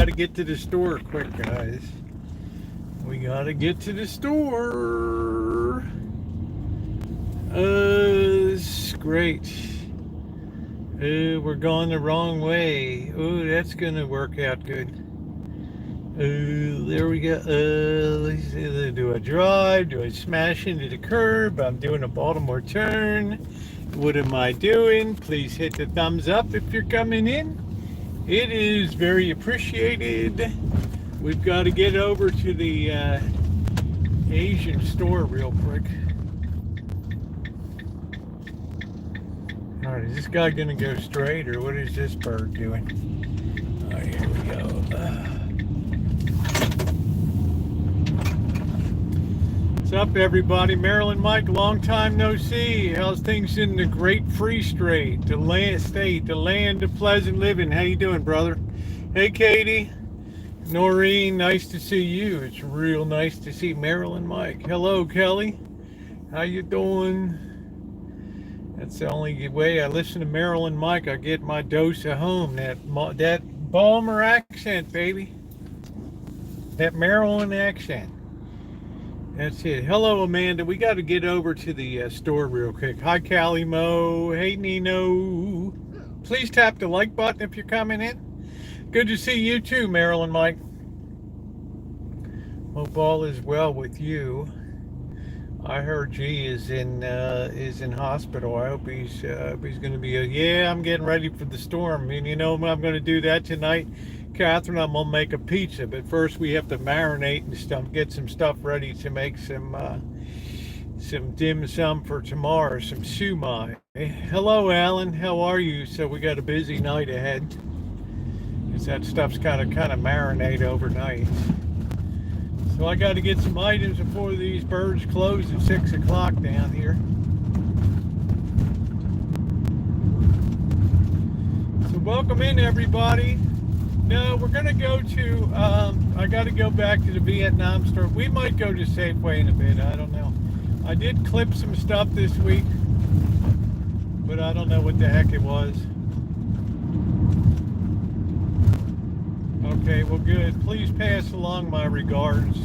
gotta get to the store quick, guys. We gotta get to the store. It's great. We're going the wrong way. Oh, that's gonna work out good. There we go. Let's see, do I drive? Do I smash into the curb? I'm doing a Baltimore turn. What am I doing? Please hit the thumbs up if you're coming in. It is very appreciated. We've got to get over to the Asian store real quick. All right, is this guy gonna go straight, or what is this bird doing? All right, here we go. What's up, everybody? Maryland Mike, long time no see. How's things in the Great Free State, the land of pleasant living? How you doing, brother? Hey, Katie. Noreen, nice to see you. It's real nice to see Maryland Mike. Hello, Kelly. How you doing? That's the only way I listen to Maryland Mike. I get my dose of home. That Balmer accent, baby. That Maryland accent. That's it. Hello, Amanda. We got to get over to the store real quick. Hi, Callie Mo. Hey, Nino. Please tap the like button if you're coming in. Good to see you too, Maryland Mike. Hope all is well with you. I heard G is in hospital. I hope he's going to be. Yeah, I'm getting ready for the storm. And you know, I'm going to do that tonight. Catherine, I'm going to make a pizza. But first we have to marinate and stuff, get some stuff ready to make some dim sum for tomorrow, some sumai. Hello, Alan. How are you? So we got a busy night ahead. Because that stuff's kind of marinate overnight. So I got to get some items before these birds close at 6 o'clock down here. So welcome in, everybody. No, we're going to go to, I got to go back to the Vietnam store. We might go to Safeway in a bit. I don't know. I did clip some stuff this week, but I don't know what the heck it was. Okay, well, good. Please pass along my regards.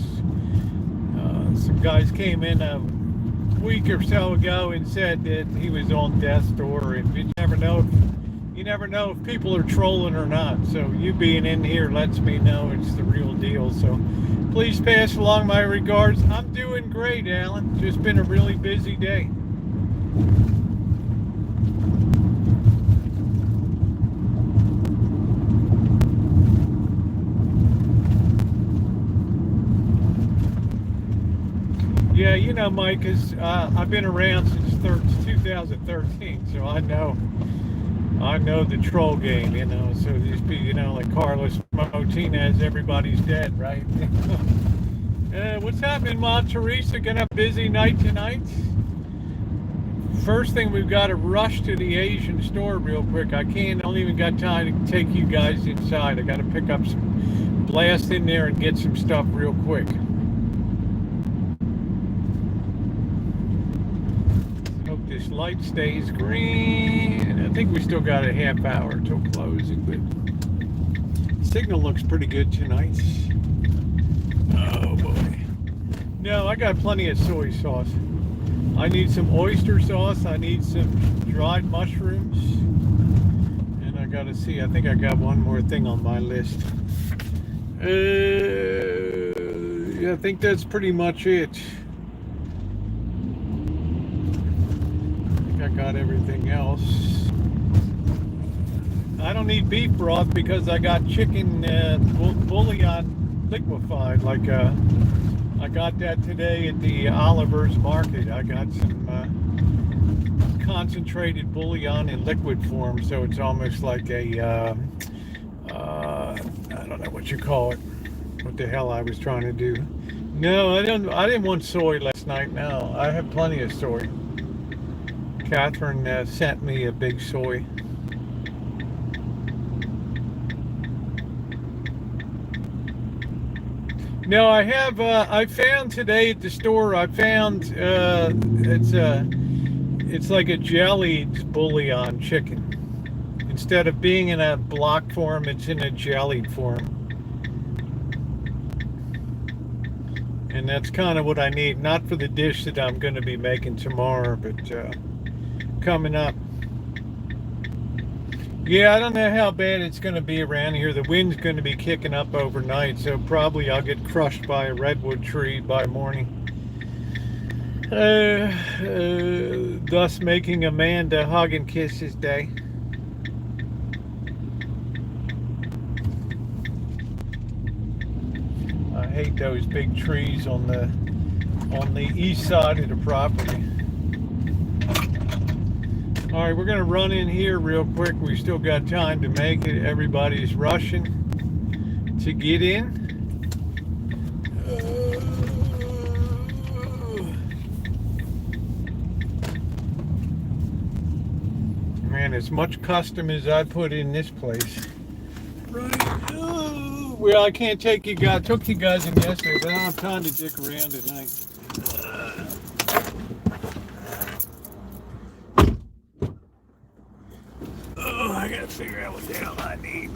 Some guys came in a week or so ago and said that he was on death's door, and you never know if people are trolling or not. So you being in here lets me know it's the real deal. So please pass along my regards. I'm doing great, Alan. Just been a really busy day. Yeah, you know, Mike, I've been around since 2013, so I know the troll game, you know. So these people, you know, like Carlos Martinez, everybody's dead, right? What's happening, Ma Teresa? Gonna have a busy night tonight. First thing, we've got to rush to the Asian store real quick. I don't even got time to take you guys inside. I got to pick up some, blast in there and get some stuff real quick. This light stays green. I think we still got a half hour till closing, but signal looks pretty good tonight. Oh boy. No, I got plenty of soy sauce. I need some oyster sauce. I need some dried mushrooms. And I gotta see, I think I got one more thing on my list. Yeah, I think that's pretty much it. I got everything else. I don't need beef broth because I got chicken bouillon liquefied. Like I got that today at the Oliver's Market. I got some concentrated bouillon in liquid form, so it's almost like a I don't know what you call it. What the hell I was trying to do? No, I didn't want soy last night. No, I have plenty of soy. Catherine sent me a big soy. No, I have. I found today at the store. I found it's like a jellied bouillon chicken. Instead of being in a block form, it's in a jellied form. And that's kind of what I need, not for the dish that I'm going to be making tomorrow, but coming up. Yeah, I don't know how bad it's going to be around here. The wind's going to be kicking up overnight, so probably I'll get crushed by a redwood tree by morning. Thus making Amanda hug and kisses day. I hate those big trees on the east side of the property. All right, we're gonna run in here real quick. We still got time to make it. Everybody's rushing to get in. Man, as much custom as I put in this place. Right. Well, I can't take you guys. Took you guys in yesterday, but I don't have time to dick around tonight. I gotta figure out what the hell I need.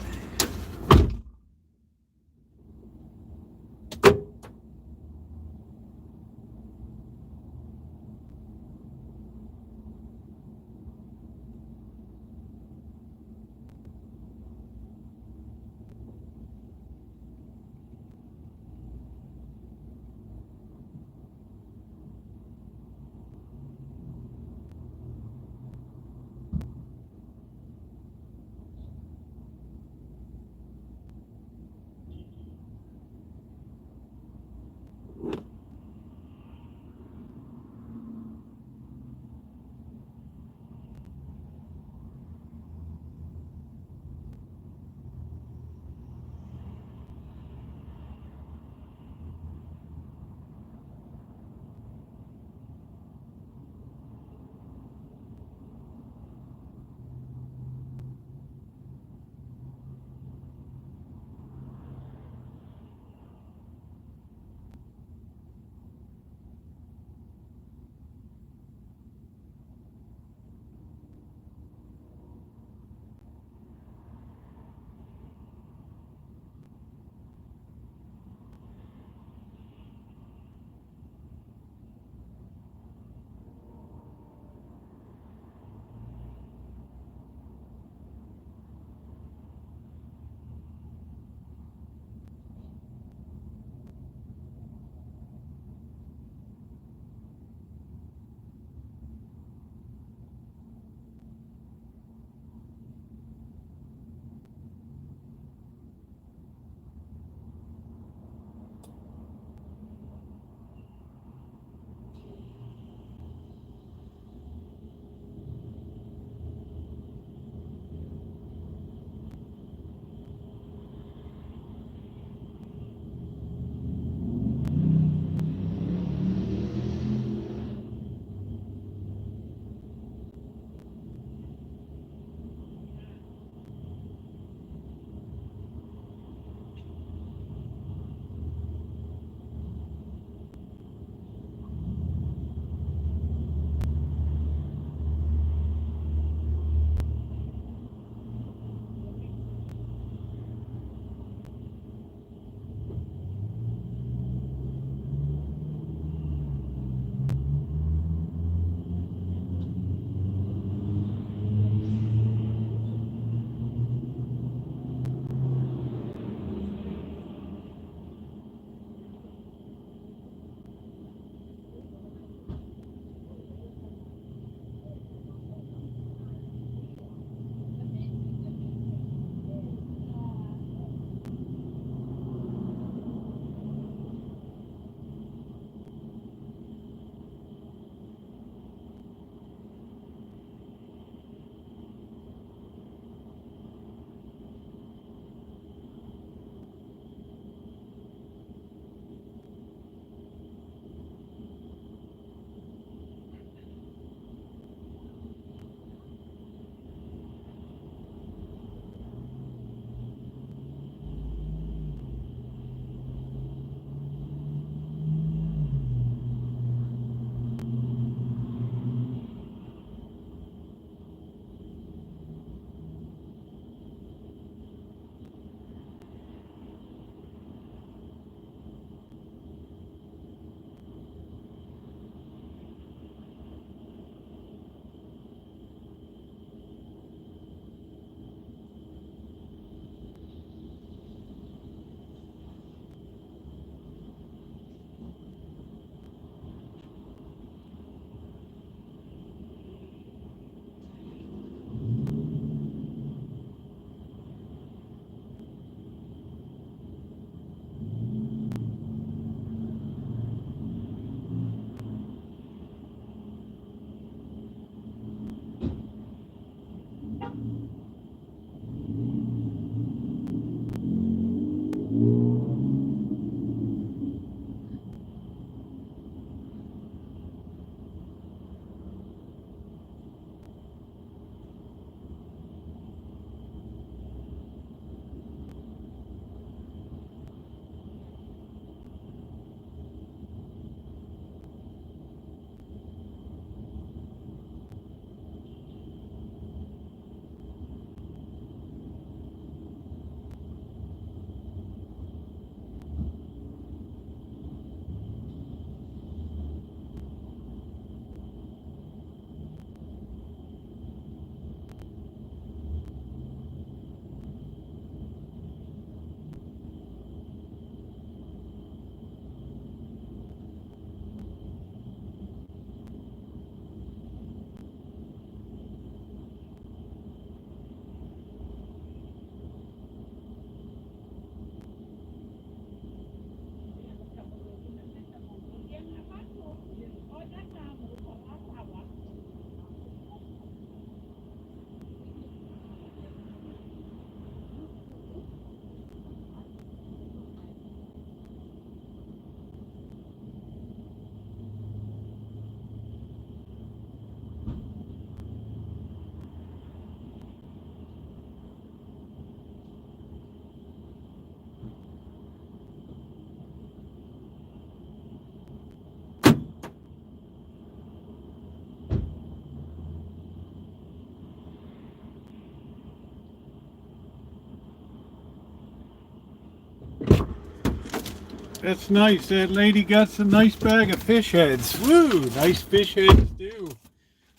That's nice. That lady got some nice bag of fish heads. Woo! Nice fish heads too.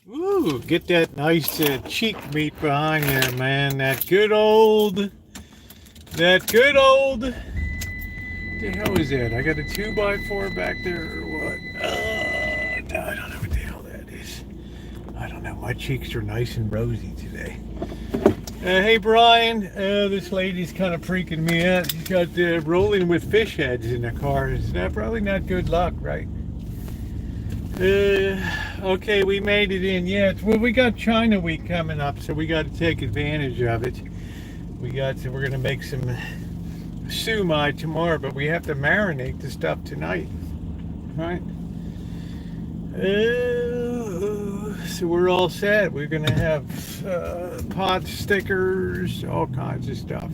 Woo! Get that nice cheek meat behind there, man. That good old. What the hell is that? I got a 2x4 back there or what? I don't know what the hell that is. I don't know. My cheeks are nice and rosy today. Hey Brian, this lady's kind of freaking me out. She's got rolling with fish heads in the car. Is that probably not good luck, right? Okay, we made it in. Yeah, well, we got China Week coming up, so we got to take advantage of it. We're gonna make some sumai tomorrow, but we have to marinate the stuff tonight, right? So we're all set. We're gonna have pot stickers, all kinds of stuff.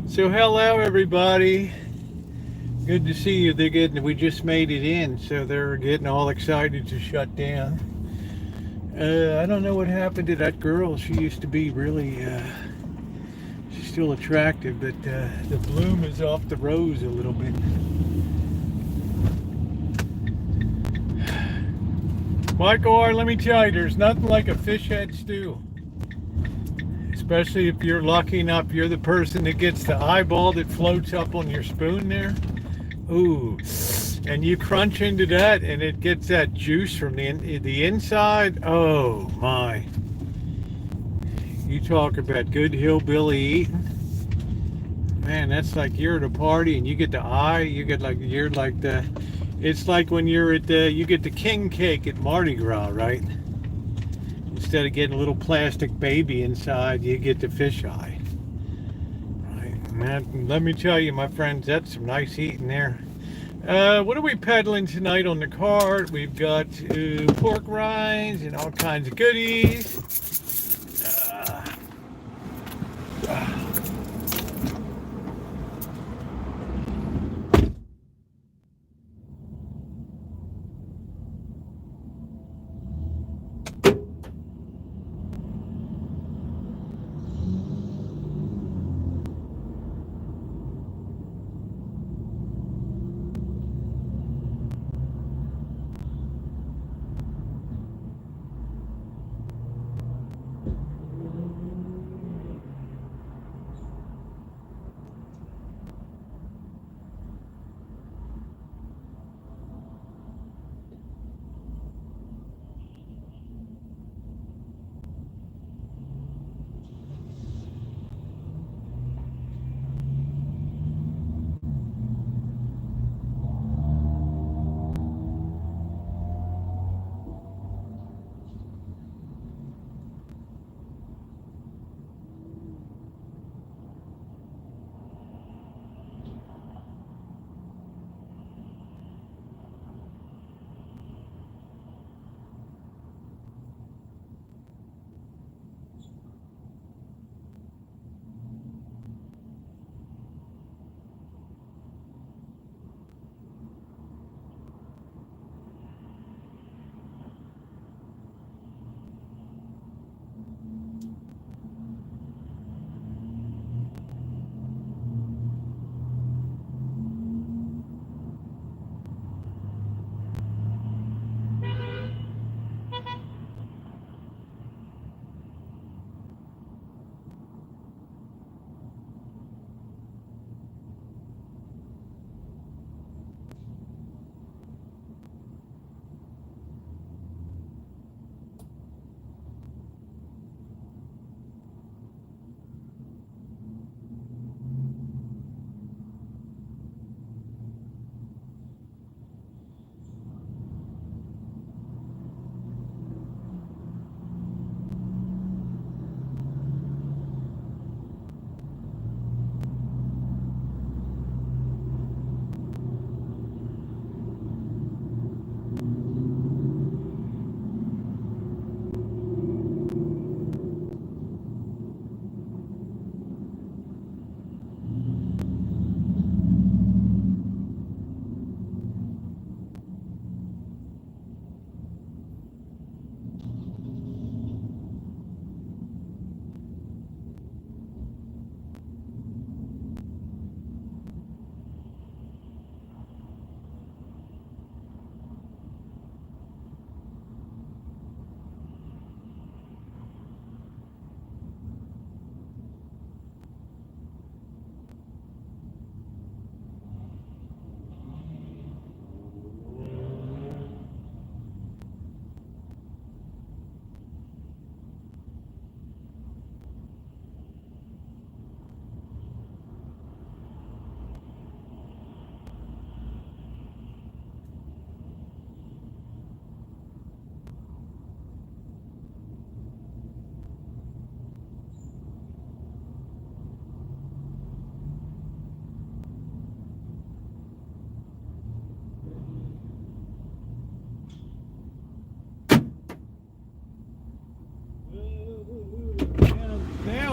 So hello everybody. Good to see you. We just made it in, so they're getting all excited to shut down. I don't know what happened to that girl. She used to be really, she's still attractive, but the bloom is off the rose a little bit. Michael R., let me tell you, there's nothing like a fish head stew. Especially if you're lucky enough, you're the person that gets the eyeball that floats up on your spoon there. Ooh, and you crunch into that and it gets that juice from the inside. Oh my. You talk about good hillbilly eating. Man, that's like you're at a party and you get the eye, you're like the, it's like when you're at you get the king cake at Mardi Gras, right? Instead of getting a little plastic baby inside, you get the fish eye. Right? And that, let me tell you, my friends, that's some nice eating there. What are we peddling tonight on the cart? We've got pork rinds and all kinds of goodies.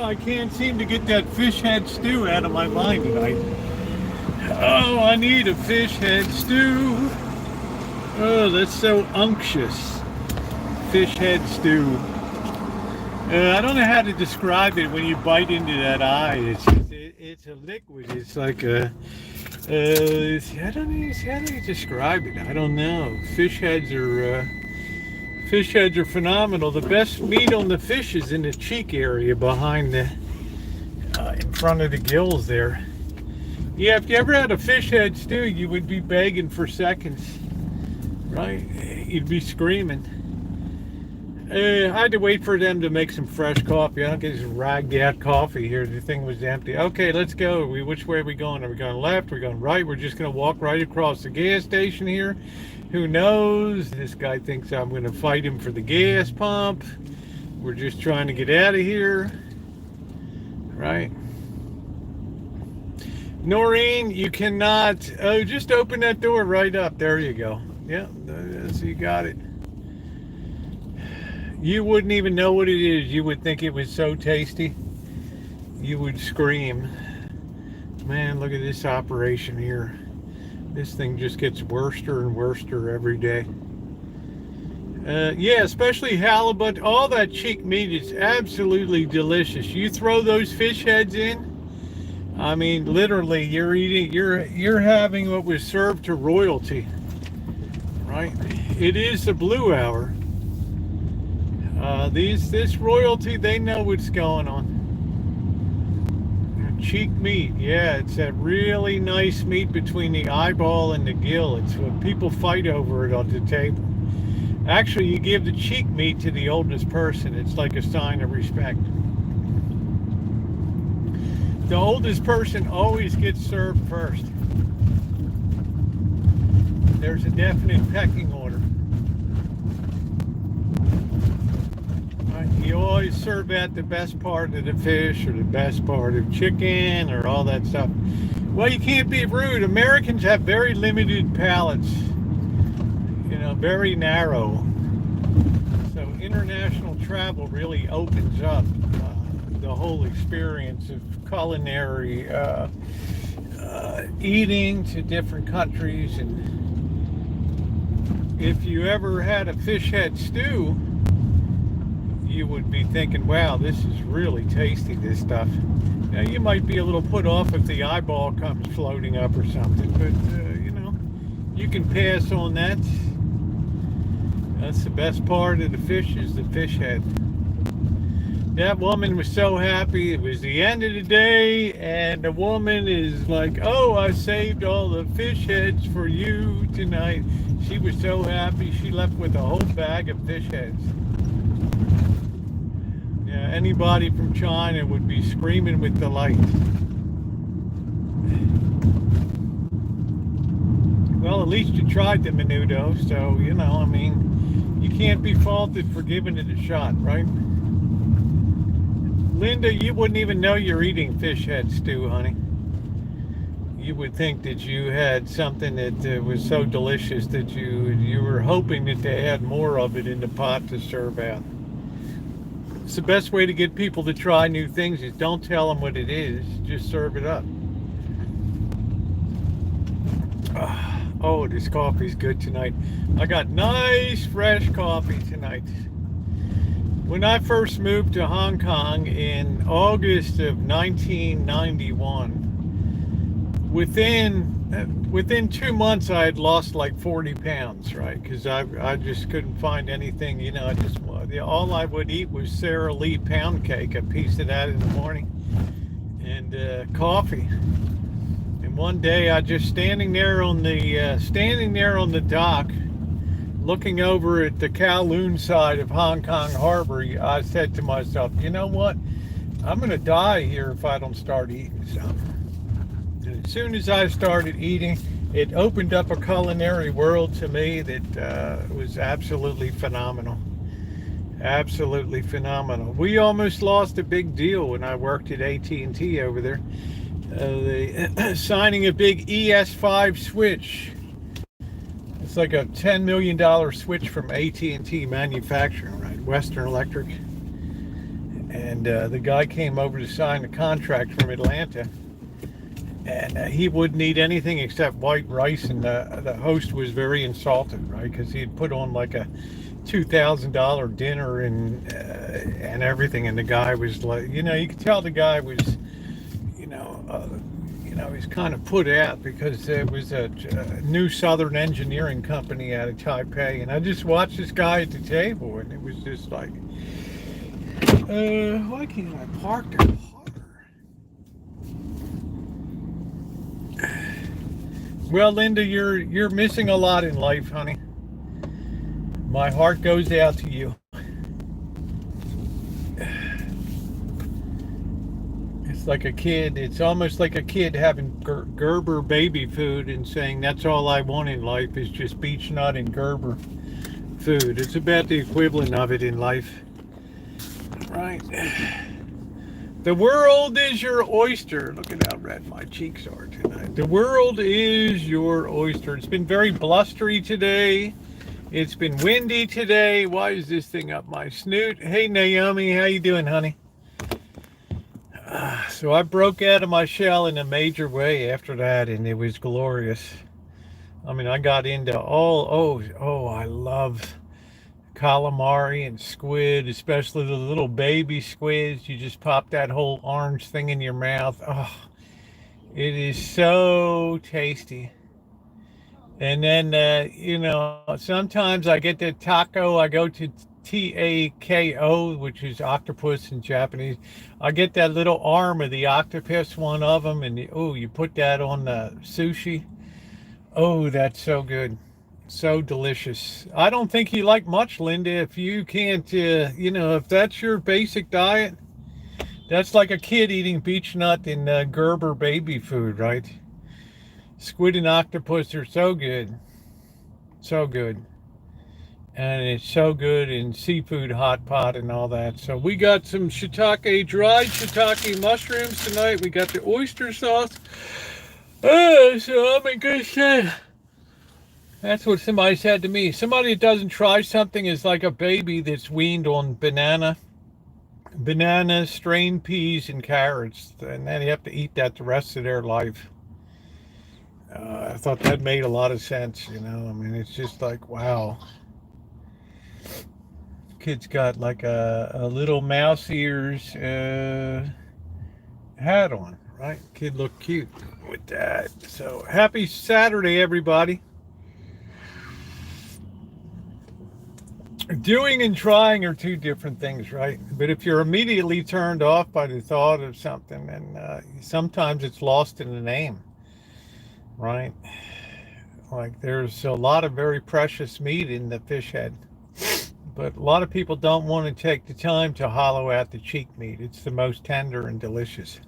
I can't seem to get that fish head stew out of my mind tonight. Oh, I need a fish head stew. Oh, that's so unctuous. Fish head stew. I don't know how to describe it when you bite into that eye. It's a liquid. It's like a... I don't know how to describe it. I don't know. Fish heads are phenomenal. The best meat on the fish is in the cheek area behind the, in front of the gills there. Yeah, if you ever had a fish head stew, you would be begging for seconds, right? You'd be screaming. I had to wait for them to make some fresh coffee. I don't get this ragged out coffee here. The thing was empty. Okay, let's go. Which way are we going? Are we going left? Are we going right? We're just going to walk right across the gas station here. Who knows? This guy thinks I'm going to fight him for the gas pump. We're just trying to get out of here. Right? Noreen, you cannot... Oh, just open that door right up. There you go. Yeah, so you got it. You wouldn't even know what it is. You would think it was so tasty. You would scream. Man, look at this operation here. This thing just gets worser and worser every day. Yeah, especially halibut. All that cheek meat is absolutely delicious. You throw those fish heads in, I mean, literally, you're having what was served to royalty, right? It is the blue hour. This royalty, they know what's going on. Cheek meat, yeah, it's that really nice meat between the eyeball and the gill. It's what people fight over it on the table. Actually, you give the cheek meat to the oldest person. It's like a sign of respect. The oldest person always gets served first. There's a definite pecking order. You always serve out the best part of the fish or the best part of chicken or all that stuff. Well, you can't be rude. Americans have very limited palates, you know, very narrow. So international travel really opens up the whole experience of culinary eating to different countries. And if you ever had a fish head stew, you would be thinking, wow, this is really tasty, this stuff. Now, you might be a little put off if the eyeball comes floating up or something, but, you know, you can pass on that. That's the best part of the fish, is the fish head. That woman was so happy. It was the end of the day, and the woman is like, oh, I saved all the fish heads for you tonight. She was so happy. She left with a whole bag of fish heads. Yeah, anybody from China would be screaming with delight. Well, at least you tried the menudo, so, you know, I mean, you can't be faulted for giving it a shot, right? Linda, you wouldn't even know you're eating fish head stew, honey. You would think that you had something that was so delicious that you were hoping that they had more of it in the pot to serve out. It's the best way to get people to try new things is don't tell them what it is, just serve it up. Oh, this coffee's good tonight. I got nice fresh coffee tonight. When I first moved to Hong Kong in August of 1991, within 2 months I had lost like 40 pounds, right? Because I just couldn't find anything, you know. All I would eat was Sara Lee pound cake, a piece of that in the morning, and coffee. And one day I just standing there on the dock, looking over at the Kowloon side of Hong Kong Harbor, I said to myself, you know what? I'm going to die here if I don't start eating something. And as soon as I started eating, it opened up a culinary world to me that was absolutely phenomenal. Absolutely phenomenal. We almost lost a big deal when I worked at AT&T over there. Signing a big ES5 switch. It's like a $10 million switch from AT&T manufacturing, right? Western Electric. And and the guy came over to sign the contract from Atlanta, and he wouldn't eat anything except white rice, and the host was very insulted, right, because he had put on like a $2,000 dinner and everything, and the guy was like, you could tell the guy was, he's kind of put out because there was a new Southern engineering company out of Taipei, and I just watched this guy at the table, and it was just like, why can't I park there harder? Well, Linda, you're missing a lot in life, honey. My heart goes out to you. It's like a kid. It's almost like a kid having Gerber baby food and saying, that's all I want in life is just beech nut and Gerber food. It's about the equivalent of it in life. Right. The world is your oyster. Look at how red my cheeks are tonight. The world is your oyster. It's been very blustery today. It's been windy today. Why is this thing up my snoot? Hey, Naomi, how you doing, honey? So I broke out of my shell in a major way after that, and it was glorious. I mean, I got into I love calamari and squid, especially the little baby squids. You just pop that whole orange thing in your mouth. Oh, it is so tasty. And then, sometimes I get the taco. I go to Tako, which is octopus in Japanese. I get that little arm of the octopus, one of them, and you put that on the sushi. Oh, that's so good. So delicious. I don't think you like much, Linda, if you can't, if that's your basic diet. That's like a kid eating beech nut and Gerber baby food, right? Squid and octopus are so good. So good. And it's so good in seafood hot pot and all that. So we got some dried shiitake mushrooms tonight. We got the oyster sauce. So I'm in good shape. That's what somebody said to me. Somebody that doesn't try something is like a baby that's weaned on bananas, strained peas, and carrots. And then you have to eat that the rest of their life. I thought that made a lot of sense, I mean, it's just like, wow. Kid's got like a little mouse ears hat on, right? Kid looked cute with that. So happy Saturday, everybody. Doing and trying are two different things, right? But if you're immediately turned off by the thought of something, then sometimes it's lost in the name, right? Like there's a lot of very precious meat in the fish head, but a lot of people don't want to take the time to hollow out the cheek meat. It's the most tender and delicious.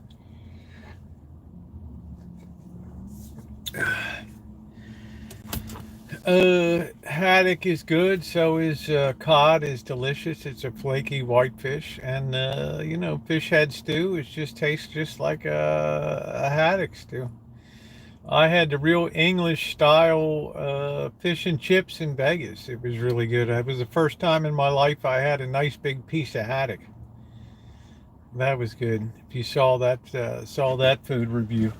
Haddock is good. So is cod is delicious. It's a flaky white fish, and fish head stew. It just tastes just like a haddock stew. I had the real English style fish and chips in Vegas. It was really good. It was the first time in my life I had a nice big piece of haddock. That was good. If you saw that food review.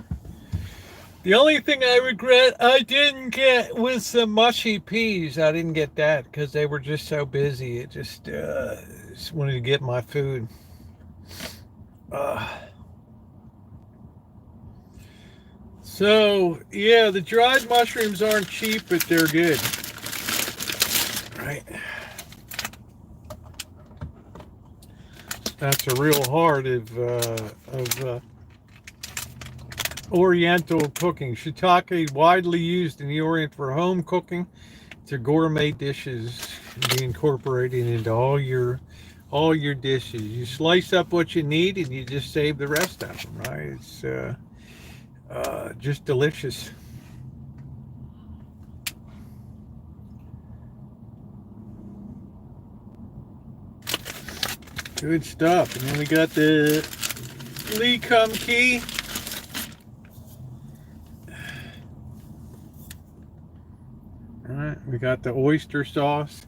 The only thing I regret I didn't get was the mushy peas. I didn't get that because they were just so busy. It just wanted to get my food. So, yeah, the dried mushrooms aren't cheap, but they're good. Right. That's a real heart of Oriental cooking. Shiitake, widely used in the Orient for home cooking. It's a gourmet dishes be incorporated into all your dishes. You slice up what you need and you just save the rest of them, right? It's just delicious. Good stuff. And then we got the Lee Kum Kee. All right, we got the oyster sauce.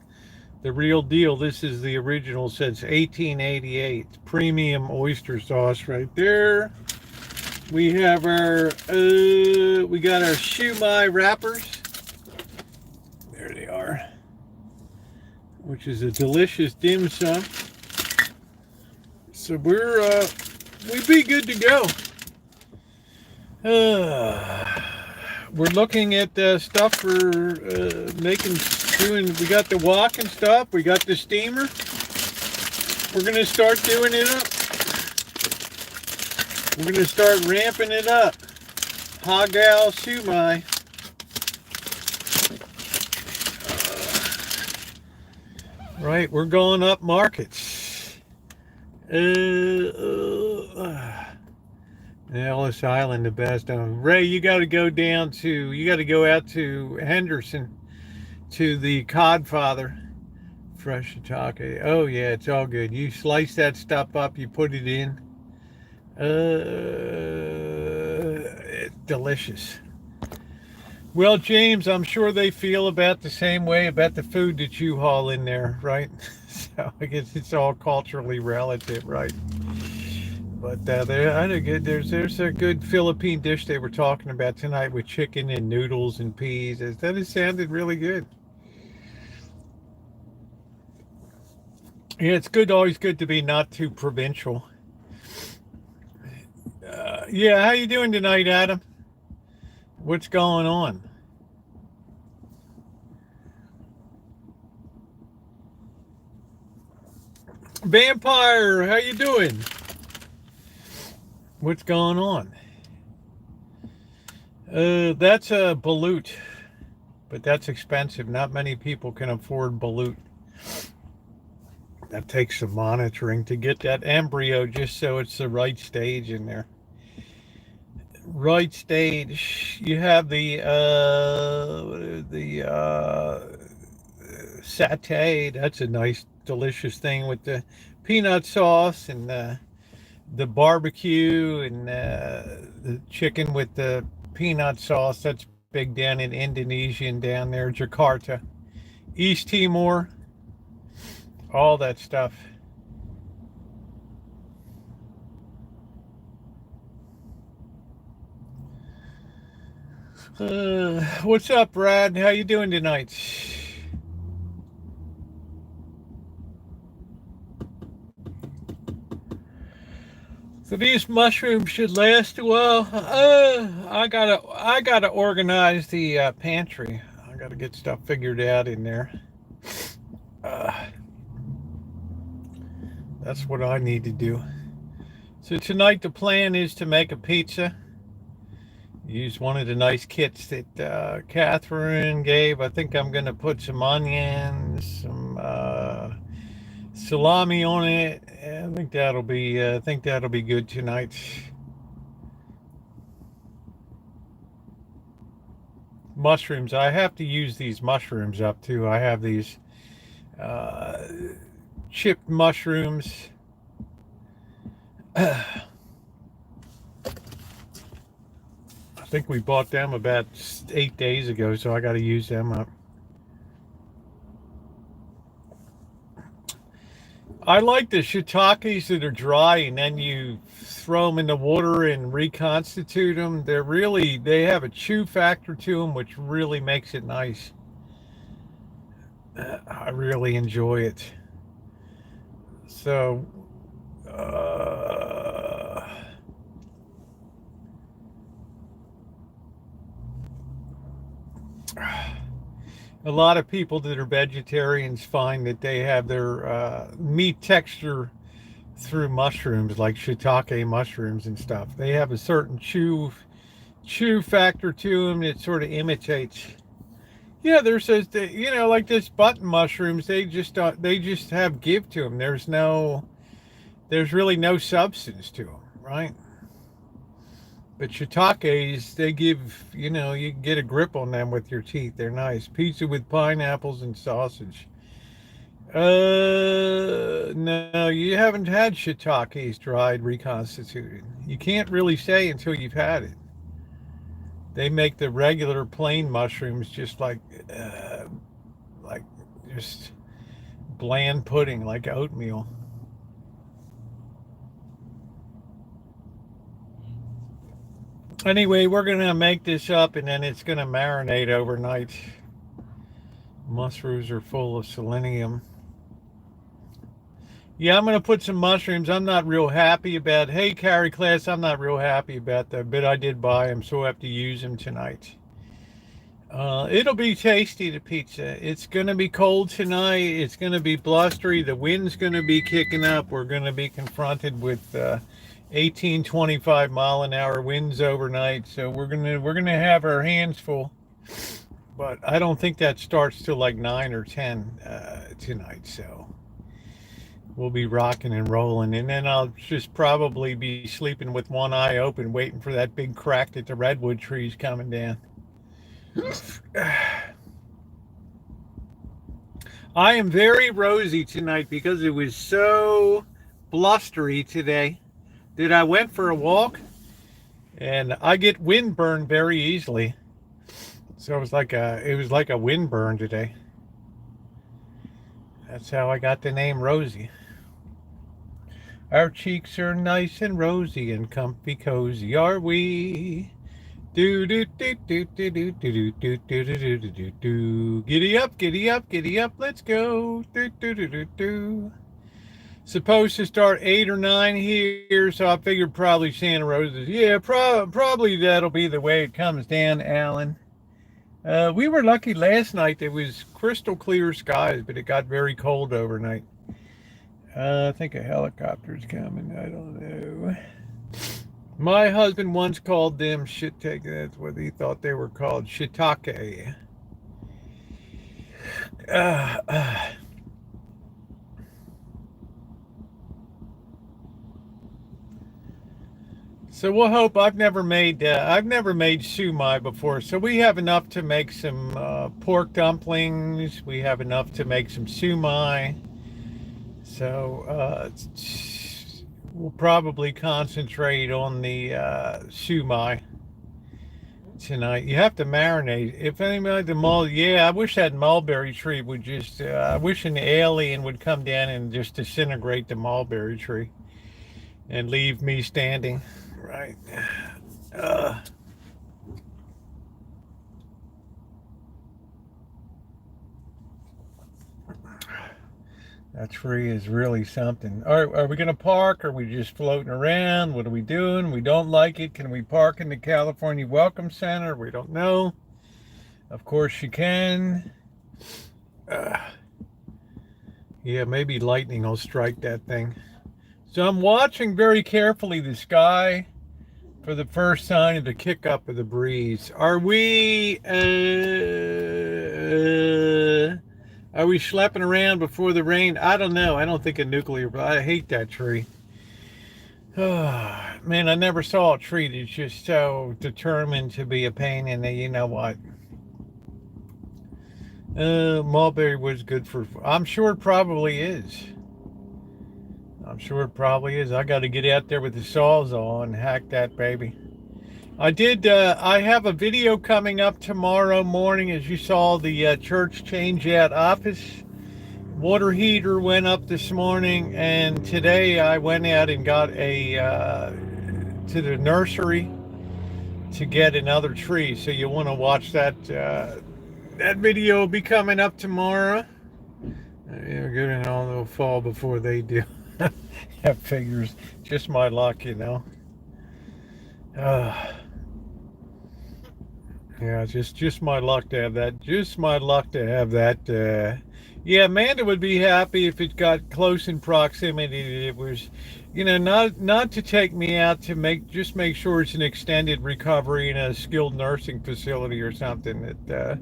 The real deal. This is the original since 1888. Premium oyster sauce right there. We have our, we got our shumai wrappers. There they are. Which is a delicious dim sum. So we'd be good to go. We're looking at stuff for we got the wok and stuff. We got the steamer. We're going to start doing it up. We're going to start ramping it up. Hagal shumai. Right, we're going up markets. Ellis Island, the best. Ray, you got to go out to Henderson to the Codfather fresh shiitake. Oh yeah, it's all good. You slice that stuff up, you put it in. It's delicious. Well, James, I'm sure they feel about the same way about the food that you haul in there, right? So I guess it's all culturally relative, right? But there's a good Philippine dish they were talking about tonight with chicken and noodles and peas. That has sounded really good. Yeah, it's good. Always good to be not too provincial. Yeah, how you doing tonight, Adam? What's going on? Vampire, how you doing? What's going on? That's a balut, but that's expensive. Not many people can afford balut. That takes some monitoring to get that embryo just so it's the right stage in there. Right stage. You have the satay. That's a nice, delicious thing with the peanut sauce and the barbecue and the chicken with the peanut sauce. That's big down in Indonesia and down there, Jakarta, East Timor, all that stuff. What's up, Brad? How you doing tonight? So these mushrooms should last a while. I gotta organize the pantry. I gotta get stuff figured out in there. That's what I need to do. So tonight the plan is to make a pizza. Use one of the nice kits that Catherine gave. I think I'm gonna put some onions, some salami on it. I think that'll be good tonight. Mushrooms. I have to use these mushrooms up too. I have these chipped mushrooms. I think we bought them about 8 days ago, so I got to use them up. I like the shiitakes that are dry and then you throw them in the water and reconstitute them. They have a chew factor to them, which really makes it nice. I really enjoy it. So, a lot of people that are vegetarians find that they have their meat texture through mushrooms, like shiitake mushrooms and stuff. They have a certain chew factor to them that sort of imitates. Yeah, there's like this button mushrooms. They just have give to them. There's really no substance to them, right? But shiitakes, they give, you can get a grip on them with your teeth. They're nice. Pizza with pineapples and sausage. No, you haven't had shiitakes dried, reconstituted. You can't really say until you've had it. They make the regular plain mushrooms just like just bland pudding like oatmeal. Anyway, we're going to make this up and then it's going to marinate overnight. Mushrooms are full of selenium. Yeah, I'm going to put some mushrooms. I'm not real happy about, hey, Carrie Class, I'm not real happy about that, but I did buy them, so I have to use them tonight. It'll be tasty, the pizza. It's going to be cold tonight. It's going to be blustery. The wind's going to be kicking up. We're going to be confronted with 18, 25 mile an hour winds overnight. So we're going to have our hands full. But I don't think that starts till like 9 or 10 tonight. So we'll be rocking and rolling. And then I'll just probably be sleeping with one eye open, waiting for that big crack that the redwood tree's coming down. I am very rosy tonight because it was so blustery today that I went for a walk and I get windburn very easily. So it was like a windburn today. That's how I got the name Rosie. Our cheeks are nice and rosy and comfy cozy, are we? Do do do do do do do do do do do do do. Giddy up, giddy up, giddy up. Let's go. Do do do do do. Supposed to start 8 or 9 here, so I figured probably Santa Rosa's. Yeah, probably that'll be the way it comes down, Alan. We were lucky last night. It was crystal clear skies, but it got very cold overnight. I think a helicopter's coming. I don't know. My husband once called them shiitake. That's what he thought they were called, shiitake. So we'll hope. I've never made sumai before, so we have enough to make some pork dumplings. We have enough to make some sumai. So we'll probably concentrate on the sumai tonight. You have to marinate. If anybody I wish that mulberry tree would just. I wish an alien would come down and just disintegrate the mulberry tree, and leave me standing. Right. That tree is really something. Are we going to park? Are we just floating around? What are we doing? We don't like it. Can we park in the California Welcome Center? We don't know. Of course you can. Yeah, maybe lightning will strike that thing. So I'm watching very carefully the sky for the first sign of the kick up of the breeze. Are we schlepping around before the rain? I don't know. I don't think a nuclear, but I hate that tree. Oh, man, I never saw a tree that's just so determined to be a pain in the, you know what. Mulberry was good for, I'm sure it probably is. I'm sure it probably is. I got to get out there with the sawzall and hack that baby. I have a video coming up tomorrow morning. As you saw, the church change out office. Water heater went up this morning, and today I went out and got to the nursery to get another tree. So you want to watch that. That video will be coming up tomorrow. You're good and all, they'll fall before they do. That figures. Just my luck, you know. Yeah, just my luck to have that. Just my luck to have that. Yeah, Amanda would be happy if it got close in proximity. It was, you know, not to take me out to make sure it's an extended recovery in a skilled nursing facility or something that,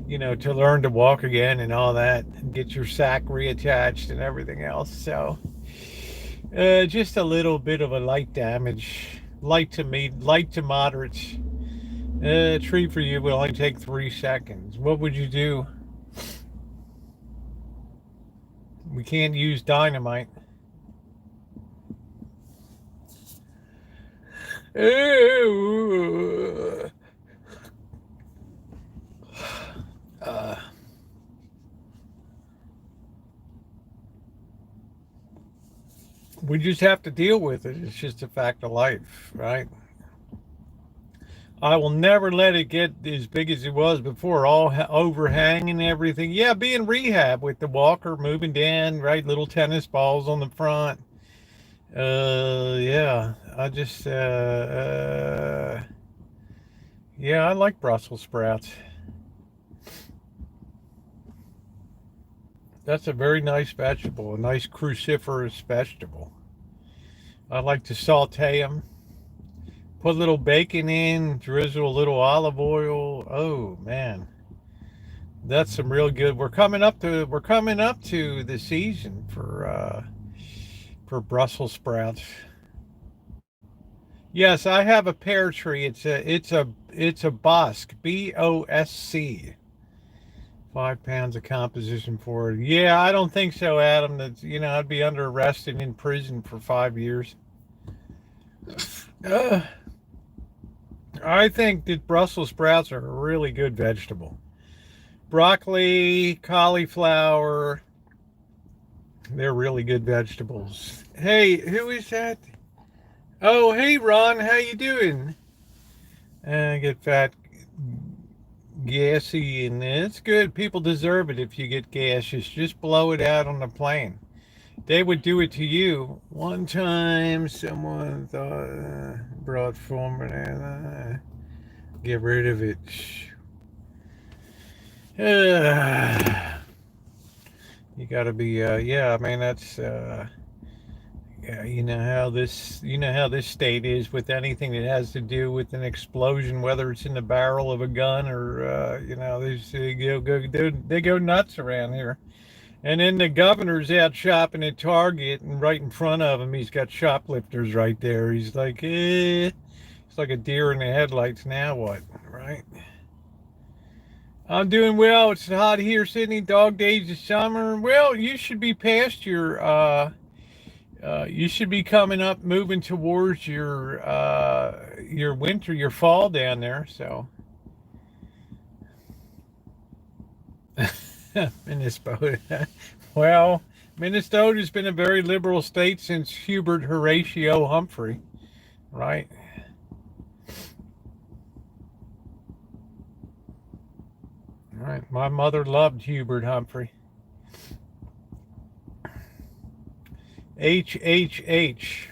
you know, to learn to walk again and all that, and get your sack reattached and everything else. So, just a little bit of a light damage, light to moderate. Tree for you will only take 3 seconds. What would you do? We can't use dynamite. We just have to deal with it. It's just a fact of life, right? I will never let it get as big as it was before, all overhanging everything. Yeah, be in rehab with the walker moving down, right? Little tennis balls on the front. Yeah, yeah, I like Brussels sprouts. That's a very nice vegetable, a nice cruciferous vegetable. I like to saute them, put a little bacon in, drizzle a little olive oil. Oh man, that's some real good. We're coming up to the season for Brussels sprouts. Yes, I have a pear tree. It's a bosque, BOSC. 5 pounds of composition for it. Yeah, I don't think so, Adam. I'd be under arrest and in prison for 5 years. Uh, I think that Brussels sprouts are a really good vegetable. Broccoli, cauliflower, they're really good vegetables. Hey, who is that? Oh, hey, Ron, how you doing? Get fat, gassy, and it's good. People deserve it if you get gaseous. Just blow it out on the plane. They would do it to you. One time, someone thought, brought forward and get rid of it. You got to be, yeah. I mean, that's, yeah. You know how this state is with anything that has to do with an explosion, whether it's in the barrel of a gun or, they go nuts around here. And then the governor's out shopping at Target, and right in front of him, he's got shoplifters right there. He's like, it's like a deer in the headlights. Now what, right? I'm doing well. It's hot here, Sydney. Dog days of summer. Well, you should be past you should be coming up, moving towards your winter, your fall down there. So, Minnesota. Well, Minnesota's been a very liberal state since Hubert Horatio Humphrey, right? Right. My mother loved Hubert Humphrey. HHH.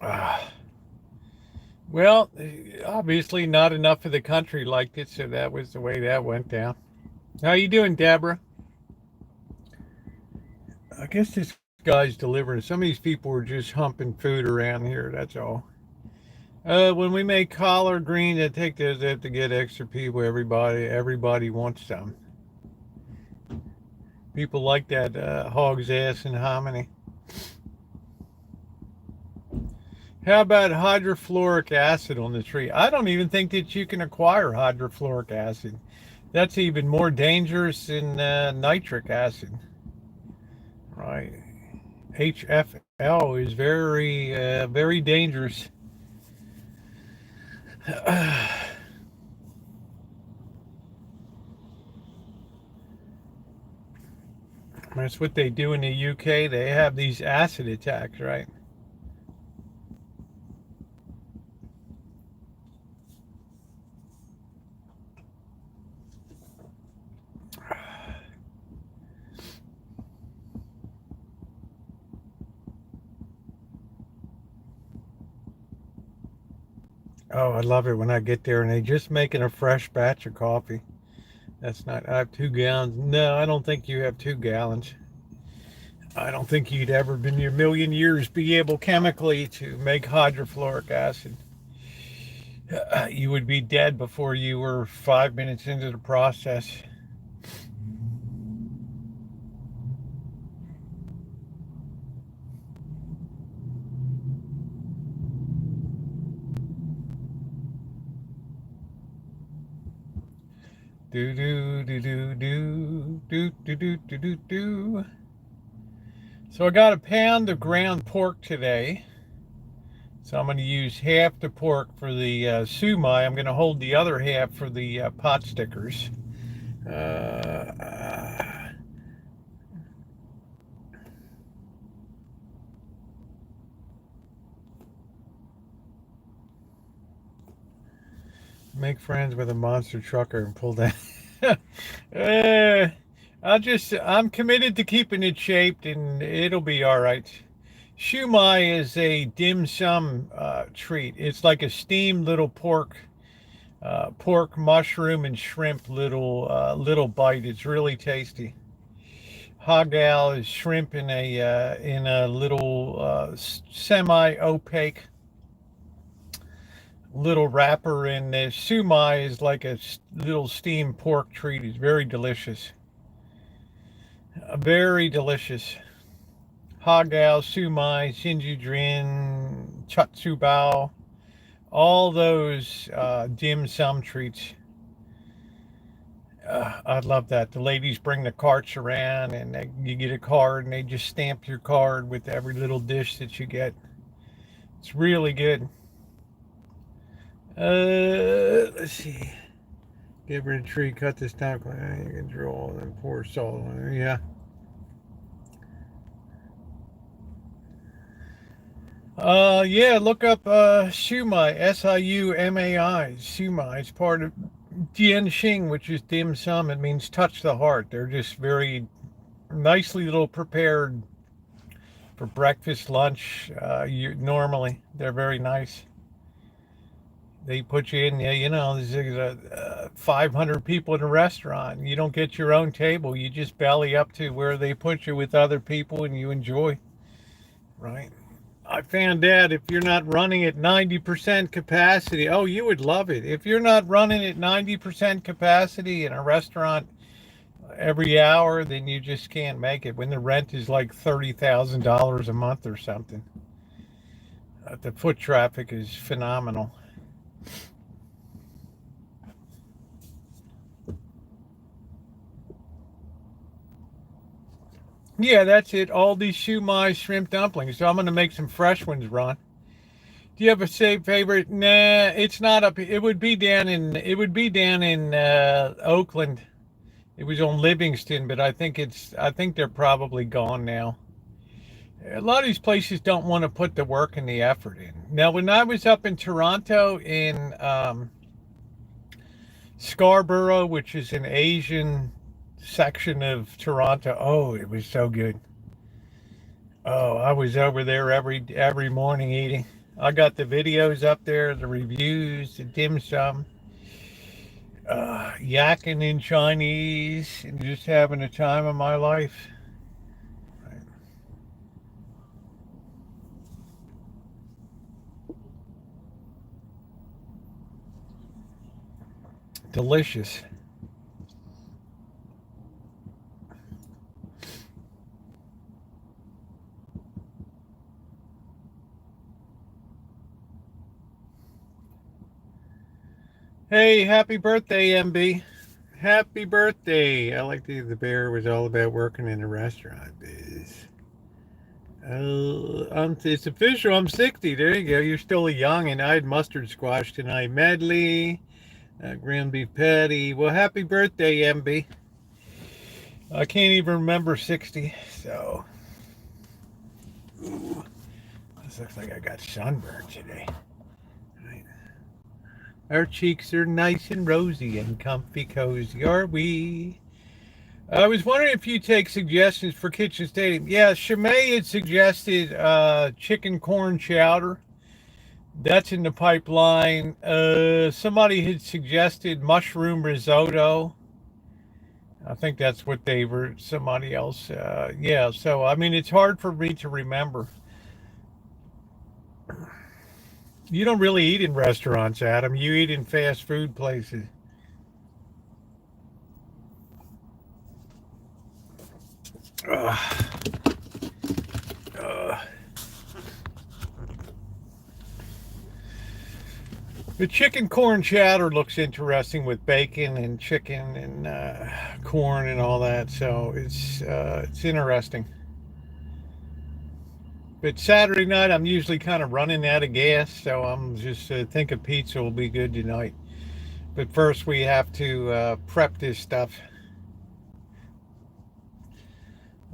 Ah. Well, obviously not enough of the country liked it, so that was the way that went down. How you doing, Deborah? I guess this guy's delivering. Some of these people were just humping food around here. That's all. When we make collard greens, I take those. They have to get extra people. Everybody wants some. People like that hog's ass and hominy. How about hydrofluoric acid on the tree? I don't even think that you can acquire hydrofluoric acid. That's even more dangerous than nitric acid, right? HFL is very dangerous. That's what they do in the UK. They have these acid attacks, right? Oh, I love it when I get there and they just making a fresh batch of coffee. That's not, I have 2 gallons. No, I don't think you have 2 gallons. I don't think you'd ever in your million years be able chemically to make hydrofluoric acid. You would be dead before you were 5 minutes into the process. Do do do do do do do do do do do. So I got a pound of ground pork today. So I'm going to use half the pork for the sumai. I'm going to hold the other half for the pot stickers. Make friends with a monster trucker and pull down. I'm committed to keeping it shaped, and it'll be all right. Shumai is a dim sum treat. It's like a steamed little pork, mushroom, and shrimp little bite. It's really tasty. Hagal is shrimp in a little semi-opaque little wrapper, and the sumai is like a little steamed pork treat. It's very delicious. Very delicious. Hagal, sumai, shinjudrin, chatsubao, all those dim sum treats. I love that. The ladies bring the carts around, and you get a card, and they just stamp your card with every little dish that you get. It's really good. Let's see. Give her a tree, cut this down. You can draw and then pour salt on it. Yeah. Yeah, look up Shumai, Siumai. Shumai. It's part of Jianxing, which is dim sum. It means touch the heart. They're just very nicely little prepared for breakfast, lunch. Normally, they're very nice. They put you in, there's 500 people in a restaurant. You don't get your own table. You just belly up to where they put you with other people, and you enjoy, right? I found out if you're not running at 90% capacity, oh, you would love it. If you're not running at 90% capacity in a restaurant every hour, then you just can't make it. When the rent is like $30,000 a month or something. The foot traffic is phenomenal. Yeah, that's it. All these shumai shrimp dumplings. So I'm going to make some fresh ones, Ron. Do you have a favorite? Nah, it's not up. It would be down in Oakland. It was on Livingston, but I think they're probably gone now. A lot of these places don't want to put the work and the effort in. Now, when I was up in Toronto in Scarborough, which is an Asian section of Toronto, oh, it was so good. Oh, I was over there every morning eating. I got the videos up there, the reviews, the dim sum, yakking in Chinese, and just having a time of my life. Right. Delicious. Hey, happy birthday, MB. Happy birthday. I like the bear was all about working in the restaurant biz. It's official. I'm 60. There you go. You're still a young, and I had mustard squash tonight. Medley, ground beef patty. Well, happy birthday, MB. I can't even remember 60, so. Ooh, this looks like I got sunburned today. Our cheeks are nice and rosy and comfy cozy, are we? I was wondering if you take suggestions for Kitchen Stadium. Yeah, Shimei had suggested chicken corn chowder. That's in the pipeline. Somebody had suggested mushroom risotto. I think that's what they were, somebody else. Yeah, so, I mean, it's hard for me to remember. You don't really eat in restaurants, Adam. You eat in fast food places. The chicken corn chowder looks interesting with bacon and chicken and corn and all that. So it's interesting. But Saturday night, I'm usually kind of running out of gas, so I'm just thinking pizza will be good tonight. But first, we have to prep this stuff.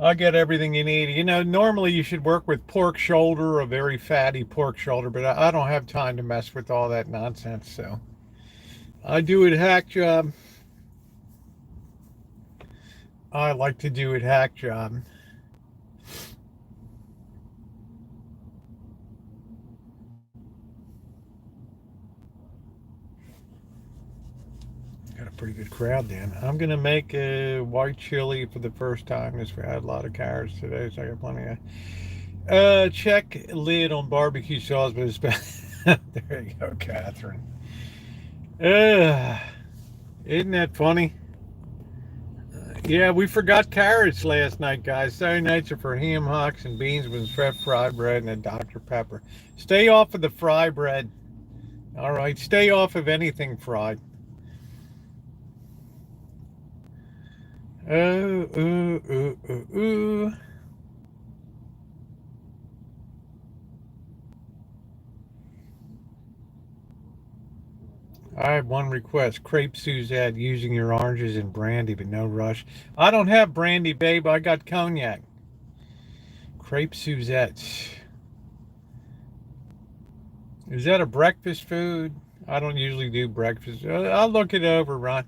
I got everything you need. You know, normally you should work with pork shoulder, a very fatty pork shoulder, but I don't have time to mess with all that nonsense. So I do it hack job. I like to do it hack job. Got a pretty good crowd then. I'm gonna make a white chili for the first time because we had a lot of cars today, so I got plenty of. Check lid on barbecue sauce, but it's there you go, Catherine. Uh, isn't that funny? Yeah, we forgot carrots last night, guys. Saturday nights are for ham hocks and beans with fresh fried bread and a Dr. Pepper. Stay off of the fry bread. All right, stay off of anything fried. Oh, ooh, ooh, ooh, ooh. I have one request. Crepe Suzette using your oranges and brandy, but no rush. I don't have brandy, babe. I got cognac. Crepe Suzette. Is that a breakfast food? I don't usually do breakfast. I'll look it over, Ron.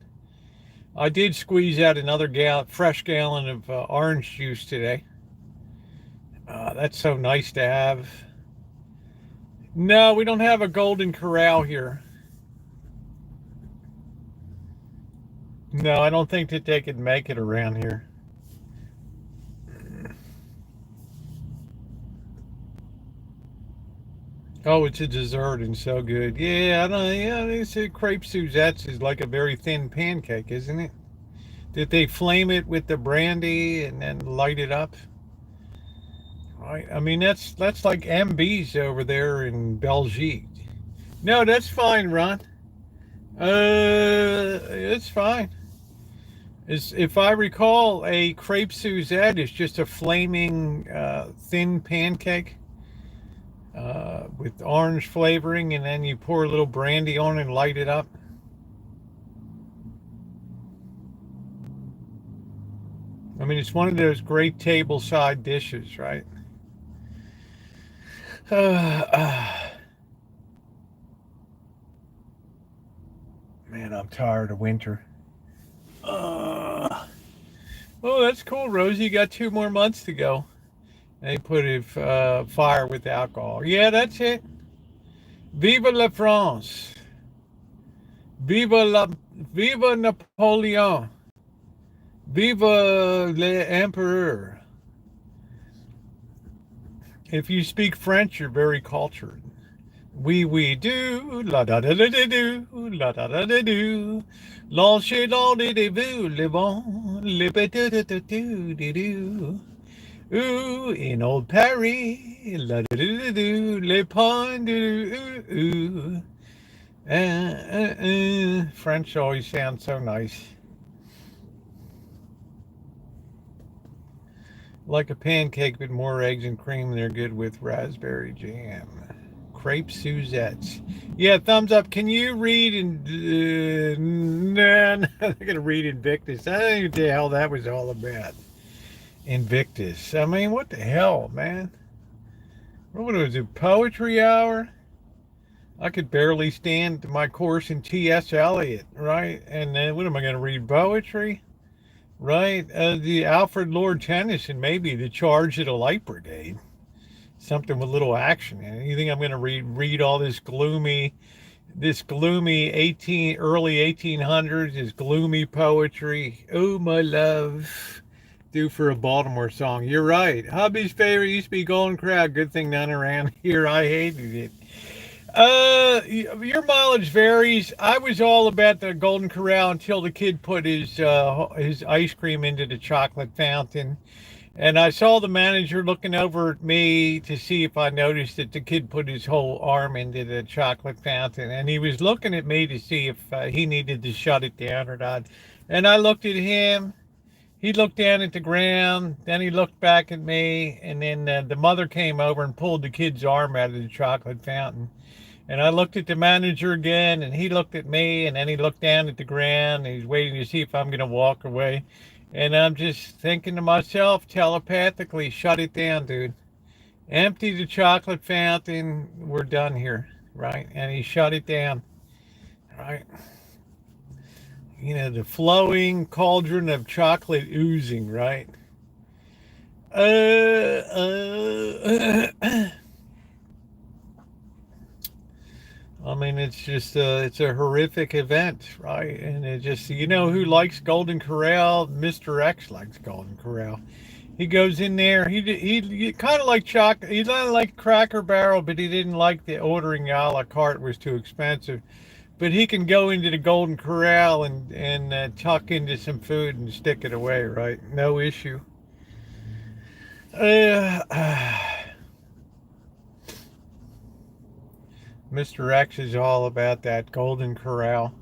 I did squeeze out another fresh gallon of orange juice today. That's so nice to have. No, we don't have a Golden Corral here. No, I don't think that they could make it around here. Oh, it's a dessert and so good. Yeah, I don't. Yeah, they say crepe Suzette's is like a very thin pancake, isn't it? Did they flame it with the brandy and then light it up? Right. I mean, that's like MB's over there in Belgique. No, that's fine, Ron. It's fine. Is if I recall, a crepe Suzette is just a flaming thin pancake with orange flavoring, and then you pour a little brandy on and light it up. I mean, it's one of those great table side dishes, right? Man, I'm tired of winter. Oh, that's cool, Rosie. You got 2 more months to go. They put a fire with alcohol. Yeah, that's it. Viva la France. Viva la, Viva Napoleon. Viva l'Empereur. If you speak French, you're very cultured. Oui, do, la da da da da do, la da da da do. Lancez dans des vues, le vent, le petit do do do. Ooh, in old Paris, la da da da do, le pond do ooh. French always sounds so nice. Like a pancake, but more eggs and cream. They're good with raspberry jam. Crepe Suzettes. Yeah, thumbs up. Can you read in? Nah, I'm gonna read Invictus. I don't even know what the hell that was all about. Invictus. I mean, what the hell, man? What was it? Poetry hour? I could barely stand my course in T.S. Eliot, right? And then what am I gonna read? Poetry? Right? The Alfred Lord Tennyson, maybe The Charge of the Light Brigade. Something with little action in it. You think I'm going to read all this gloomy early 1800s, this gloomy poetry? Oh, my love. Due for a Baltimore song. You're right. Hubby's favorite used to be Golden Crowd. Good thing none around here. I hated it. Your mileage varies. I was all about the Golden Corral until the kid put his ice cream into the chocolate fountain, and I saw the manager looking over at me to see if I noticed that the kid put his whole arm into the chocolate fountain, and he was looking at me to see if he needed to shut it down or not. And I looked at him, he looked down at the ground, then he looked back at me, and then the mother came over and pulled the kid's arm out of the chocolate fountain. And I looked at the manager again, and he looked at me, and then he looked down at the ground, and he's waiting to see if I'm going to walk away. And I'm just thinking to myself telepathically, shut it down, dude. Empty the chocolate fountain. We're done here, right? And he shut it down, right? You know, the flowing cauldron of chocolate oozing, right? I mean, it's just it's a horrific event, right? And it just, you know, who likes Golden Corral? Mr. X likes Golden Corral. He goes in there. He kind of like chocolate. He didn't like Cracker Barrel, but he didn't like the ordering a la carte was too expensive. But he can go into the Golden Corral and tuck into some food and stick it away, right? No issue. Mr. X is all about that Golden Corral.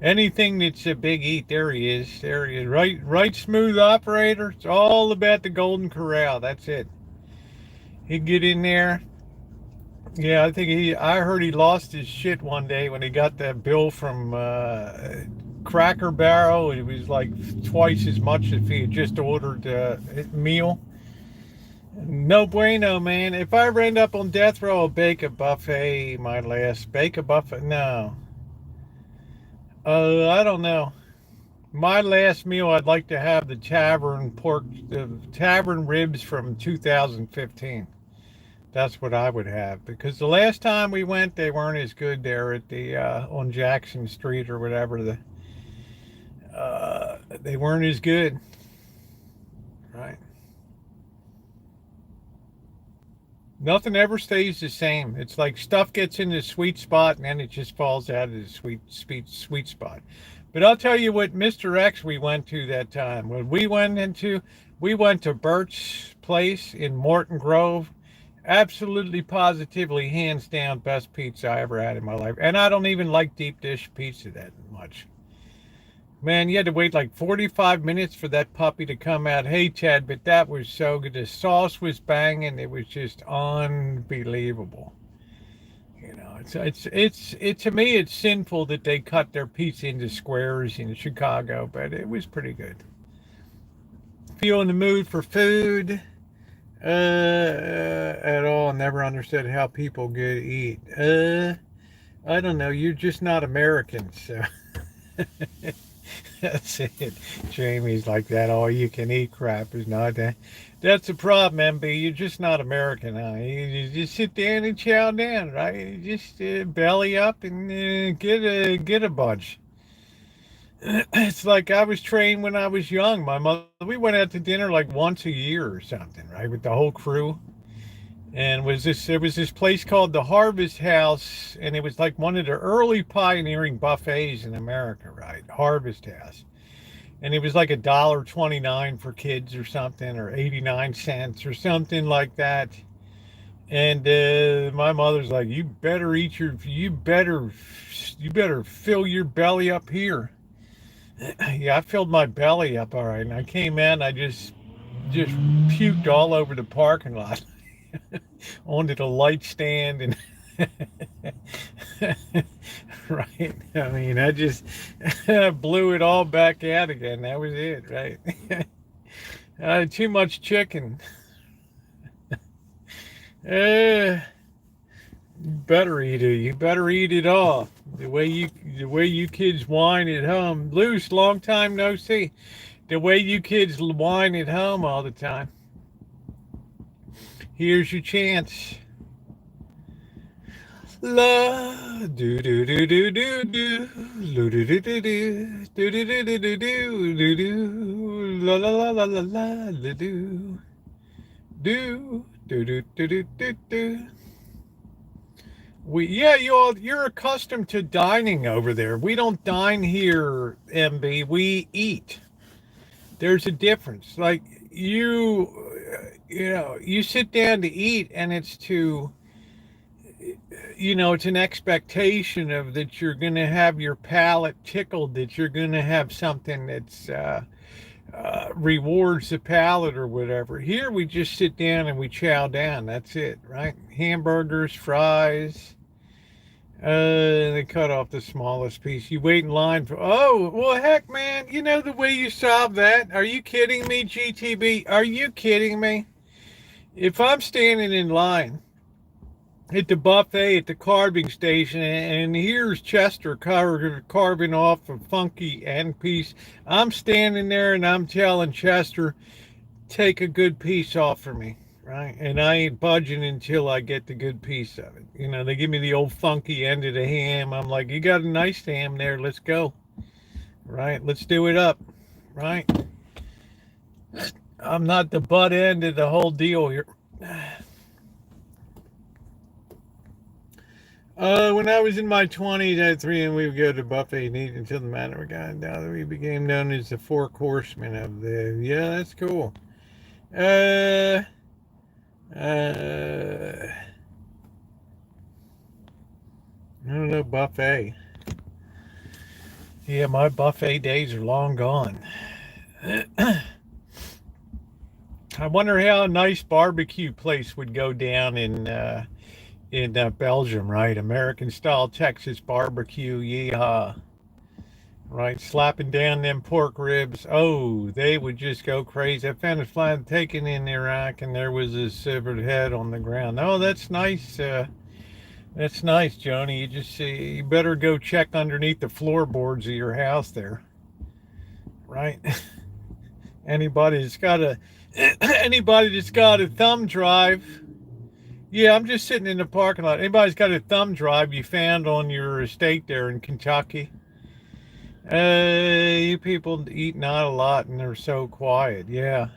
Anything that's a big eat, there he is. There he is. Right, smooth operator. It's all about the Golden Corral. That's it. He'd get in there. Yeah, I heard he lost his shit one day when he got that bill from Cracker Barrel. It was like twice as much if he had just ordered a meal. No bueno, man. If I ever end up on death row, I'll bake a buffet. Bake a buffet. No. I don't know. My last meal, I'd like to have the tavern ribs from 2015. That's what I would have, because the last time we went, they weren't as good there at the on Jackson Street or whatever. They weren't as good, right? Nothing ever stays the same. It's like stuff gets in the sweet spot and then it just falls out of the sweet spot. But I'll tell you what, Mr. X we went to that time. We went to Bert's place in Morton Grove. Absolutely, positively, hands down, best pizza I ever had in my life. And I don't even like deep dish pizza that much. Man, you had to wait like 45 minutes for that puppy to come out. Hey, Chad, but that was so good. The sauce was banging. It was just unbelievable. You know, it's to me, it's sinful that they cut their pizza into squares in Chicago, but it was pretty good. Feel in the mood for food at all. Never understood how people get to eat. I don't know. You're just not American, so. That's it. Jamie's like that. All you can eat crap is not that. That's the problem, MB. You're just not American, huh? You just sit there and chow down, right? You just belly up and get a bunch. It's like I was trained when I was young. My mother, we went out to dinner like once a year or something, right, with the whole crew. And there was this place called the Harvest House, and it was like one of the early pioneering buffets in America, right? Harvest House. And it was like $1.29 for kids or something, or 89 cents or something like that. And my mother's like, you better fill your belly up here. Yeah, I filled my belly up all right, and I came in, I just puked all over the parking lot. Onto the light stand and right. I mean, I just blew it all back out again. That was it, right? I had too much chicken. Better eat it. You better eat it all. The way you kids whine at home. Luce, long time no see. The way you kids whine at home all the time. Here's your chance. La do do do do do do do do do do do do do do do do do do la la la la la la do do do do do do do do. You're accustomed to dining over there. We don't dine here, MB. We eat. There's a difference. Like you sit down to eat, and it's an expectation of that you're going to have your palate tickled, that you're going to have something that's rewards the palate or whatever. Here we just sit down and we chow down. That's it, right? Hamburgers, fries. They cut off the smallest piece. You wait in line for. Oh, well, heck, man. You know the way you solve that? Are you kidding me, GTB? Are you kidding me? If I'm standing in line at the buffet at the carving station, and here's Chester carving off a funky end piece. I'm standing there and I'm telling Chester, take a good piece off for me, right? And I ain't budging until I get the good piece of it. You know, they give me the old funky end of the ham. I'm like, you got a nice ham there. Let's go, right? Let's do it up, right? I'm not the butt end of the whole deal here. When I was in my 20s, I had three, and we would go to buffet and eat until the manor got down. We became known as the four horsemen of the. Yeah, that's cool. Uh, I don't know, buffet. Yeah, my buffet days are long gone. I wonder how a nice barbecue place would go down in Belgium, right? American style Texas barbecue, yeehaw. Right, slapping down them pork ribs. Oh, they would just go crazy. I found a flat taken in Iraq, and there was a severed head on the ground. Oh, that's nice. That's nice, Joni. You just see. You better go check underneath the floorboards of your house there. Right. Anybody that's got a anybody that's got a thumb drive. Yeah, I'm just sitting in the parking lot. Anybody's got a thumb drive you found on your estate there in Kentucky? You people eat not a lot and they're so quiet. Yeah.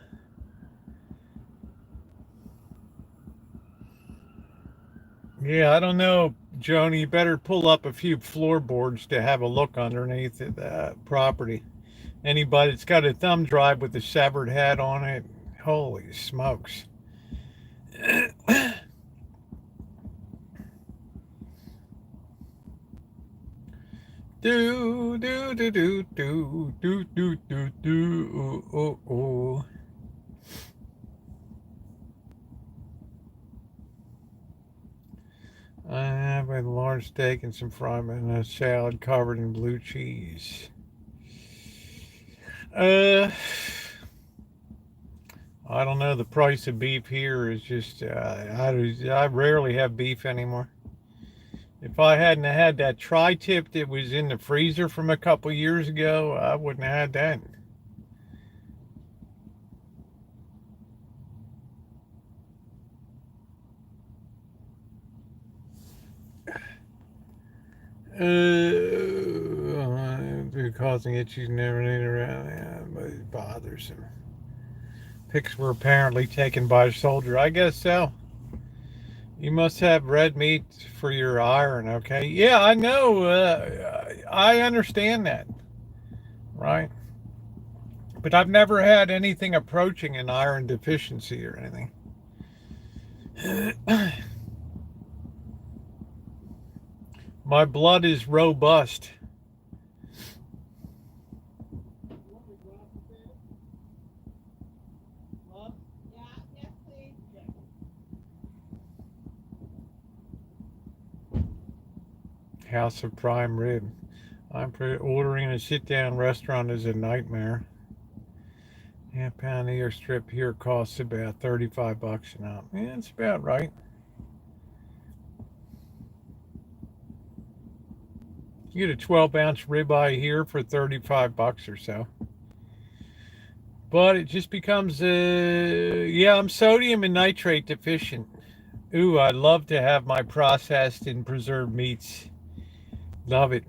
Yeah, I don't know, Joni. You better pull up a few floorboards to have a look underneath the property. Anybody that's got a thumb drive with a severed head on it, holy smokes. Do do do do do do do do do. Oh, oh. I have a large steak and some fried and a salad covered in blue cheese. Uh, I don't know. The price of beef here is just. I rarely have beef anymore. If I hadn't had that tri-tip that was in the freezer from a couple years ago, I wouldn't have had that. Causing itches never need around, yeah, but it's bothersome. Pics were apparently taken by a soldier. I guess so. You must have red meat for your iron, okay? Yeah, I know. I understand that, right? But I've never had anything approaching an iron deficiency or anything. My blood is robust. House of Prime Rib. Ordering a sit-down restaurant is a nightmare. Half-pound ear strip here costs about $35 an ounce. Yeah, that's about right. You get a 12-ounce ribeye here for $35 or so. But it just becomes, yeah, I'm sodium and nitrate deficient. Ooh, I'd love to have my processed and preserved meats. Love it.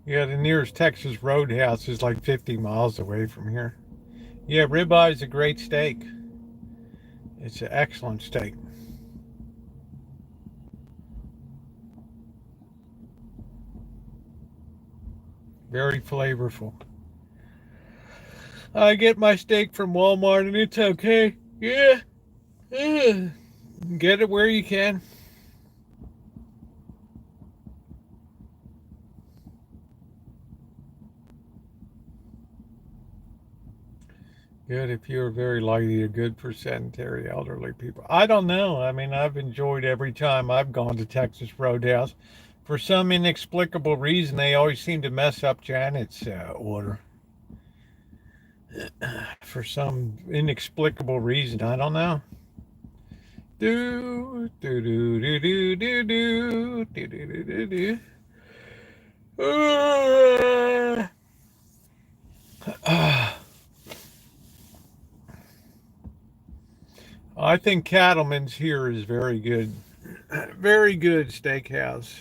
Yeah, the nearest Texas Roadhouse is like 50 miles away from here. Yeah, ribeye is a great steak. It's an excellent steak. Very flavorful. I get my steak from Walmart and it's okay. Yeah, Get it where you can. Good if you're very likely good for sedentary elderly people. I don't know. I mean, I've enjoyed every time I've gone to Texas Roadhouse. For some inexplicable reason, they always seem to mess up Janet's order. For some inexplicable reason, I don't know. Do do do do do do do do do do do. I think Cattleman's here is very good. Very good steakhouse.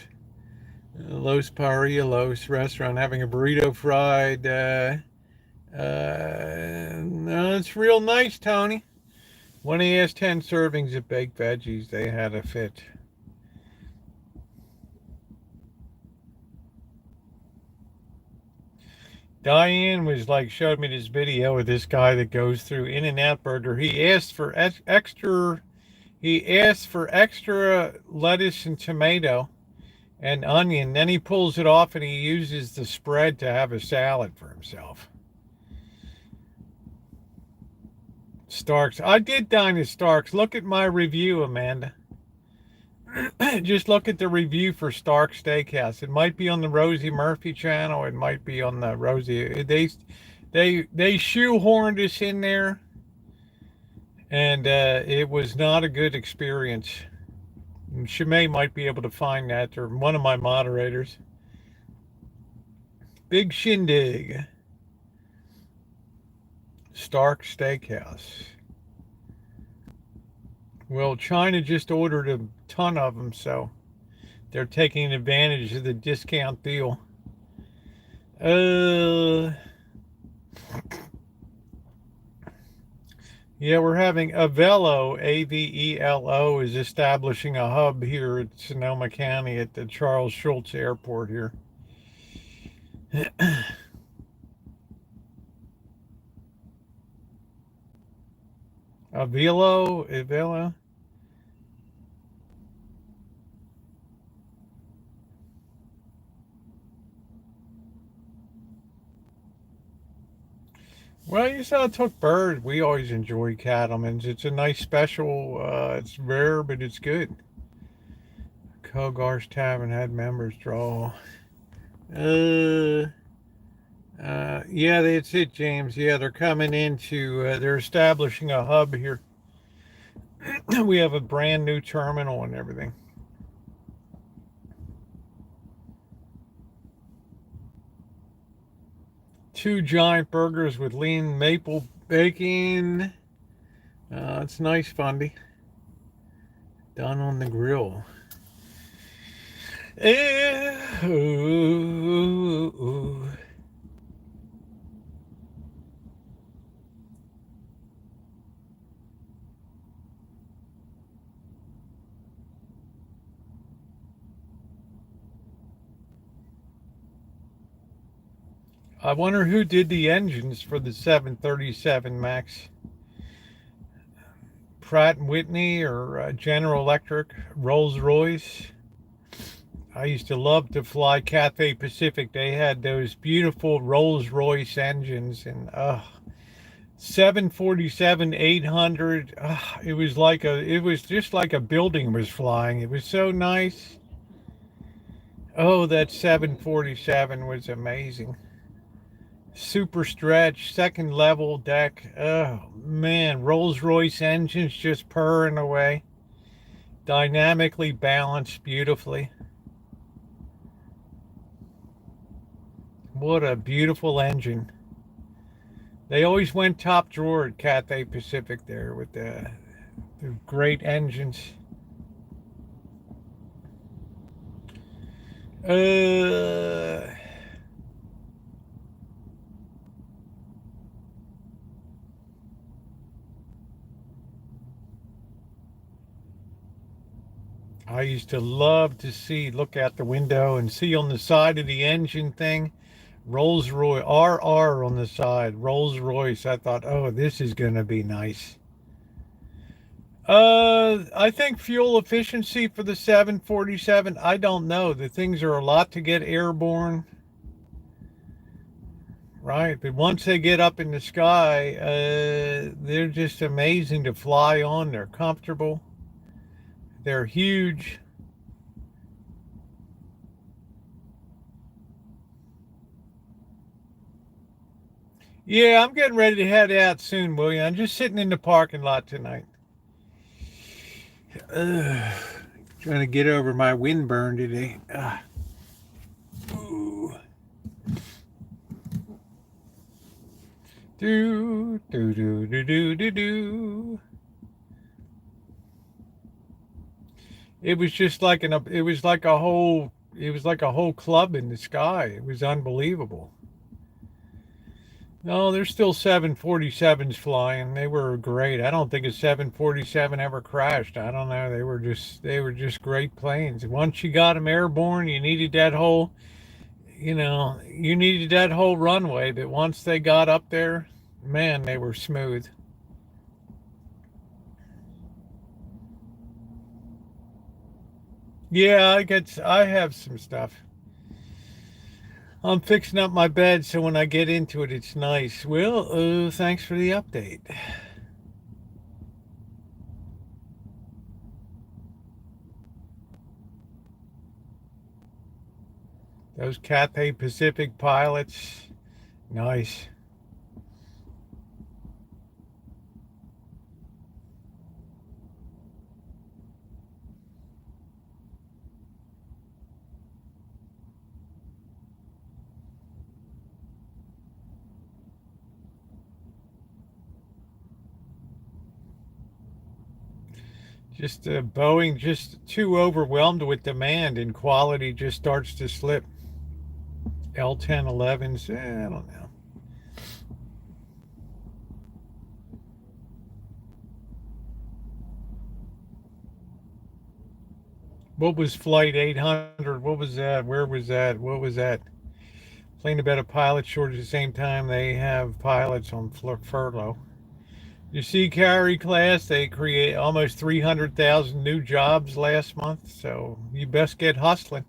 Los Parrillos restaurant having a burrito fried. No, it's real nice, Tony. When he has 10 servings of baked veggies, they had a fit. Diane was like, showed me this video of this guy that goes through In-N-Out Burger. He asked for extra lettuce and tomato and onion. Then he pulls it off and he uses the spread to have a salad for himself. Starks. I did dine at Starks. Look at my review, Amanda. Just look at the review for Stark Steakhouse. It might be on the Rosie Murphy channel. It might be on the Rosie. They shoehorned us in there, and it was not a good experience. Shimei might be able to find that, or one of my moderators. Big Shindig. Stark Steakhouse. Well, China just ordered a ton of them, so they're taking advantage of the discount deal. Yeah, we're having Avelo, Avelo, is establishing a hub here at Sonoma County at the Charles Schultz Airport here. Avelo. Well, you saw it took bird. We always enjoy Cattleman's. It's a nice special. It's rare, but it's good. Kogar's Tavern had members draw. Yeah, that's it, James. Yeah, they're coming into. They're establishing a hub here. We have a brand new terminal and everything. Two giant burgers with lean maple bacon. It's nice, Fundy. Done on the grill. Ooh. I wonder who did the engines for the 737 MAX. Pratt & Whitney or General Electric, Rolls-Royce. I used to love to fly Cathay Pacific. They had those beautiful Rolls-Royce engines and 747 800. It was just like a building was flying. It was so nice. Oh, that 747 was amazing. Super stretch, second level deck. Oh man, Rolls-Royce engines just purring away. Dynamically balanced beautifully. What a beautiful engine. They always went top drawer at Cathay Pacific there with the great engines. I used to love to look out the window and see on the side of the engine thing, Rolls-Royce, RR on the side, Rolls-Royce. I thought, oh, this is going to be nice. I think fuel efficiency for the 747, I don't know. The things are a lot to get airborne, right? But once they get up in the sky, they're just amazing to fly on. They're comfortable. They're huge. Yeah, I'm getting ready to head out soon, William. I'm just sitting in the parking lot tonight. Ugh, trying to get over my windburn today. Ooh. Do do do do do do do. It was just like it was like a whole club in the sky. It was unbelievable. No, there's still 747s flying. They were great. I don't think a 747 ever crashed. I don't know. They were just great planes. Once you got them airborne, you needed that whole, you needed that whole runway. But once they got up there, man, they were smooth. Yeah, I have some stuff. I'm fixing up my bed so when I get into it, it's nice. Well, thanks for the update. Those Cathay Pacific pilots, nice. Just Boeing just too overwhelmed with demand and quality just starts to slip. L1011s, I don't know. What was Flight 800? What was that? Where was that? What was that? Playing about a pilot shortage at the same time they have pilots on furlough. You see, Carry class, they create almost 300,000 new jobs last month, so you best get hustling.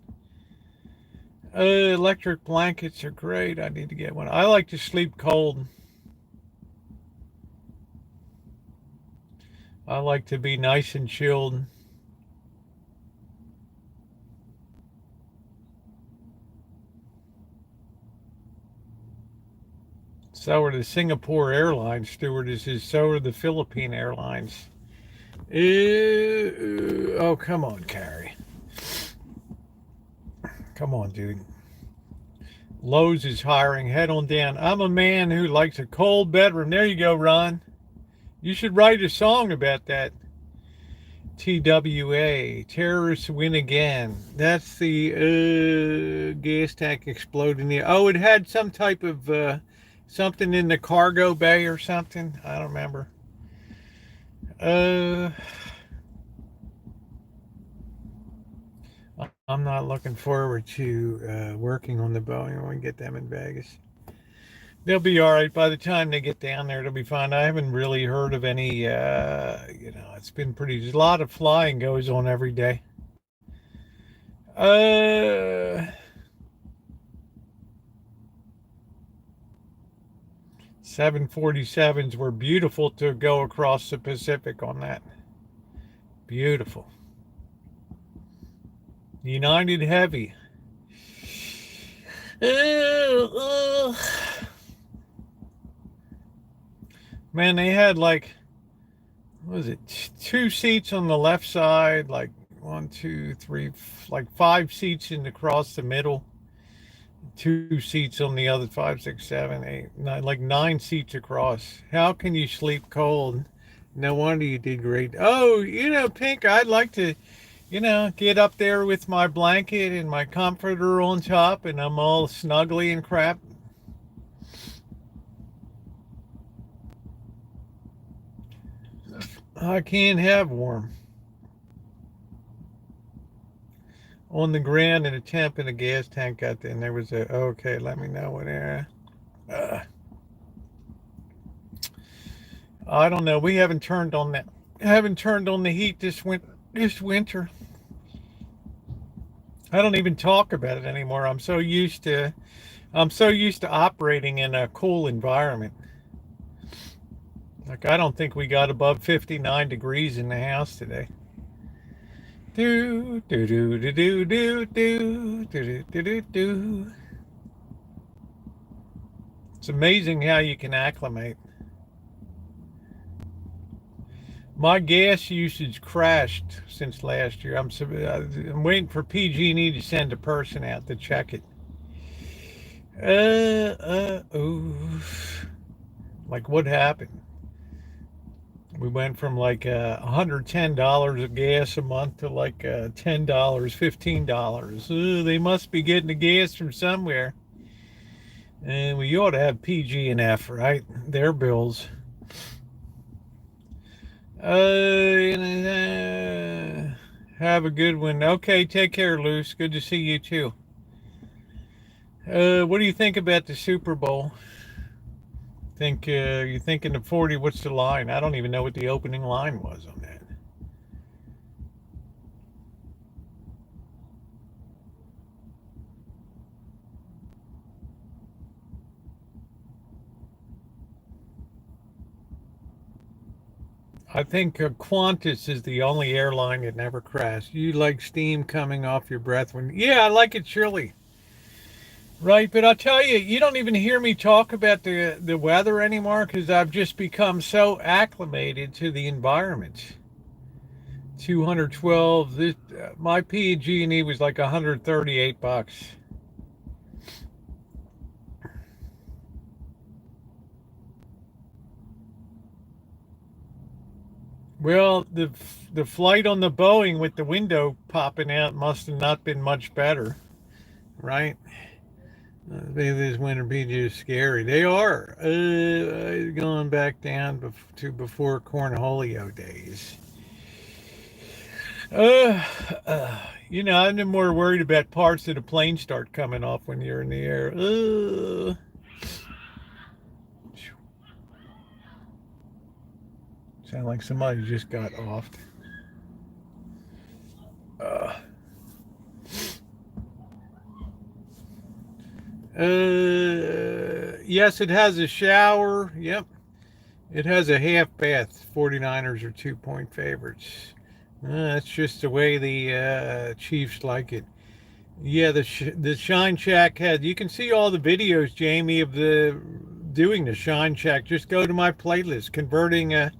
Electric blankets are great. I need to get one. I like to sleep cold. I like to be nice and chilled. So are the Singapore Airlines stewardesses. So are the Philippine Airlines. Oh, come on, Carrie. Come on, dude. Lowe's is hiring. Head on down. I'm a man who likes a cold bedroom. There you go, Ron. You should write a song about that. TWA. Terrorists win again. That's the gas tank exploding. Oh, it had some type of something in the cargo bay or something. I don't remember. Uh, I'm not looking forward to working on the Boeing when we get them in Vegas. They'll be all right by the time they get down there. It'll be fine. I haven't really heard of any. It's been pretty. There's a lot of flying goes on every day. Uh, 747s were beautiful to go across the Pacific on that. Beautiful. United Heavy. Man, they had like, what was it, two seats on the left side, like one, two, three, like five seats in across the middle, two seats on the other, five, six, seven, eight, nine, like nine seats across. How can you sleep cold? No wonder you did great. Oh, Pink, I'd like to, get up there with my blanket and my comforter on top, and I'm all snuggly and crap. I can't have warm. On the ground and a temp in a gas tank got there, and there was okay, let me know what area. I don't know. We haven't turned on that haven't turned on the heat this winter. I don't even talk about it anymore. I'm so used to operating in a cool environment. Like I don't think we got above 59 degrees in the house today. Do do do do do do do do do do do. It's amazing how you can acclimate. My gas usage crashed since last year. I'm waiting for PG&E to send a person out to check it. Oof. Like what happened? We went from like $110 of gas a month to like $10, $15. They must be getting the gas from somewhere. And we ought to have PG&F, right? Their bills. Have a good one. Okay, take care, Luce. Good to see you too. What do you think about the Super Bowl? Think you're thinking of 40? What's the line? I don't even know what the opening line was on that. I think Qantas is the only airline that never crashed. You like steam coming off your breath when? Yeah, I like it chilly. Right, but I'll tell you, you don't even hear me talk about the weather anymore because I've just become so acclimated to the environment. 212. My PG&E was like $138. Well, the flight on the Boeing with the window popping out must have not been much better, right? These winter PGs are scary. They are. Going back down to before Cornholio days. Uh, I'm more worried about parts of the plane start coming off when you're in the air. Sound like somebody just got offed. Uh, yes, it has a shower. Yep. It has a half bath. 49ers are 2-point favorites. That's just the way the Chiefs like it. Yeah, the Shine Shack had. You can see all the videos, Jamie, of the doing the Shine Shack. Just go to my playlist, converting to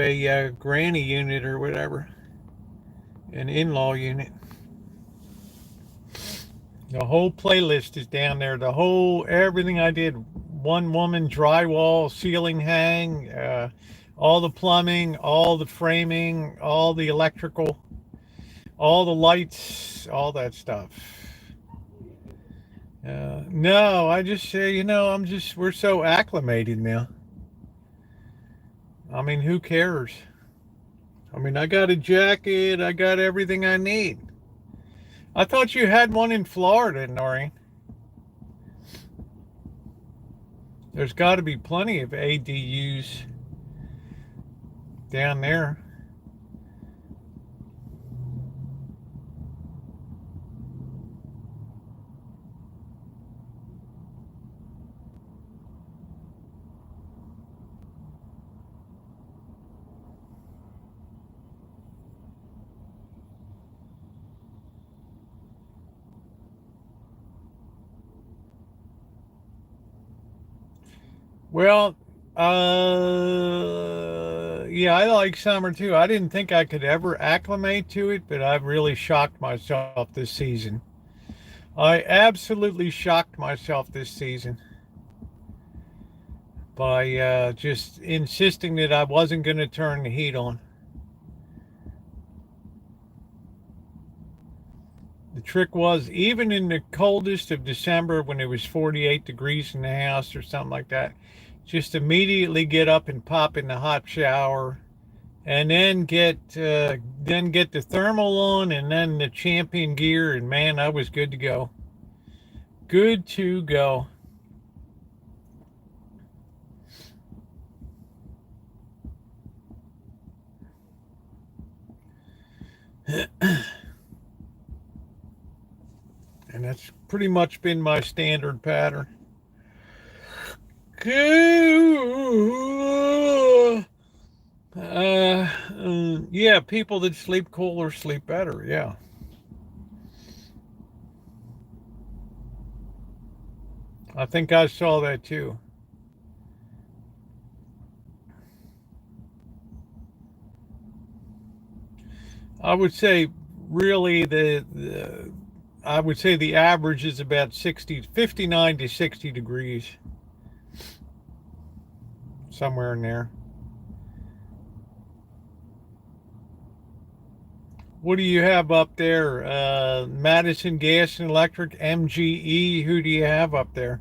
a granny unit or whatever, an in-law unit. The whole playlist is down there. The whole everything I did. One woman drywall, ceiling hang, all the plumbing, all the framing, all the electrical, all the lights, all that stuff. No, I just say, we're so acclimated now. I mean, who cares? I mean, I got a jacket, I got everything I need. I thought you had one in Florida, Noreen. There's got to be plenty of ADUs down there. Well, yeah, I like summer too. I didn't think I could ever acclimate to it, but I've really shocked myself this season. I absolutely shocked myself this season by just insisting that I wasn't going to turn the heat on. The trick was, even in the coldest of December when it was 48 degrees in the house or something like that, just immediately get up and pop in the hot shower and then get the thermal on and then the champion gear, and man, I was good to go. Good to go. And that's pretty much been my standard pattern. Yeah, people that sleep cooler sleep better, yeah. I think I saw that too. I would say really I would say the average is about 59 to 60 degrees, somewhere in there. What do you have up there? Madison Gas and Electric, MGE. Who do you have up there?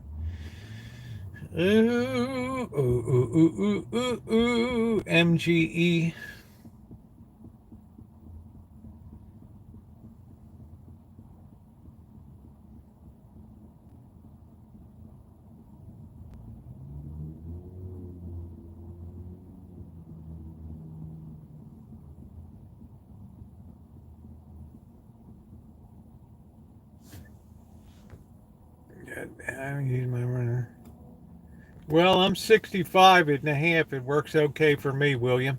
Ooh, ooh, ooh, ooh, ooh, ooh, MGE. I use my runner. Well, I'm 65 and a half. It works okay for me, William.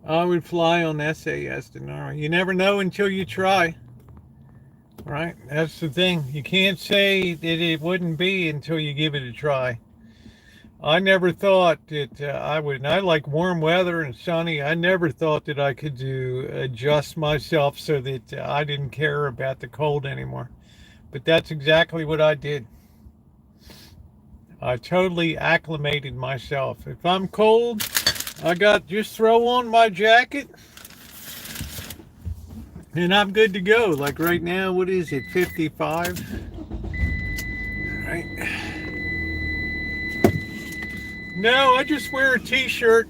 I would fly on SAS to Norway. You never know until you try. Right? That's the thing. You can't say that it wouldn't be until you give it a try. I never thought that I would. And I like warm weather and sunny. I never thought that I could adjust myself so that I didn't care about the cold anymore. But that's exactly what I did. I totally acclimated myself. If I'm cold, just throw on my jacket and I'm good to go. Like right now, what is it, 55? Right. No, I just wear a t-shirt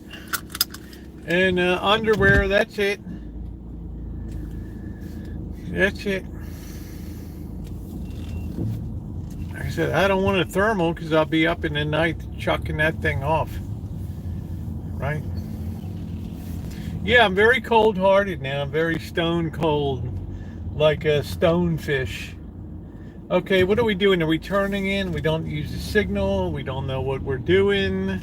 and underwear. That's it. That's it. Like I said, I don't want a thermal because I'll be up in the night chucking that thing off. Right? Yeah, I'm very cold-hearted now. I'm very stone cold, like a stonefish. Okay, what are we doing? Are we turning in? We don't use the signal. We don't know what we're doing.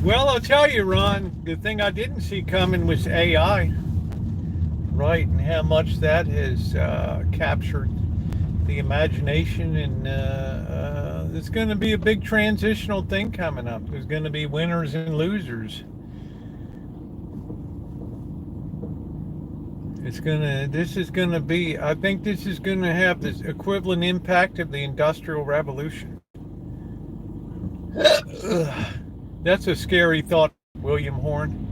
Well, I'll tell you, Ron, the thing I didn't see coming was AI, right? And how much that has captured the imagination. And it's going to be a big transitional thing coming up. There's going to be winners and losers. This is going to be, I think this is going to have this equivalent impact of the Industrial Revolution. That's a scary thought, William Horn.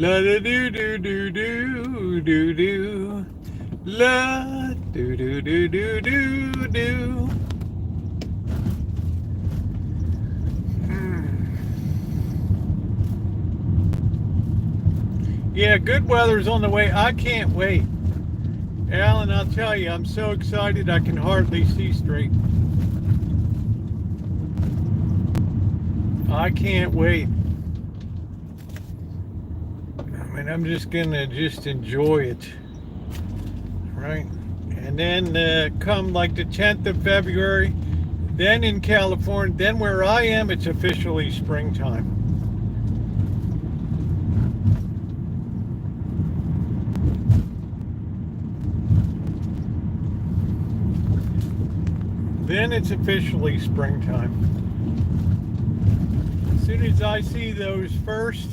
La da do do do do do do. La do do do do do do. Yeah, good weather's on the way. I can't wait. Alan, I'll tell you, I'm so excited I can hardly see straight. I can't wait. I mean, I'm just gonna enjoy it, right? And then come like the 10th of February, then in California, then where I am, it's officially springtime. Then it's officially springtime. As soon as I see those first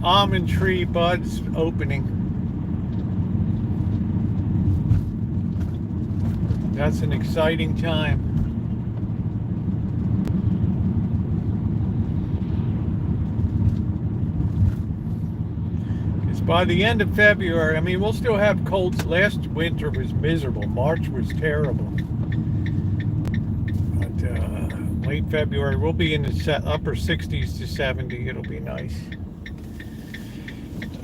almond tree buds opening. That's an exciting time. Because by the end of February, I mean, we'll still have colds. Last winter was miserable. March was terrible. But late February, we'll be in the upper 60s to 70. It'll be nice.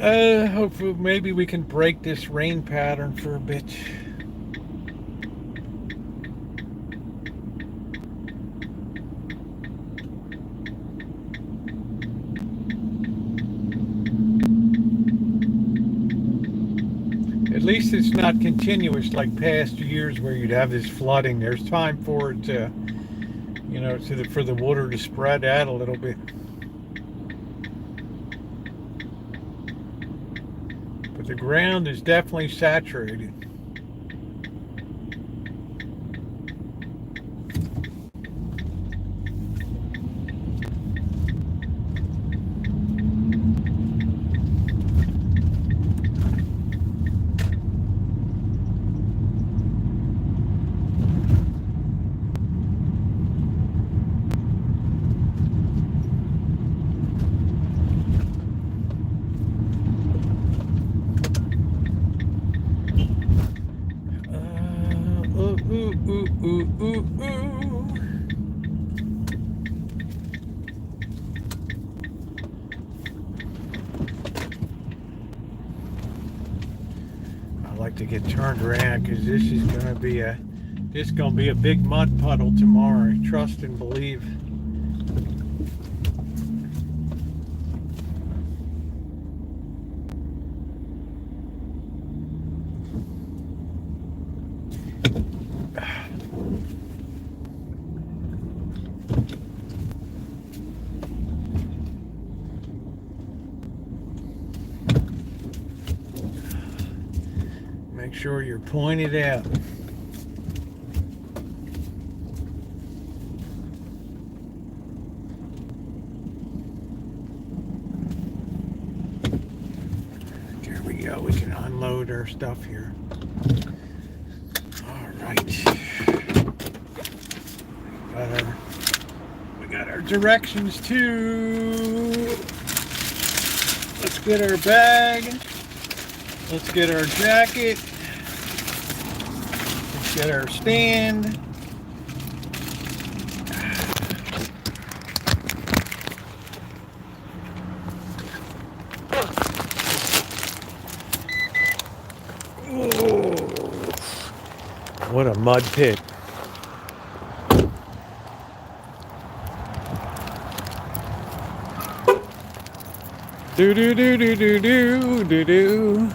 Hopefully, maybe we can break this rain pattern for a bit. At least it's not continuous like past years where you'd have this flooding. There's time for it to, you know, for the water to spread out a little bit. But the ground is definitely saturated. I like to get turned around because this is gonna be a big mud puddle tomorrow. Trust and believe. Make sure you're pointed out. There we go. We can unload our stuff here. All right. We got our directions too. Let's get our bag. Let's get our jacket. Let's get our stand. Oh, what a mud pit. Do do do do do do do do.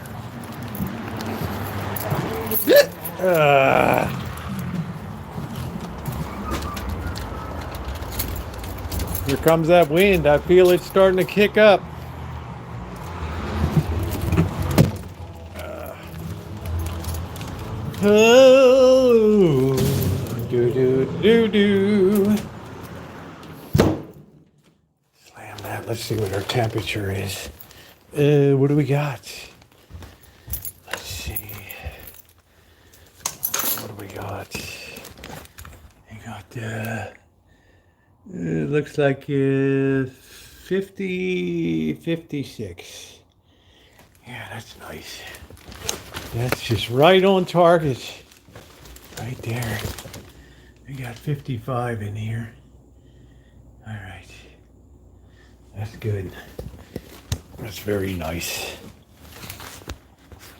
Here comes that wind. I feel it's starting to kick up. Oh, do do do do. Slam that. Let's see what our temperature is. What do we got? Let's see. What do we got? We got it looks like 50, 56. Yeah, that's nice. That's just right on target. Right there. We got 55 in here. All right. That's good. That's very nice.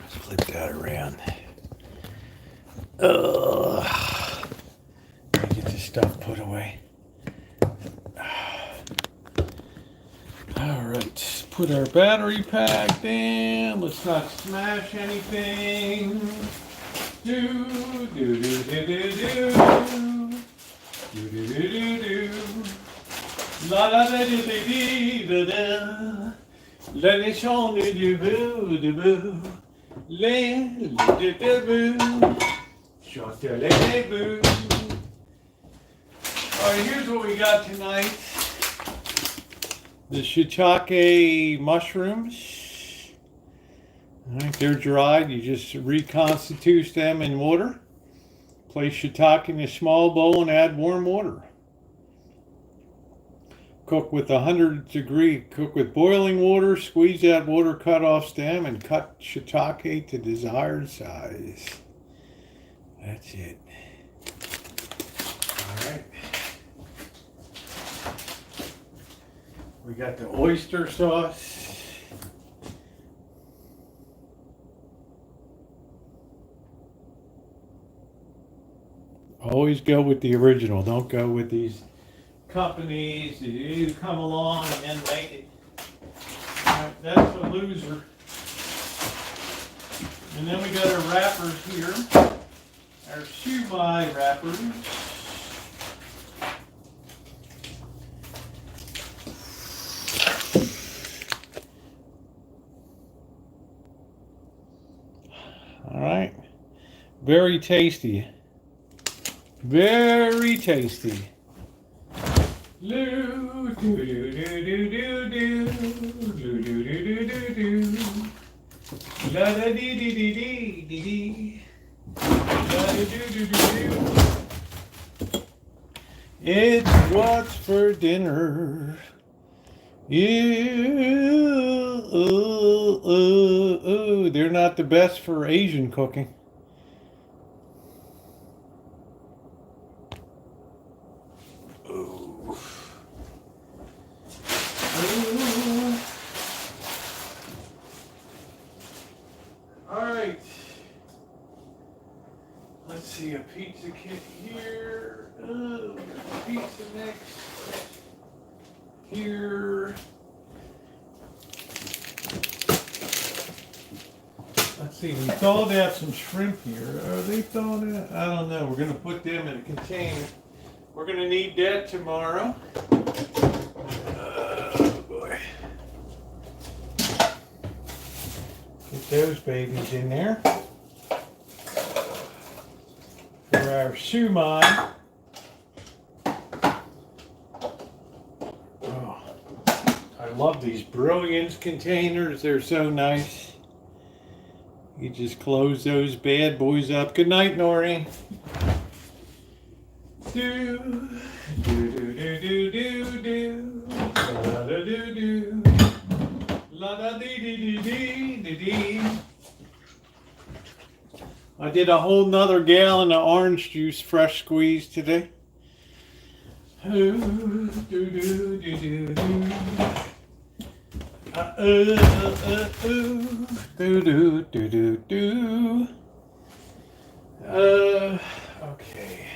Let's flip that around. Get this stuff put away. All right, let's put our battery pack down. Let's not smash anything. Do do do do do do do do do do do. La la la di di di da da. La les chants du boo du boo. Les du boo. Chante les boo. All right, here's what we got tonight. the shiitake mushrooms. All right, they're dried. You just reconstitute them in water. Place shiitake in a small bowl and add warm water. Cook with 100-degree. Cook with boiling water. Squeeze that water, cut off stem, and cut shiitake to desired size. That's it. All right. We got the oyster sauce. Always go with the original. Don't go with these companies that you come along and then make it. All right, that's a loser. And then we got our wrappers here. Our shumai wrappers. All right. Very tasty. Very tasty. It's what's for dinner. They're not the best for Asian cooking. Alright. Let's see, a pizza kit here. Pizza mix. Here. Let's see, we thawed out some shrimp here. Are they thawed out? I don't know. We're going to put them in a container. We're going to need that tomorrow. Oh boy. Get those babies in there. For our shumai. Oh, I love these Brilliance containers. They're so nice. You just close those bad boys up. Good night, Nori. Do, do, do, do, do, do, do. La da do do. La da dee dee dee dee dee. I did a whole nother gallon of orange juice, fresh squeezed today. Do, do, do, do, do, do. Do do do do do. Okay.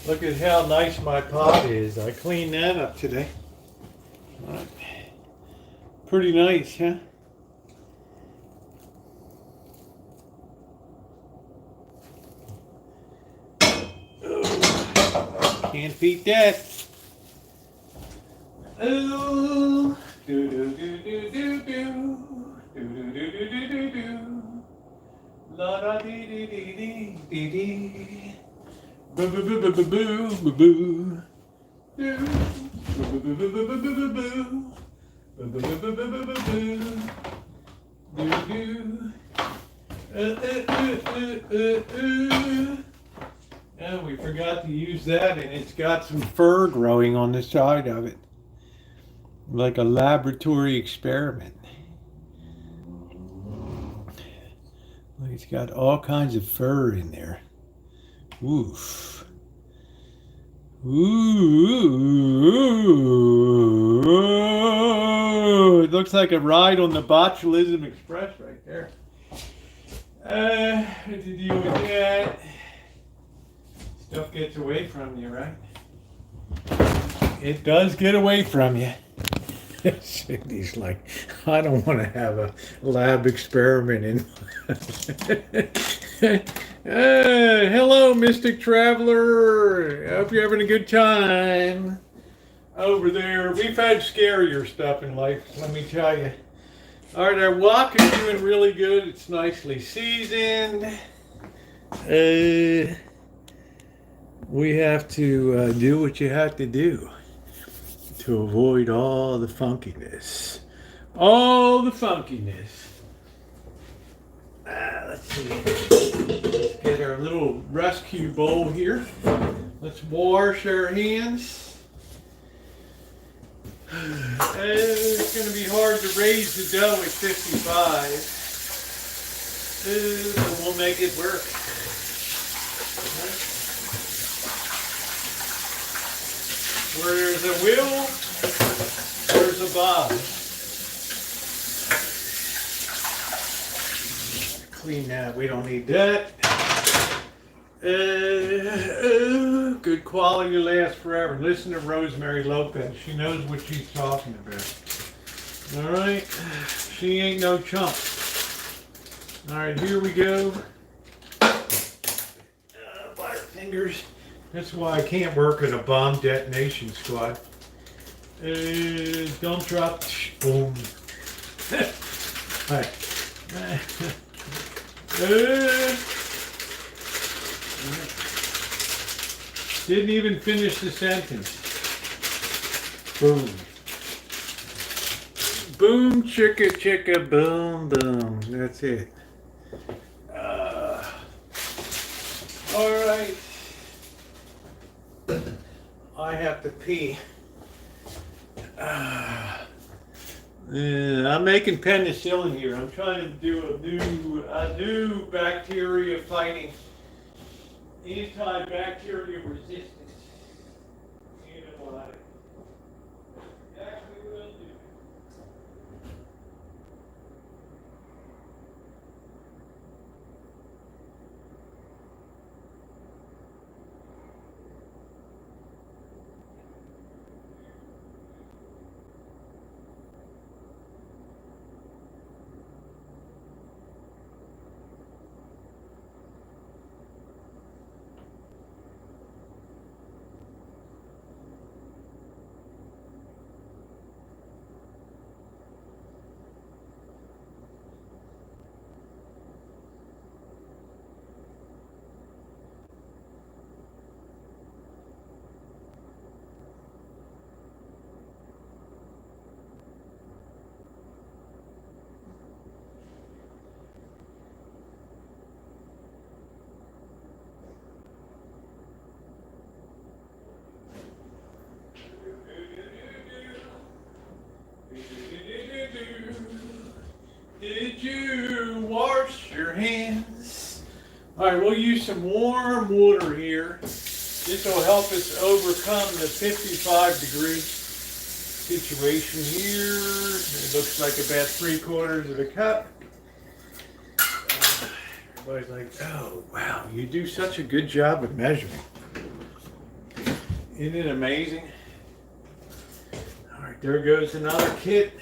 Look at how nice my pot is. I cleaned that up today. Right. Pretty nice, huh? Can't beat that. Oh, do do do do do do do do do do do do do. La da dee dee dee dee dee dee. Boo boo boo boo boo boo boo boo. Do boo boo boo boo boo boo boo boo. Boo boo boo boo boo boo boo. Do do. And we forgot to use that, and it's got some fur growing on the side of it. Like a laboratory experiment. Look, it's got all kinds of fur in there. Oof. Ooh. It looks like a ride on the Botulism Express right there. To deal with that. Stuff gets away from you, right? It does get away from you. Cindy's like, I don't want to have a lab experiment in. Hello, Mystic Traveler. I hope you're having a good time over there. We've had scarier stuff in life, let me tell you. All right, our wok is doing really good. It's nicely seasoned. We have to do what you have to do to avoid all the funkiness. All the funkiness. Let's see. Let's get our little rescue bowl here. Let's wash our hands. It's going to be hard to raise the dough at 55. But we'll make it work. Where there's a will, there's a Bob. Clean that, we don't need that. Good quality lasts forever. Listen to Rosemary Lopez. She knows what she's talking about. Alright, she ain't no chump. Alright, here we go. Butterfingers. That's why I can't work at a bomb detonation squad. Don't drop. Boom. Alright. Didn't even finish the sentence. Boom. Boom, chicka, chicka, boom, boom. That's it. Alright. I have to pee. I'm making penicillin here. I'm trying to do a new bacteria fighting, antibacterial resistance. You know what? Exactly what I'll do. Did you wash your hands? All right, we'll use some warm water here. This will help us overcome the 55-degree situation here. It looks like about 3/4 of a cup. Everybody's like, oh, wow, you do such a good job of measuring. Isn't it amazing? All right, there goes another kit.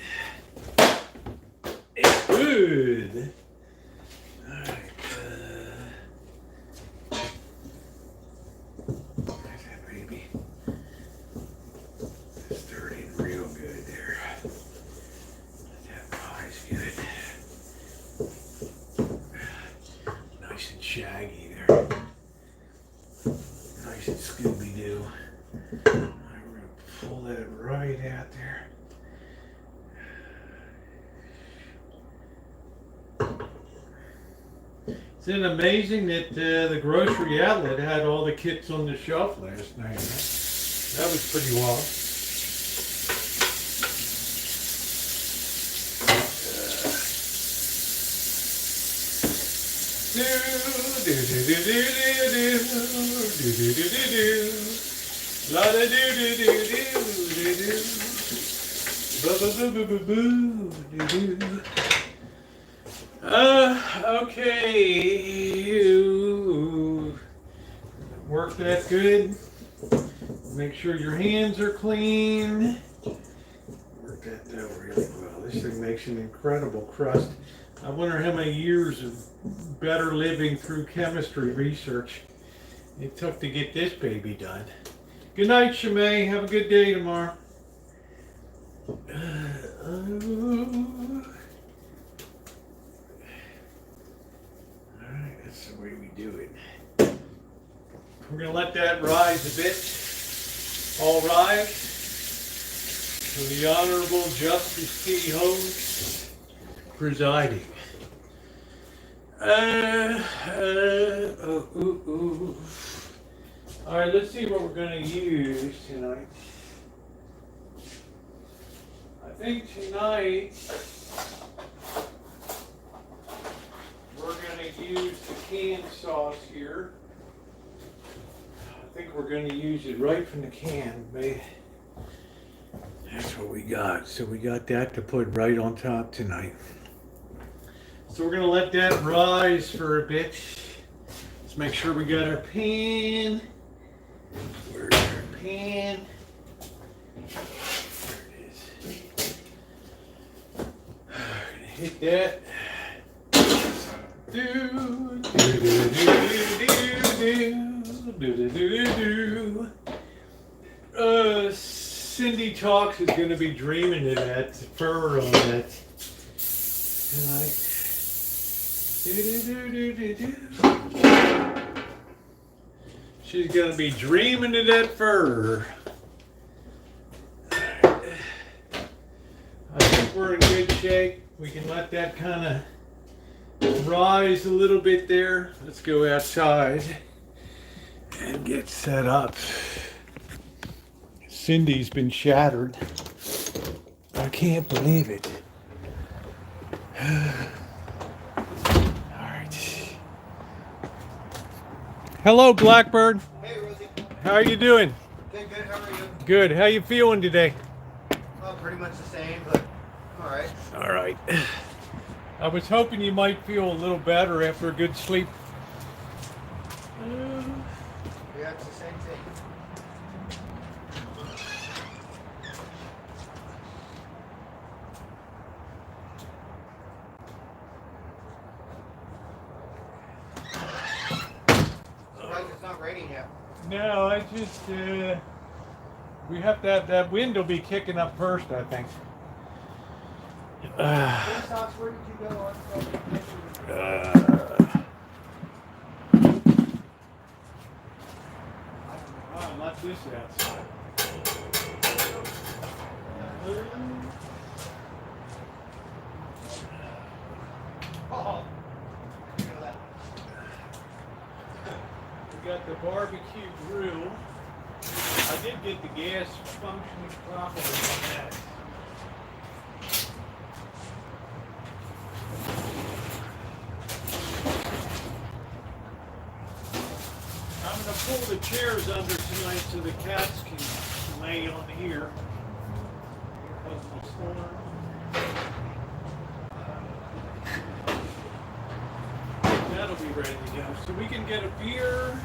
It's good. All right. There's that baby. Stirring real good there. That pie's good. Nice and shaggy there. Nice and Scooby-Doo. All right, we're going to pull that right out there. Isn't it amazing that the grocery outlet had all the kits on the shelf last night? Huh? That was pretty wild. Okay. Work that good. Make sure your hands are clean. Work that dough really well. This thing makes an incredible crust. I wonder how many years of better living through chemistry research it took to get this baby done. Good night, Shimei. Have a good day tomorrow. Alright, that's the way we do it. We're going to let that rise a bit. All rise. For the Honorable Justice T. Holmes presiding. All right, let's see what we're going to use tonight. I think tonight we're going to use the canned sauce here. I think we're going to use it right from the can, babe. That's what we got. So we got that to put right on top tonight. So we're going to let that rise for a bit. Let's make sure we got our pan. Where's our pan? There it is. We're going to hit that. Cindy Talks is going to be dreaming of that fur on that tonight. She's going to be dreaming of that fur. I think we're in good shape. We can let that kind of rise a little bit there. Let's go outside and get set up. Cindy's been shattered. I can't believe it. All right. Hello, Blackbird. Hey, Rosie. How are you doing? Good, good. How are you? Good. How you feeling today? Well, pretty much the same, but all right. All right. I was hoping you might feel a little better after a good sleep. Yeah, it's the same thing. Surprised it's not raining yet. No, I just, we have to have that wind will be kicking up first, I think. Hey, Socks, where did you go on? Not this outside. Oh. We got the barbecue grill. I did get the gas functioning properly on that. I'm going to pull the chairs under tonight so the cats can lay on here. Because of the storm. That'll be ready to go. So we can get a beer.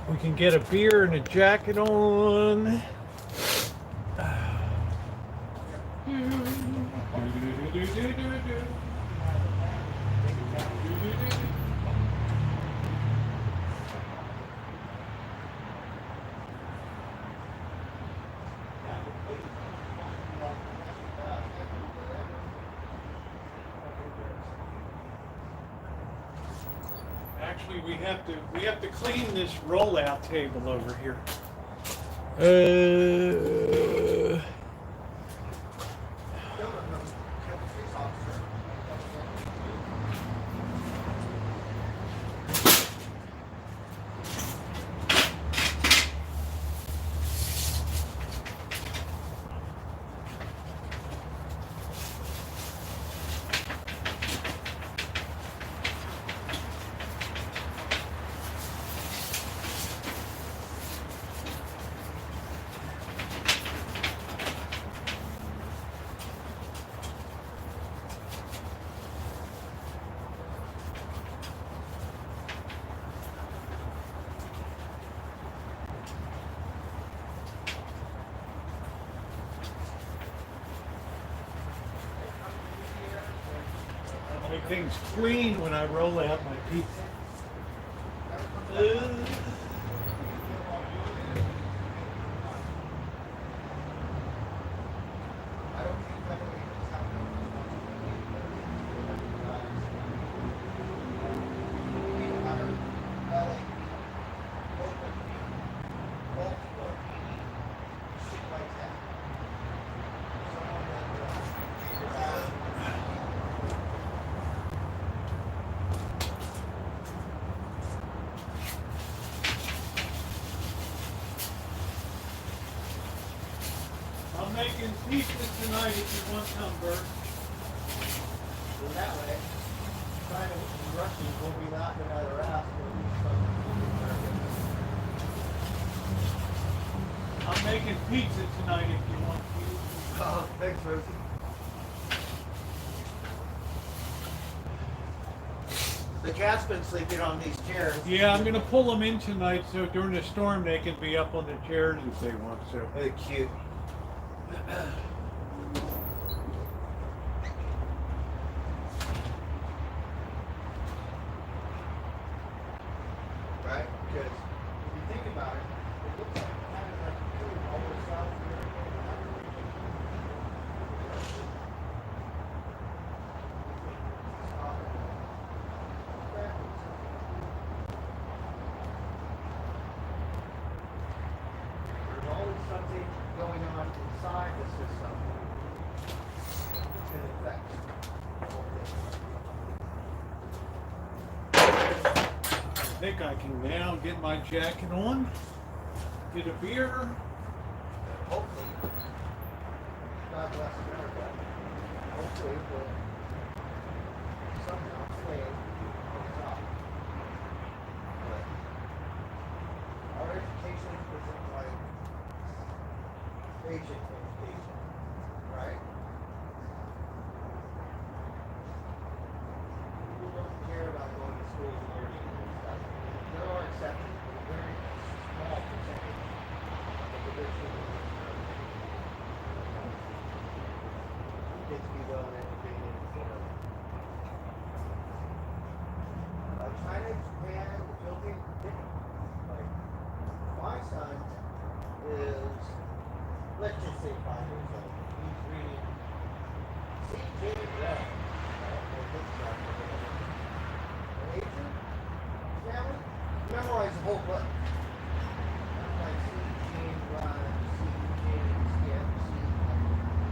We can get a beer and a jacket on. Actually, we have to clean this rollout table over here. Make things clean when I roll out my pizza. making pizza tonight if you want some, Bert. So that way, trying to Russians will be knocking at our ass for these fucking I'm making pizza tonight if you want to. Oh, thanks, Rosie. The cat's been sleeping on these chairs. Yeah, I'm gonna pull them in tonight so during the storm they can be up on the chairs if they want to. They're cute. Right? Because if you think about it, it looks like kind of like food all the South There's always something going on inside the system that affects the whole thing. I think I can now get my jacket on, get a beer. Hopefully, God bless America, hopefully we'll somehow stay on top. But our education isn't like Asian education, right? People don't care about going to school and learning and stuff. There are exceptions, but a very small percentage of the rich people. Kids be well educated, China, Japan, the Philippines, different. Like, my son is, let's just say 5 years old. He's reading IRL, or book chart, or whatever. An Asian family, memorize the whole book. Like C, James, Ron, C, James, Skip, C.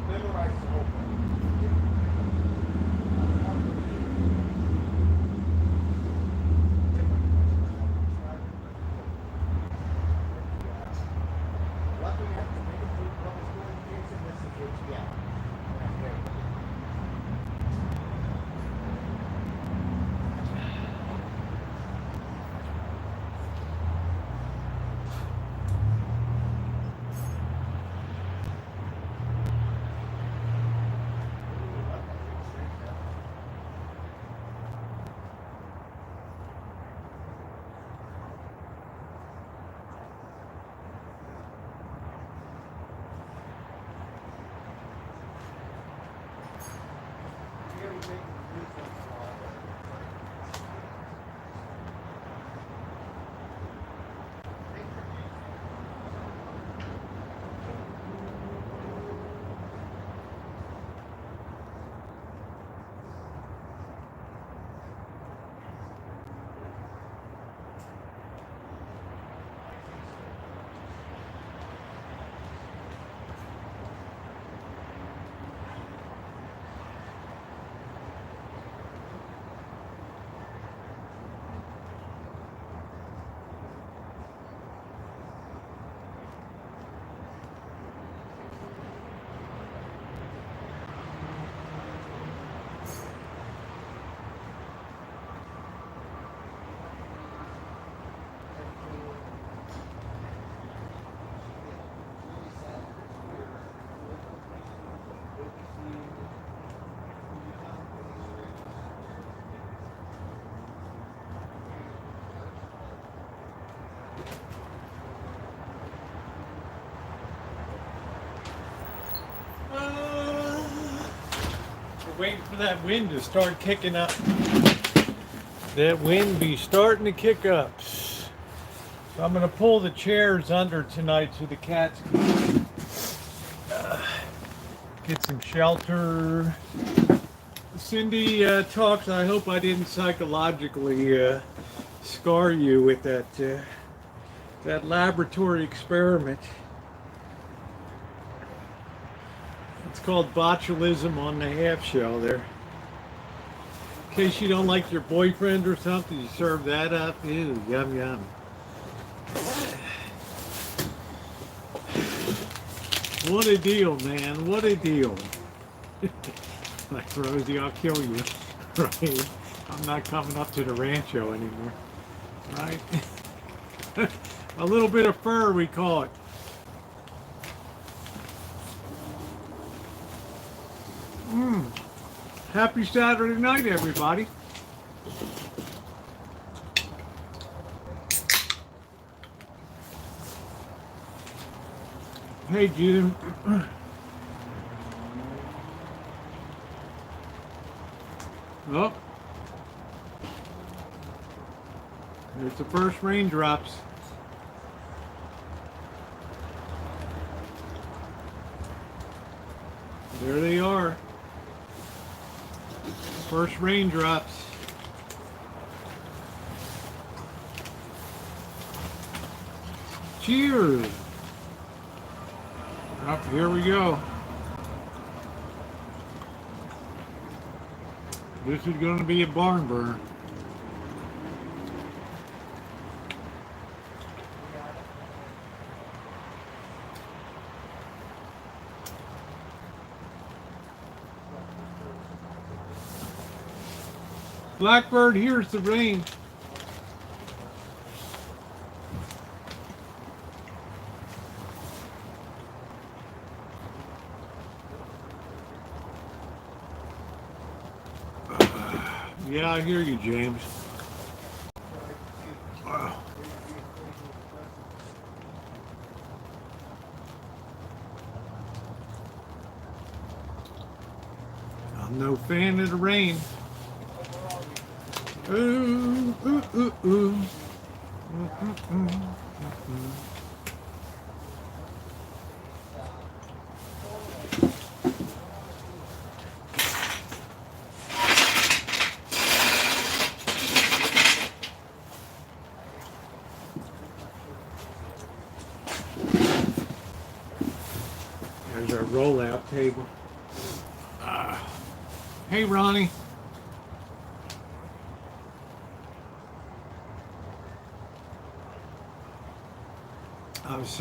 Memorize the whole book. Lucky enough to make it through public school education, this is what you get. Waiting for that wind to start kicking up. That wind be starting to kick up. So I'm going to pull the chairs under tonight so the cats can get some shelter. Cindy talks, I hope I didn't psychologically scar you with that laboratory experiment. It's called botulism on the half shell there. In case you don't like your boyfriend or something, you serve that up. Ew, yum yum. What a deal, man. What a deal. Like, Rosie, I'll kill you. Right? I'm not coming up to the Rancho anymore. Right? A little bit of fur, we call it. Happy Saturday night, everybody. Hey, June. Oh. There's the first raindrops. There they are. First raindrops. Cheers. Up, here we go. This is going to be a barn burner. Blackbird, here's the rain. Yeah, I hear you, James. I'm no fan of the rain. Ooh, ooh, ooh, ooh. There's our rollout table. Hey, Ronnie.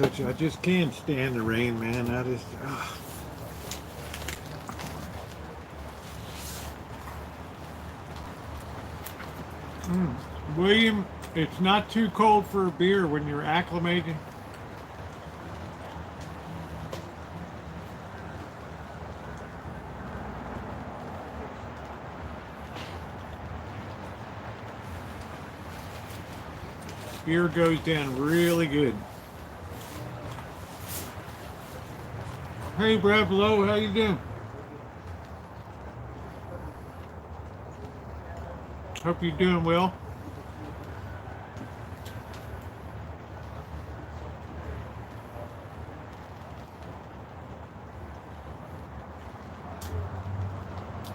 I just can't stand the rain, man. I just, William, it's not too cold for a beer when you're acclimated. Beer goes down really good. Hey, Brad Below, how you doing? Hope you're doing well.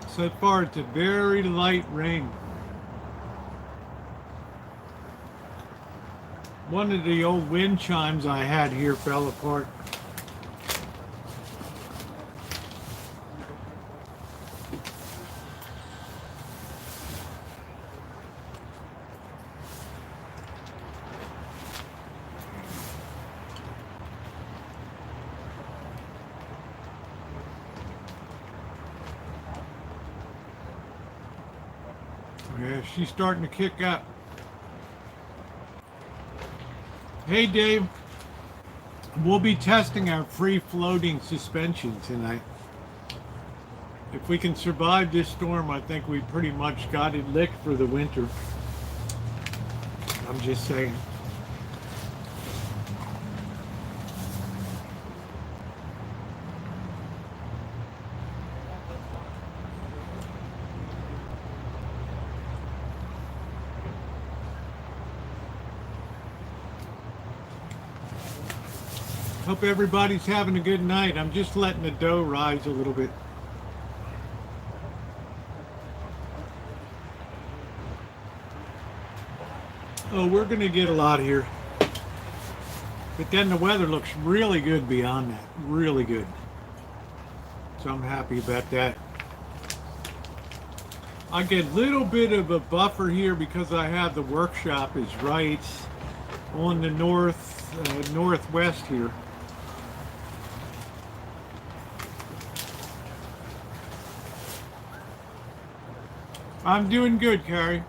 So far, it's a very light rain. One of the old wind chimes I had here fell apart. Yeah, she's starting to kick up. Hey, Dave. We'll be testing our free floating suspension tonight. If we can survive this storm, I think we pretty much got it licked for the winter. I'm just saying. Hope everybody's having a good night. I'm just letting the dough rise a little bit. Oh, we're going to get a lot here. But then the weather looks really good beyond that. Really good. So I'm happy about that. I get a little bit of a buffer here because I have the workshop is right on the northwest here. I'm doing good, Carrie.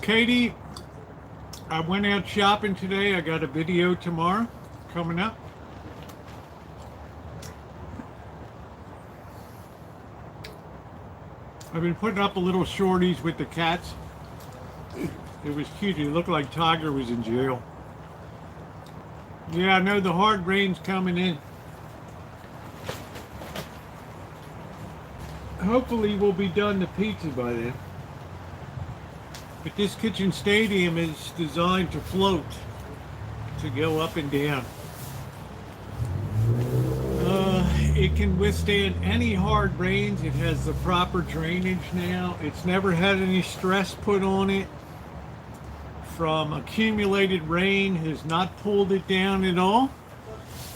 Katie, I went out shopping today. I got a video tomorrow coming up. I've been putting up a little shorties with the cats. It was cute. It looked like Tiger was in jail. Yeah, I know the hard rain's coming in. Hopefully we'll be done the pizza by then. But this kitchen stadium is designed to float, to go up and down. It can withstand any hard rains. It has the proper drainage now. It's never had any stress put on it from accumulated rain. Has not pulled it down at all.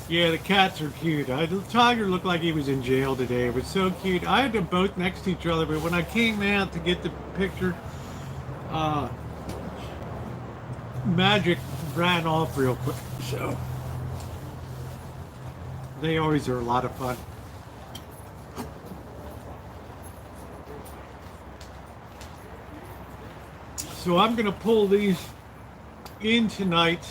Yeah, the cats are cute. The tiger looked like he was in jail today. It was so cute. I had them both next to each other, but when I came out to get the picture, Magic ran off real quick. So they always are a lot of fun. So I'm gonna pull these in tonight.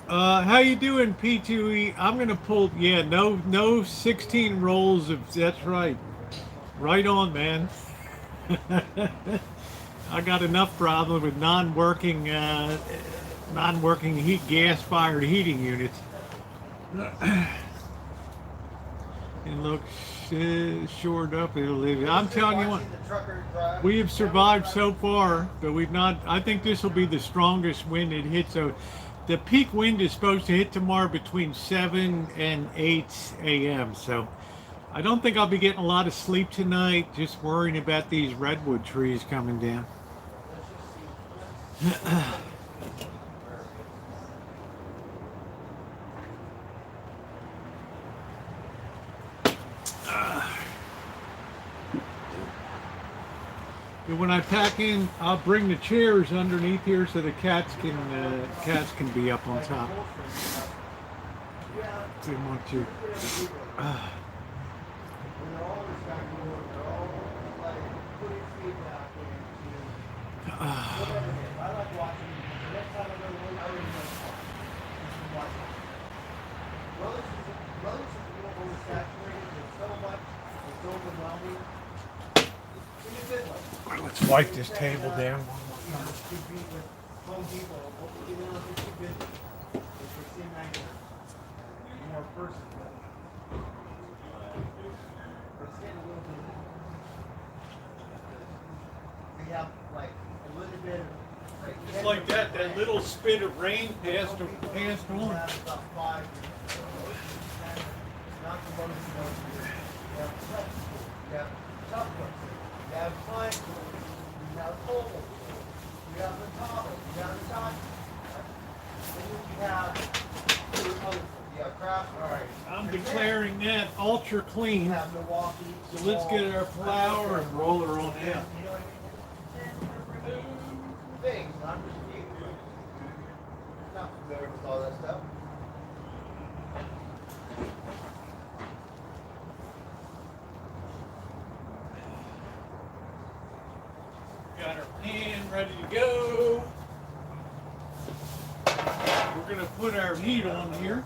How you doing, P2E? I'm gonna pull. Yeah, no 16 rolls of. That's right. Right on, man. I got enough problem with non-working heat gas-fired heating units. It looks shored up. I'm telling you what, we have survived so far, but we've not. I think this will be the strongest wind it hits. So the peak wind is supposed to hit tomorrow between 7 and 8 a.m. So I don't think I'll be getting a lot of sleep tonight, just worrying about these redwood trees coming down. But when I pack in, I'll bring the chairs underneath here so the cats can be up on top. They want to. Let's wipe this table down. Just like that little spit of rain passed on. You have pine, you have coal, you have the top, you have the top. Then you have craft. All right. I'm declaring that ultra clean. You have Milwaukee. So let's get our flour and roll her on out. Things, I'm just not familiar with all that stuff. Got our pan ready to go. We're going to put our heat on here.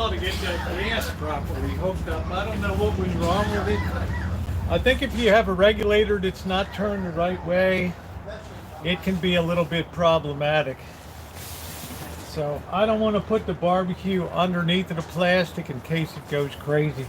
To get that gas properly hooked up. I don't know what was wrong with it. I think if you have a regulator that's not turned the right way, it can be a little bit problematic. So I don't want to put the barbecue underneath of the plastic in case it goes crazy.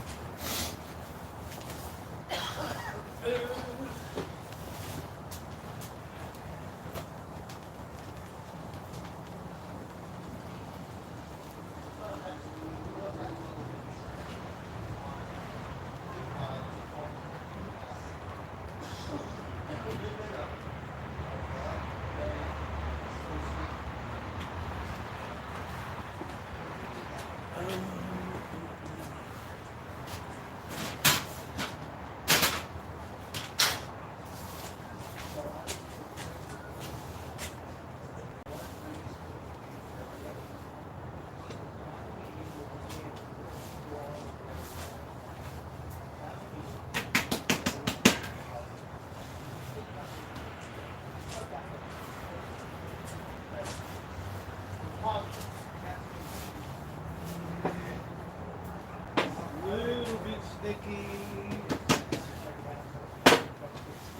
little bit sticky.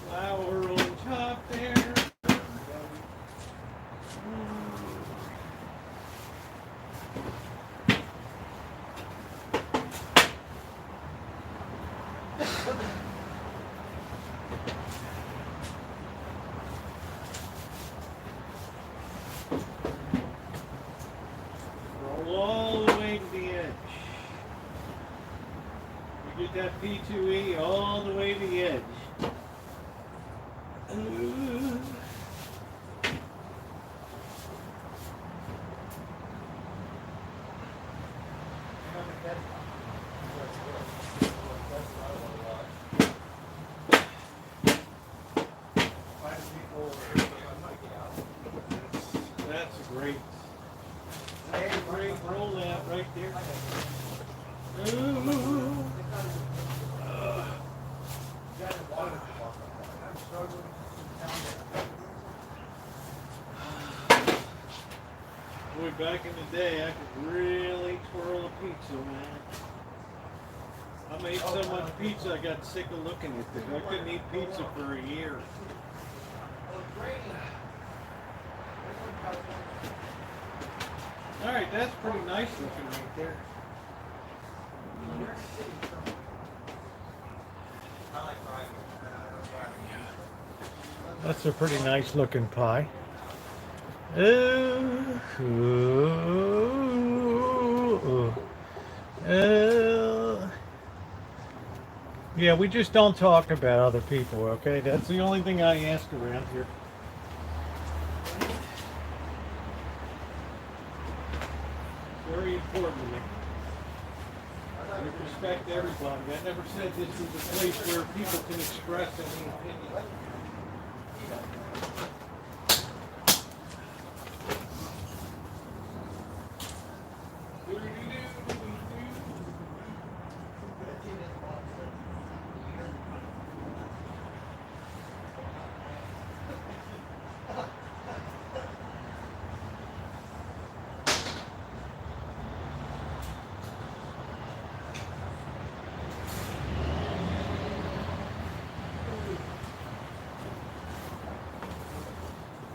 Flour on top there. Roll all the way to the edge. You get that P2E all the way to the edge. Ooh. That's a great rollout right there. Ooh. Boy, back in the day, I could really twirl a pizza, man. I made so much pizza, I got sick of looking at it. I couldn't eat pizza for a year. All right, that's pretty nice looking right there. That's a pretty nice looking pie. Yeah, we just don't talk about other people, okay? That's the only thing I ask around here. Very important to me. We respect everybody. I never said this was a place where people can express any opinion.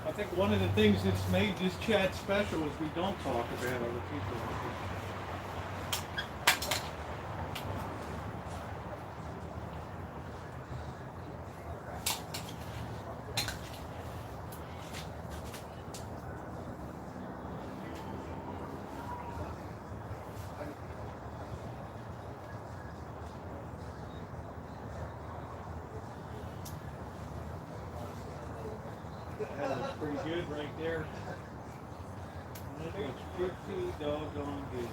I think one of the things that's made this chat special is we don't talk about other people. That looks pretty good right there. That looks pretty doggone good.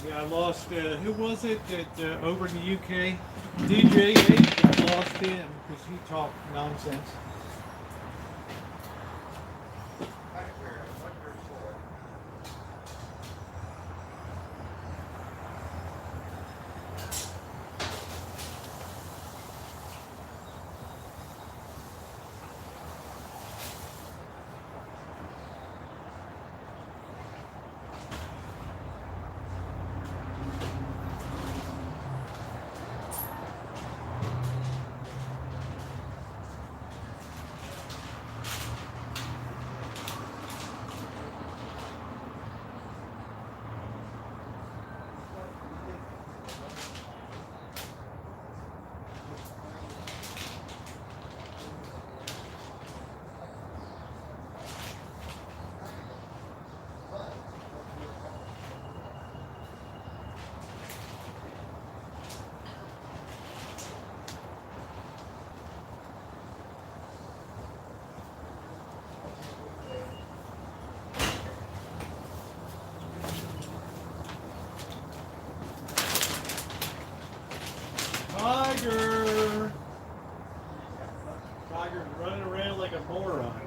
Yeah, I lost, who was it that over in the UK? DJ H, I lost him because he talked nonsense. Tiger! Tiger's running around like a moron.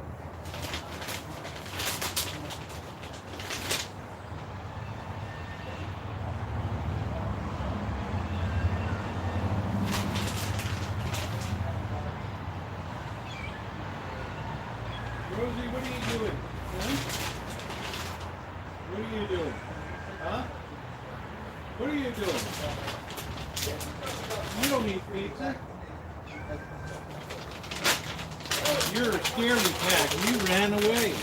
Huh? What are you doing? You don't eat pizza. You're a scaredy cat. You ran away.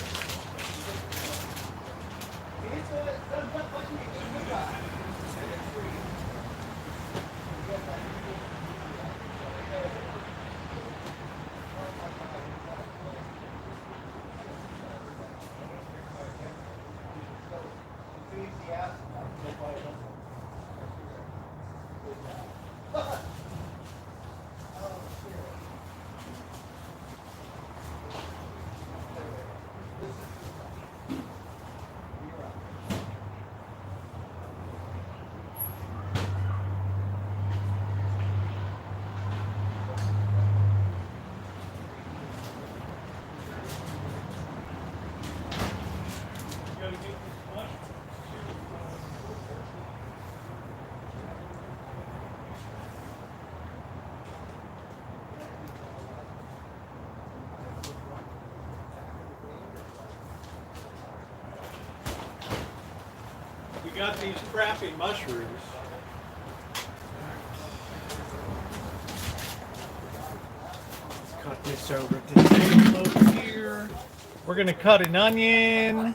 We got these crappy mushrooms. Let's cut this over to the table over here. We're gonna cut an onion.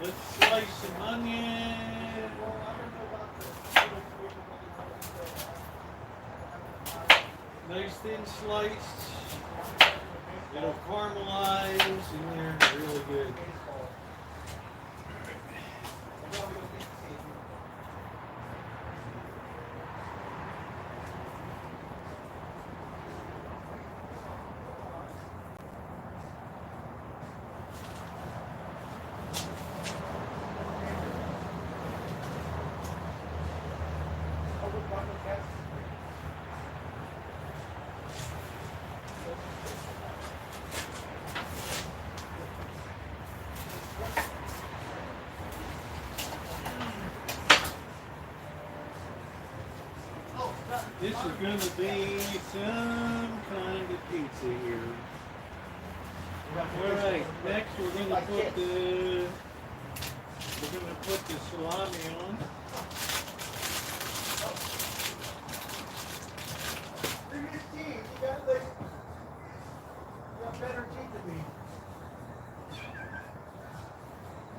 Let's slice some onion. Nice thin sliced. It'll caramelize and they're really good. This is going to be some kind of pizza here. Alright, next we're going to put the salami on.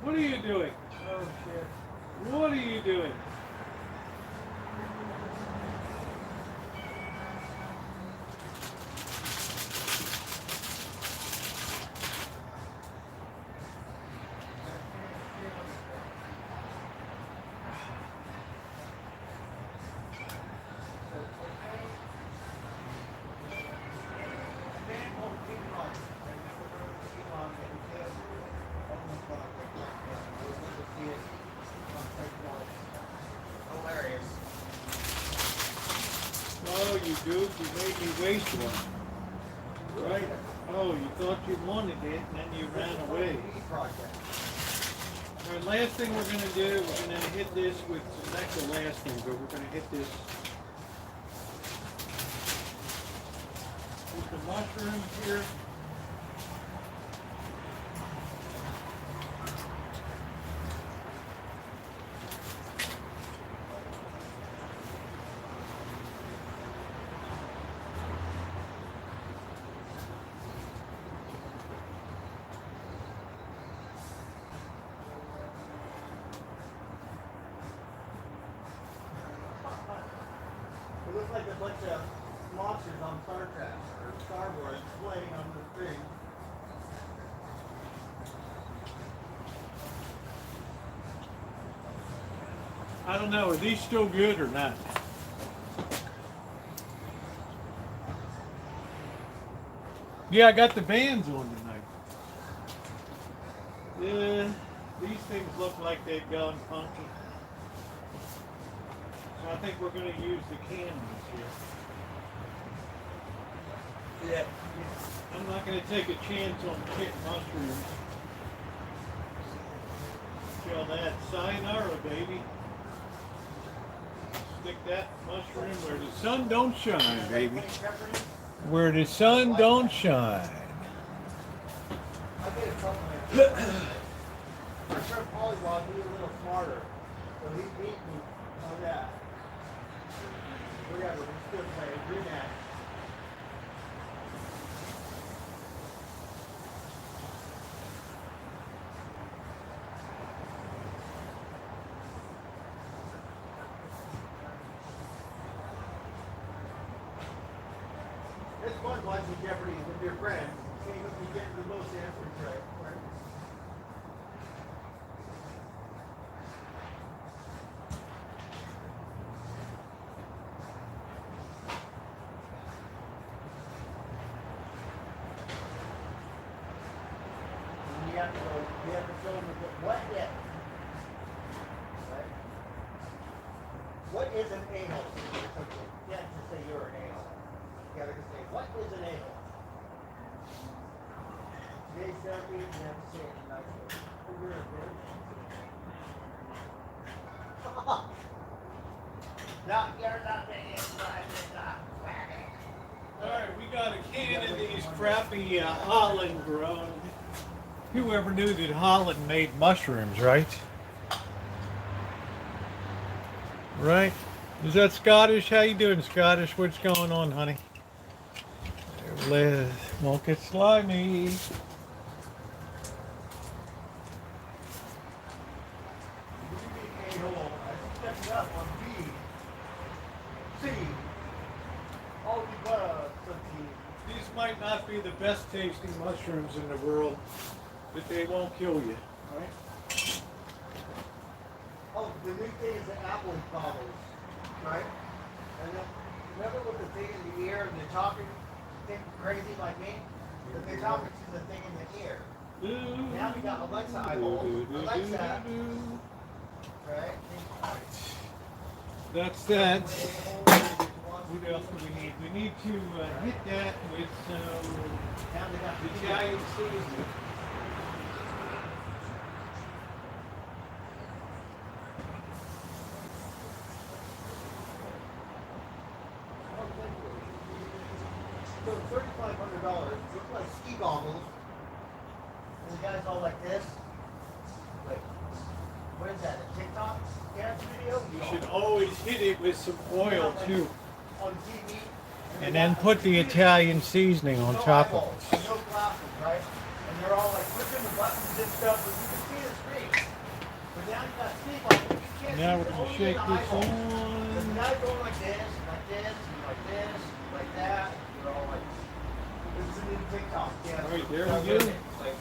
What are you doing? Oh shit. What are you doing? Oh, you dude, you made me waste one. Right? Oh, you thought you wanted it, and then you ran away. All right, last thing we're going to do, we're going to hit this with, that's the last thing, but we're going to hit this with the mushrooms here. bunch of monsters on Star Trek or Star Wars playing on the thing. I don't know, are these still good or not? Yeah, I got the bands on tonight. Yeah, these things look like they've gone funky. So I think we're going to use the candles here. Yeah. I'm not going to take a chance on pit mushrooms. Kill that. Sayonara, baby. Stick that mushroom where the sun don't shine, baby. Where the sun don't shine. I get a couple of our friend Polywog, he's a little smarter. So he beat me on that. Whatever, we still play rematch. It's fun watching Jeopardy with your friends. Seeing if you get the most answers right. And you have to show them what if. Right? What is an a-hole? You can't just say you're an a-hole. You gotta say, what is an a-hole? Today's therapy, you have to say it in a nice way. Oh, you're a bitch. No, you're not being Alright, we got a can of these crappy Holland grown. Whoever knew that Holland made mushrooms, right? Right? Is that Scottish? How you doing, Scottish? What's going on, honey? Liz, won't get slimy. These might not be the best tasting mushrooms in the world, but they won't kill you, right? Oh, the new thing is the apple bottles, right? And then, remember with the thing in the ear and they're talking crazy like me? But they're talking to the thing in the ear. Now we got Alexa eyeball. Alexa. Right? That's that. What else do we need? We need to hit that with some Italian seasoning. So $3,500 look like ski goggles. And the guy's all like this. Like, what is that? A TikTok dance video? You should always hit it with some oil too. On TV. And then put the Italian seasoning on top of it. No glasses, right? And they're all like pushing the buttons and stuff, but you can see the screen. But now you got Steve on it. You can't Now see we're the going to only shake the this eyeball. on. The guy's going like this, like this, and like this, like that. You're all like, this is a new TikTok. Yeah. All right, there we go. Like,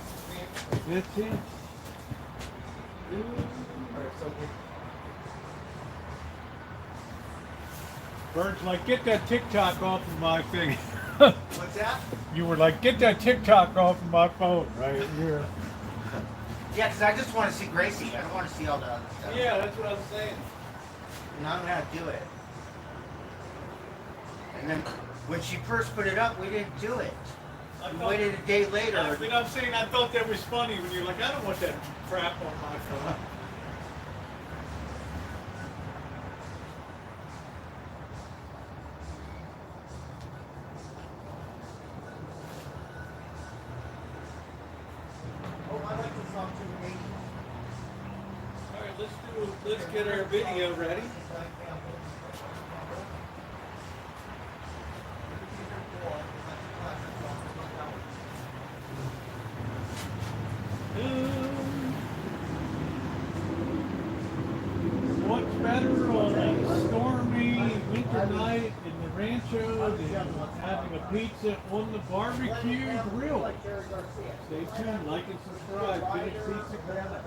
That's it. alright, so good. Bird's like, get that TikTok off of my thing. What's that? You were like, get that TikTok off of my phone, right? Here. Yeah, because I just want to see Gracie. I don't want to see all the other stuff. Yeah, that's what I'm saying. And I'm going to do it. And then when she first put it up, we didn't do it. We waited a day later. But I'm saying I thought that was funny when you're like, I don't want that crap on my phone. Oh, I like this song too. All right, let's get our video ready. What's better on a stormy winter night in the Rancho Rancho, having a pizza on the barbecue grill. Stay tuned, like and subscribe. Finish Pizza Grandma.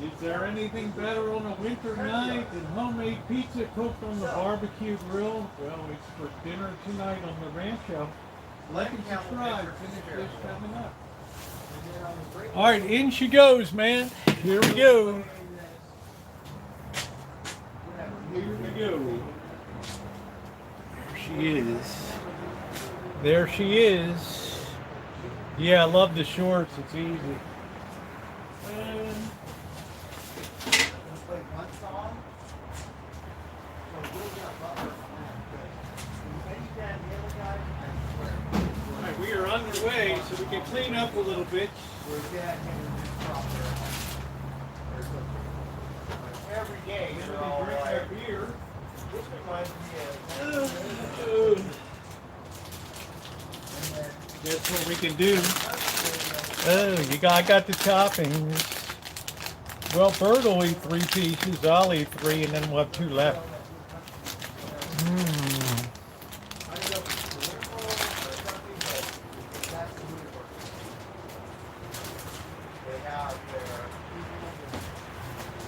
Is there anything better on a winter night than homemade pizza cooked on the barbecue grill? Well, it's for dinner tonight on the Rancho. Like and subscribe. Finish this coming up. All right, in she goes, man. Here we go. Here we go. There she is. There she is. Yeah, I love the shorts. It's easy. Alright, we are underway, so we can clean up a little bit. Every day, Then we you're can all drink like, our beer. this reminds me of. That's what we can do. Oh, I got the toppings. Well, Bert will eat 3 pieces. I'll eat 3, and then we'll have 2 left. They have their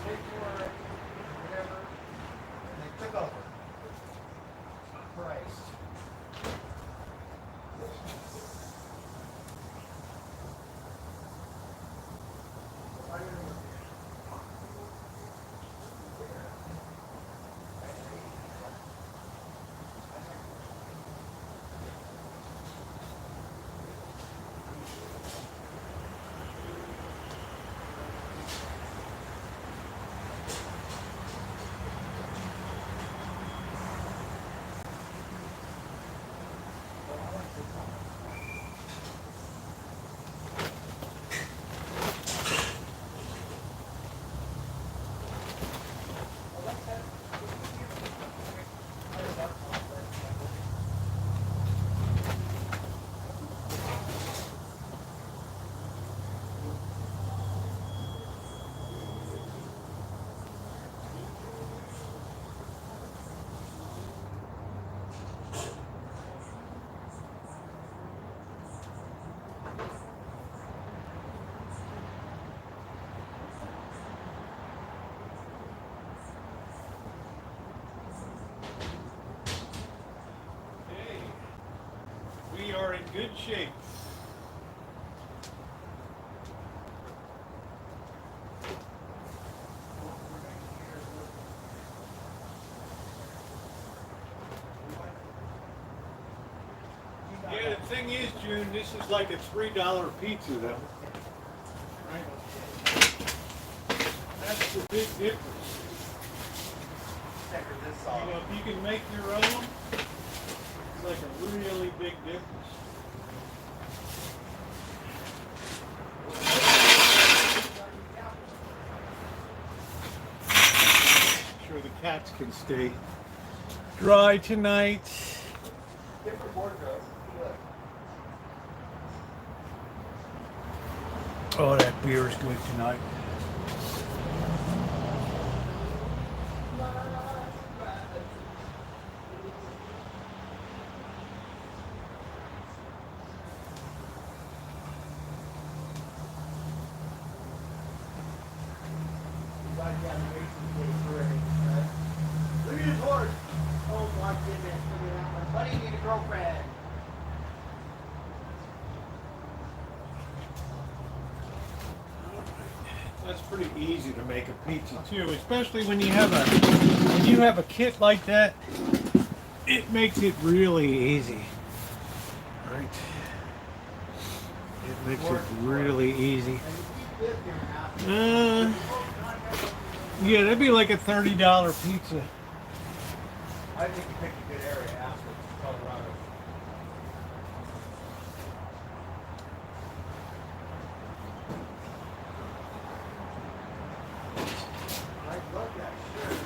paperwork, whatever, and they took over. Christ. We are in good shape. Yeah, the thing is, June, this is like a $3 pizza, though. Right? That's the big difference. You know, if you can make your own, it's like a really big difference. Sure the cats can stay dry tonight. Different wardrobe. Oh, that beer is good tonight. Look at his horse. Oh my goodness, look at that one. Buddy, you need a girlfriend. That's pretty easy to make a pizza too, especially when you have a kit like that. It makes it really easy. Right? It makes it really easy. Yeah, that'd be like a $30 pizza. I think you picked a good area, Aspen, Colorado. I love that shirt.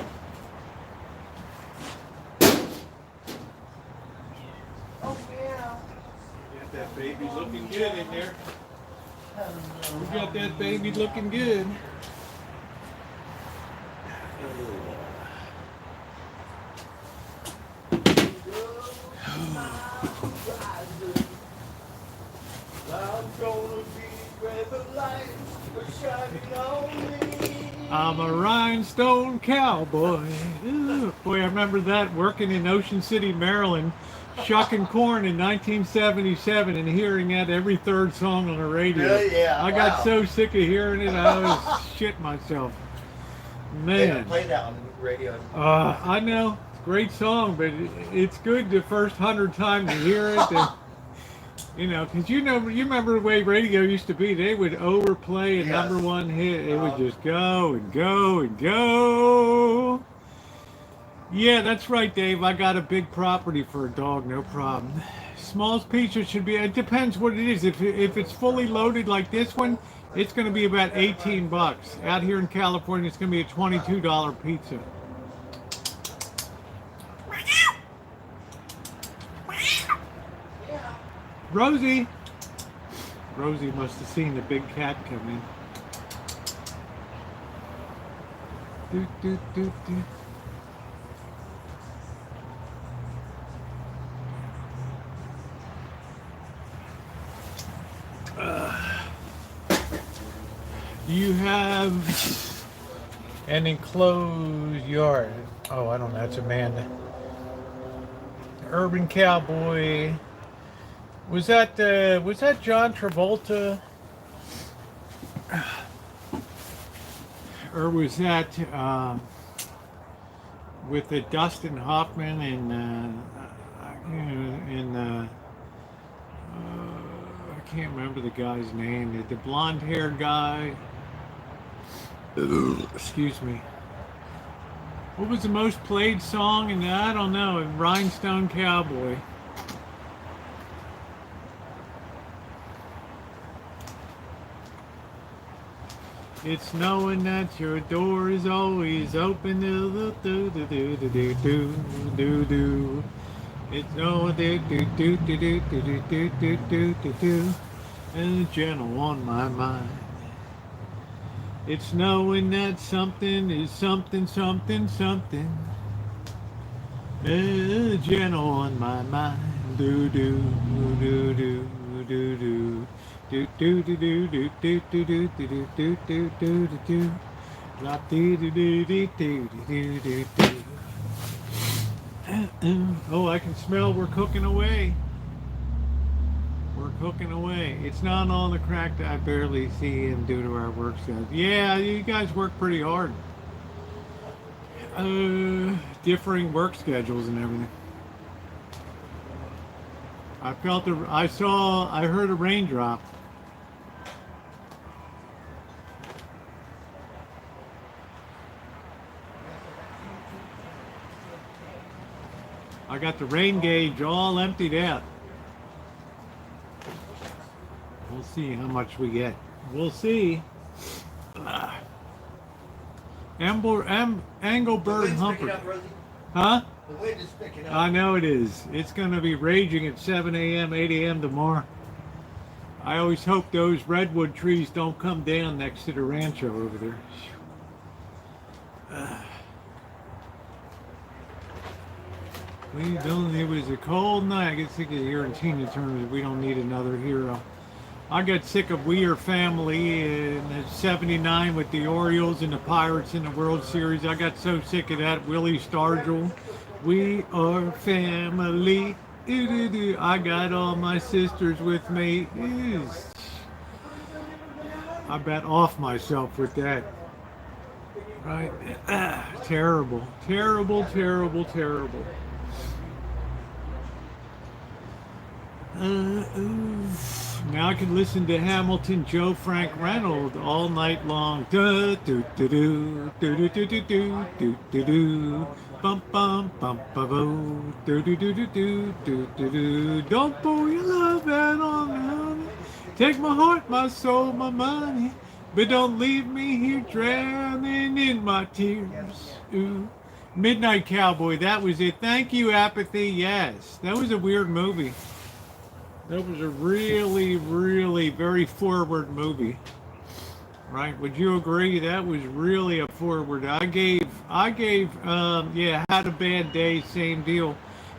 Oh yeah. Got that baby looking good in there. We got that baby looking good. I'm a rhinestone cowboy. Ooh, boy, I remember that working in Ocean City, Maryland, shucking corn in 1977 and hearing that every third song on the radio. Really? Yeah. I got so sick of hearing it, I was shit myself. They Man. don't play that on the radio. I know. Great song, but it's good the first 100 times you hear it. And, you know, because you remember the way radio used to be. They would overplay a number one hit. It would just go and go and go. Yeah, that's right, Dave. I got a big property for a dog, no problem. Smallest pizza should be, it depends what it is. If it's fully loaded like this one, it's going to be about 18 bucks. Out here in California, it's going to be a $22 pizza. Rosie! Rosie must have seen the big cat come in. Doot, doot, doot, doot. You have an enclosed yard. Oh, I don't know. That's Amanda. Urban Cowboy. Was that John Travolta? Or was that with the Dustin Hoffman and I can't remember the guy's name. The blonde-haired guy. Excuse me. What was the most played song in I don't know, Rhinestone Cowboy. It's knowing that your door is always open. Do do do do do do do do do. It's knowing do do do do do do do do do do do. And gentle on my mind. It's knowing that something is something, something, something. Gentle on my mind. Do do do do do do. Do do do do do do do do do do do do do do. Drop do do do do do do do do. Oh, I can smell we're cooking away. We're cooking away. It's not on the crack that I barely see him due to our work schedule. Yeah, you guys work pretty hard. Differing work schedules and everything. I heard a raindrop. I got the rain gauge all emptied out. We'll see how much we get. We'll see. Engelbert Humphrey. Huh? The wind is picking up. I know it is. It's going to be raging at 7 a.m., 8 a.m. tomorrow. I always hope those redwood trees don't come down next to the Rancho over there. It was a cold night. I get sick of hearing Tina Turner. We don't need another hero. I got sick of We Are Family in '79 with the Orioles and the Pirates in the World Series. I got so sick of that. Willie Stargell. We are family. I got all my sisters with me. I bet off myself with that. Right? Terrible. Terrible, terrible, terrible. Now I can listen to Hamilton, Joe Frank Reynolds all night long. Do do do do do do do do do do do. Bum bum bum bum bum. Do do do do do do do do. Don't pour your love out on me. Take my heart, my soul, my money, but don't leave me here drowning in my tears. Ooh. Midnight Cowboy, that was it. Thank you, Apathy. Yes, that was a weird movie. That was a really, really very forward movie. Right? Would you agree? That was really a forward. I gave, Had a Bad Day, same deal.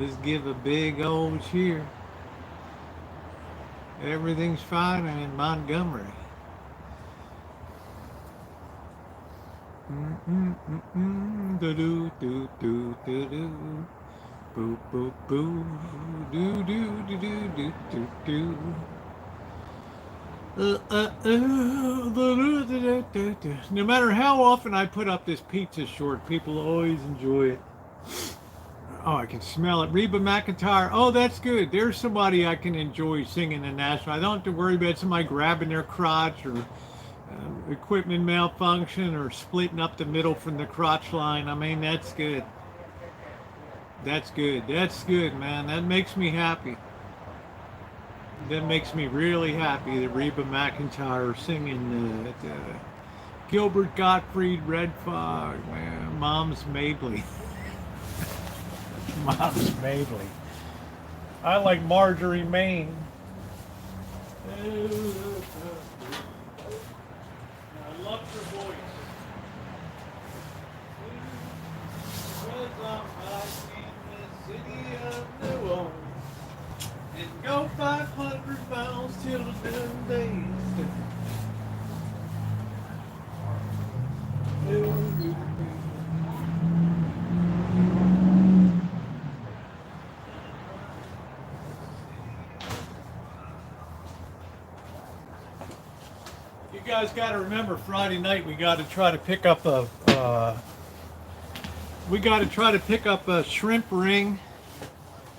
Let's give a big old cheer. Everything's fine in Montgomery. Do do do do do do. Boo boo boo. Do do do do do do do. No matter how often I put up this pizza short, people always enjoy it. Oh, I can smell it. Reba McEntire. Oh, that's good. There's somebody I can enjoy singing the national. I don't have to worry about somebody grabbing their crotch or equipment malfunction or splitting up the middle from the crotch line. I mean, that's good. That's good. That's good, man. That makes me happy. That makes me really happy that Reba McEntire singing Gilbert Gottfried, Red Fog, man. Mom's Mabley. Mom's Mabley. I like Marjorie Main. I love her voice. Cause I'm right in the city of New Orleans. And go 500 miles till the noonday. You guys got to remember Friday night we got to try to pick up a shrimp ring,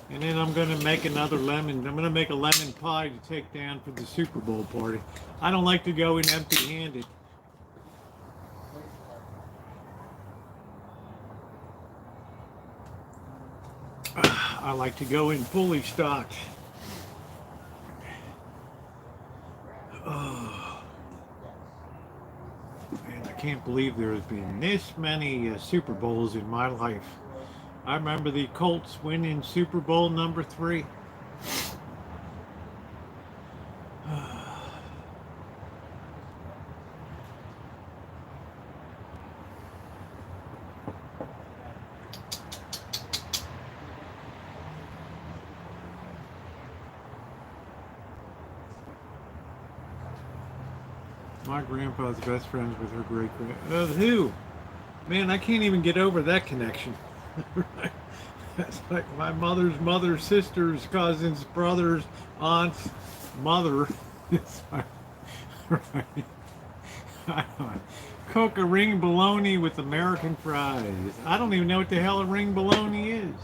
and then I'm going to make another lemon. I'm going to make a lemon pie to take down for the Super Bowl party. I don't like to go in empty-handed. I like to go in fully stocked. Oh, man, I can't believe there has been this many Super Bowls in my life. I remember the Colts winning Super Bowl number 3. My grandpa's best friends with her great-grand. Who? Man, I can't even get over that connection. That's like my mother's sister's cousins, brothers, aunts, mother. It's like, right. I don't cook a ring bologna with American fries. I don't even know what the hell a ring bologna is.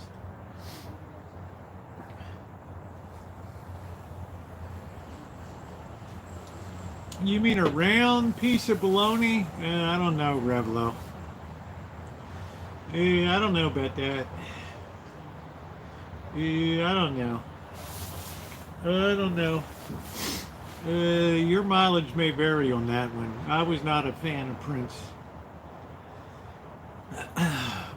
You mean a round piece of bologna? I don't know, Revlo. I don't know about that. I don't know. I don't know. Your mileage may vary on that one. I was not a fan of Prince.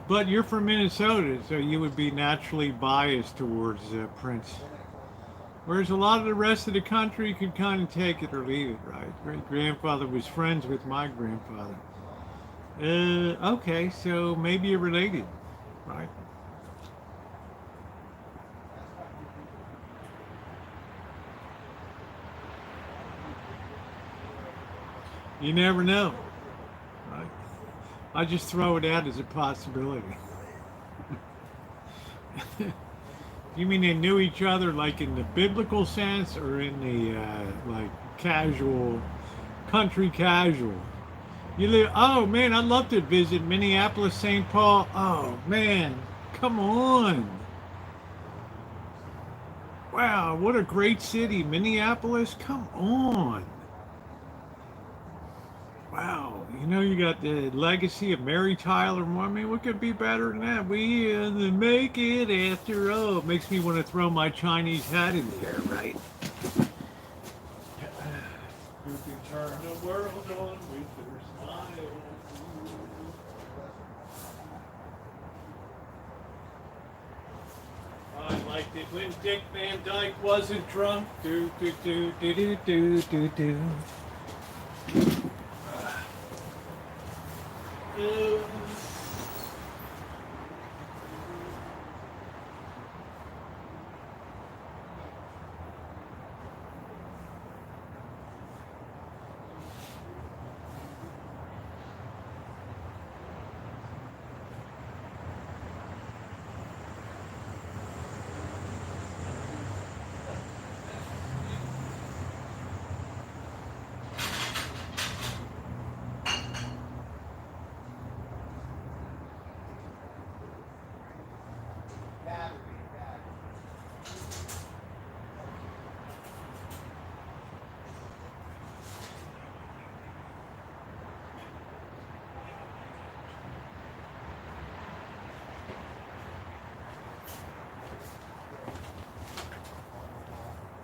But you're from Minnesota, so you would be naturally biased towards Prince. Whereas a lot of the rest of the country could kind of take it or leave it, right? Great grandfather was friends with my grandfather. Okay, so maybe you're related, right? You never know, right? I just throw it out as a possibility. You mean they knew each other like in the biblical sense or in the like casual, country casual? You live, oh man, I'd love to visit Minneapolis, St. Paul. Oh man, come on. Wow, what a great city. Minneapolis, come on. Wow, you know, you got the legacy of Mary Tyler Moore. I mean, what could be better than that? We make it after all. It makes me want to throw my Chinese hat in the air, right? You can turn the world on with your smile. I liked it when Dick Van Dyke wasn't drunk. Do do do do do do do do.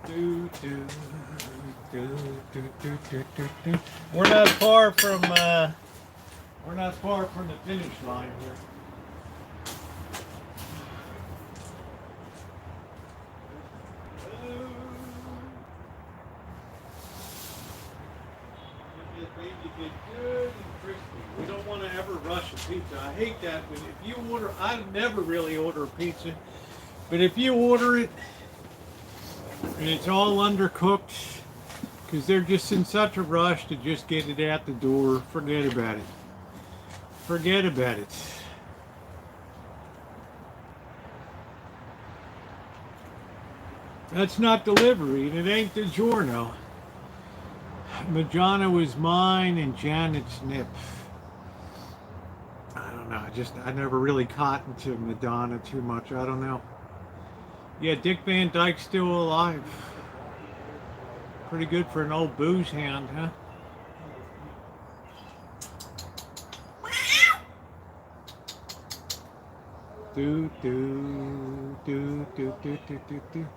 Do, do, do, do, do, do, do, do. We're not far from the finish line here. Baby get good and crispy. We don't want to ever rush a pizza. I hate that. But if you order, I never really order a pizza. But if you order it and it's all undercooked, because they're just in such a rush to just get it out the door, forget about it. Forget about it. That's not delivery, and it ain't DiGiorno. Majana was mine and Janet's nip. I don't know. I never really caught into Madonna too much. I don't know. Yeah, Dick Van Dyke's still alive. Pretty good for an old booze hound, huh? Do do do do do do do do.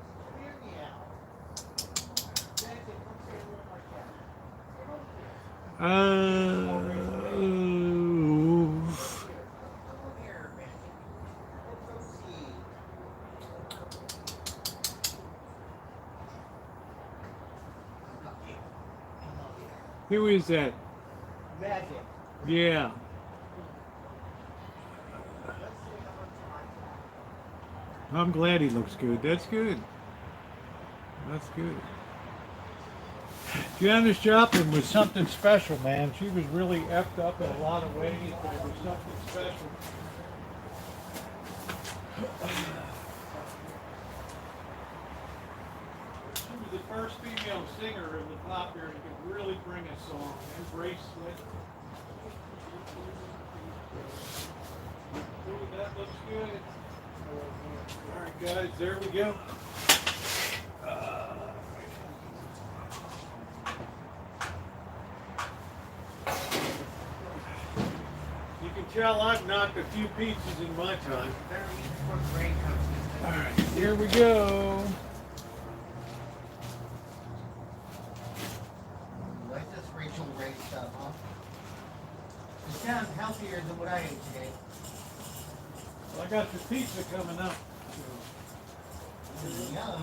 Who is that? Magic. Yeah. I'm glad he looks good. That's good. That's good. Janis Joplin was something special, man. She was really effed up in a lot of ways, but it was something special. She was the first female singer of the pop era who could really bring a song. Embrace it. Ooh, that looks good. All right, guys, there we go. You can tell I've knocked a few pizzas in my time. All right, here we go. Like this Rachel Ray stuff, huh? It sounds healthier than what I ate today. Well, I got the pizza coming up. Yum.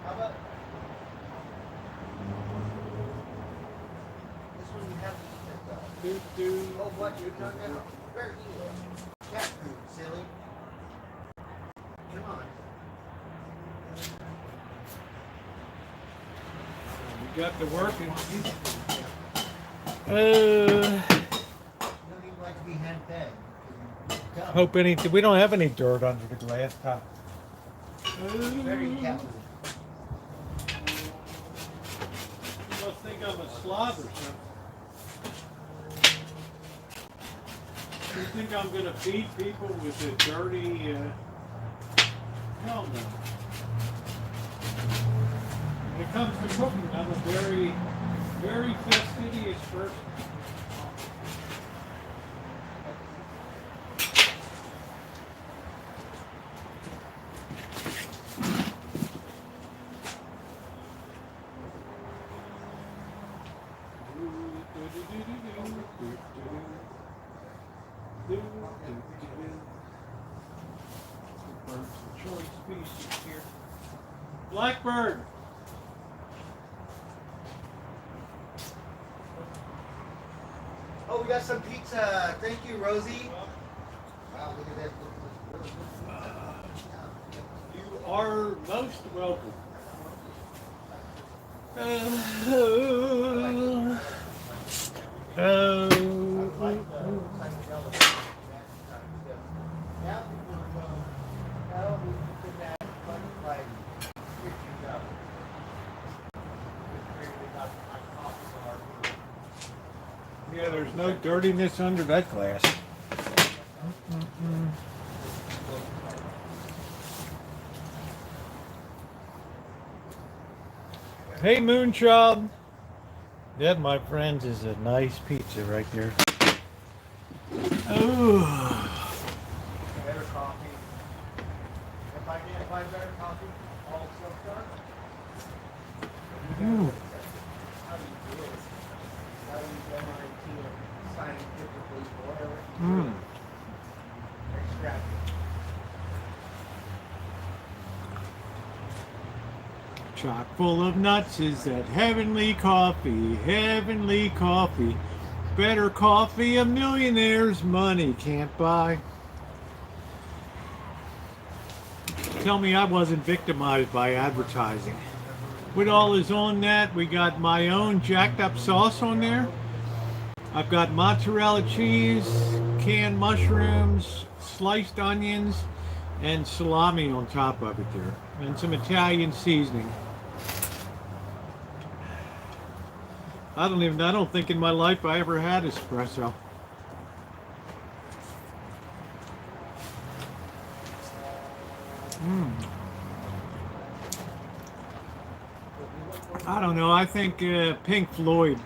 How about this one? You have to eat it. Oh, what you're talking about? Where eat it? Cat food, silly. Come on. We got the working. You don't even like to be hand fed. Hope we don't have any dirt under the glass top. Very cat food. You must think I'm a slob or something. You think I'm going to feed people with a dirty... Hell no. When it comes to cooking, I'm a very, very fastidious person. Choice species here. Blackbird. Oh, we got some pizza. Thank you, Rosie. Wow, look at that. You are most welcome. Yeah, there's no dirtiness under that glass. Hey, Moonchild. That, my friends, is a nice pizza right there. Oh. Better coffee. If I can't find better coffee, all stuff done. Mm. How do you do it? How do you MIT and scientifically boil it? Mm. Extract it. Chock full of nuts is that heavenly coffee, heavenly coffee. Better coffee a millionaire's money can't buy. Tell me I wasn't victimized by advertising. With all is on that, we got my own jacked up sauce on there. I've got mozzarella cheese, canned mushrooms, sliced onions, and salami on top of it there. And some Italian seasoning. I don't think in my life I ever had espresso. I don't know. I think Pink Floyd,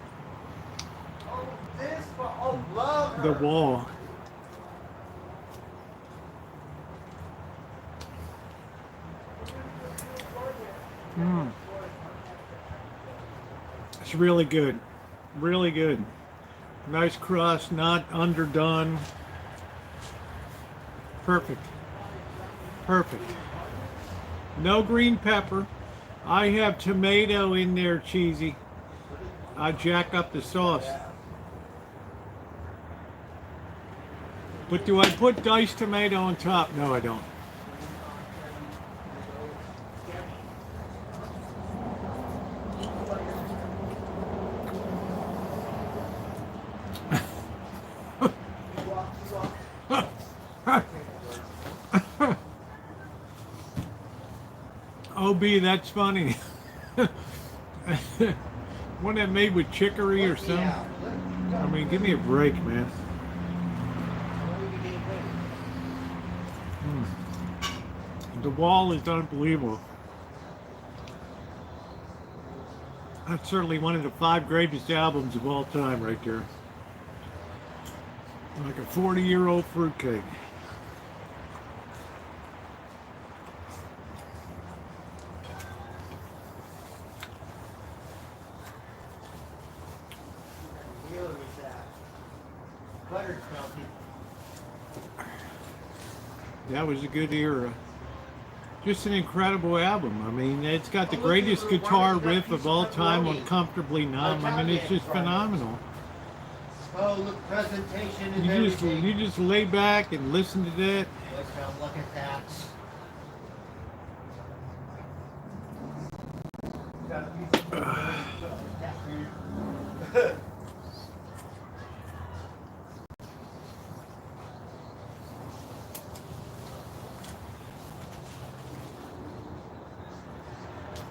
Oh, this, oh, love The her. Wall. Mm. It's really good. Really good. Nice crust, not underdone. Perfect. Perfect. No green pepper. I have tomato in there, cheesy. I jack up the sauce. But do I put diced tomato on top? No, I don't. OB, that's funny. One that made with chicory or something. I mean, give me a break, man. The Wall is unbelievable. That's certainly one of the 5 greatest albums of all time right there. Like a 40-year-old fruitcake. That was a good era. Just an incredible album. I mean, it's got the greatest guitar riff of all time on Comfortably Numb. I mean, it's just phenomenal. Oh, look, presentation and You just lay back and listen to that. Look at that.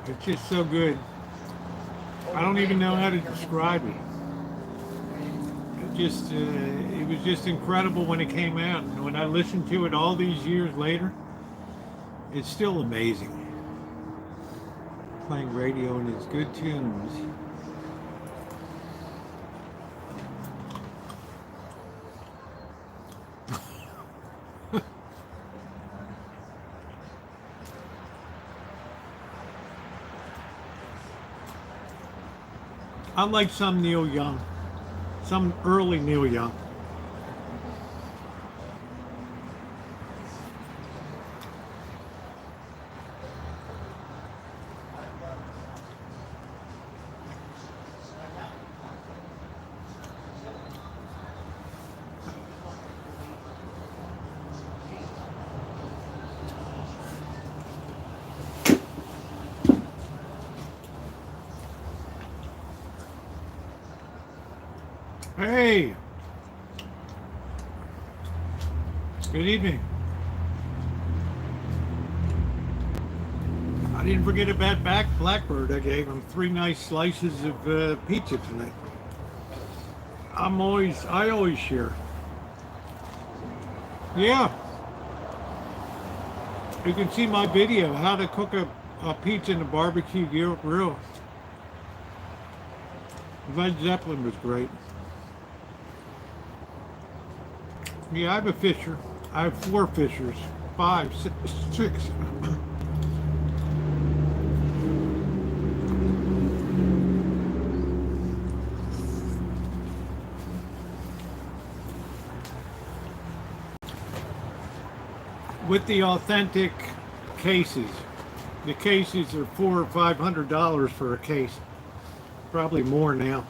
It's just so good. I don't even know how to describe it. It was just incredible when it came out. And when I listened to it all these years later, it's still amazing. Playing radio and it's good tunes. I like some Neil Young, some early Neil Young. Hey, good evening. I didn't forget about Blackbird. I gave him 3 nice slices of pizza tonight. I always share. Yeah. You can see my video, how to cook a pizza in a barbecue grill. Led Zeppelin was great. Yeah, I have a fisher. I have 4 fishers. 5, 6, 6. With the authentic cases. The cases are $400 or $500 for a case. Probably more now.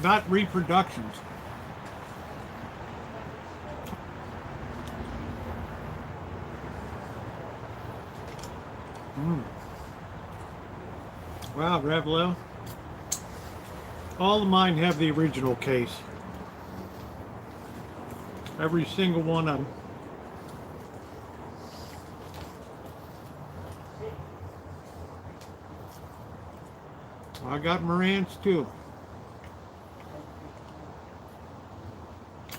Not reproductions. Wow, Revlo. All of mine have the original case. Every single one of them. I got Morans too.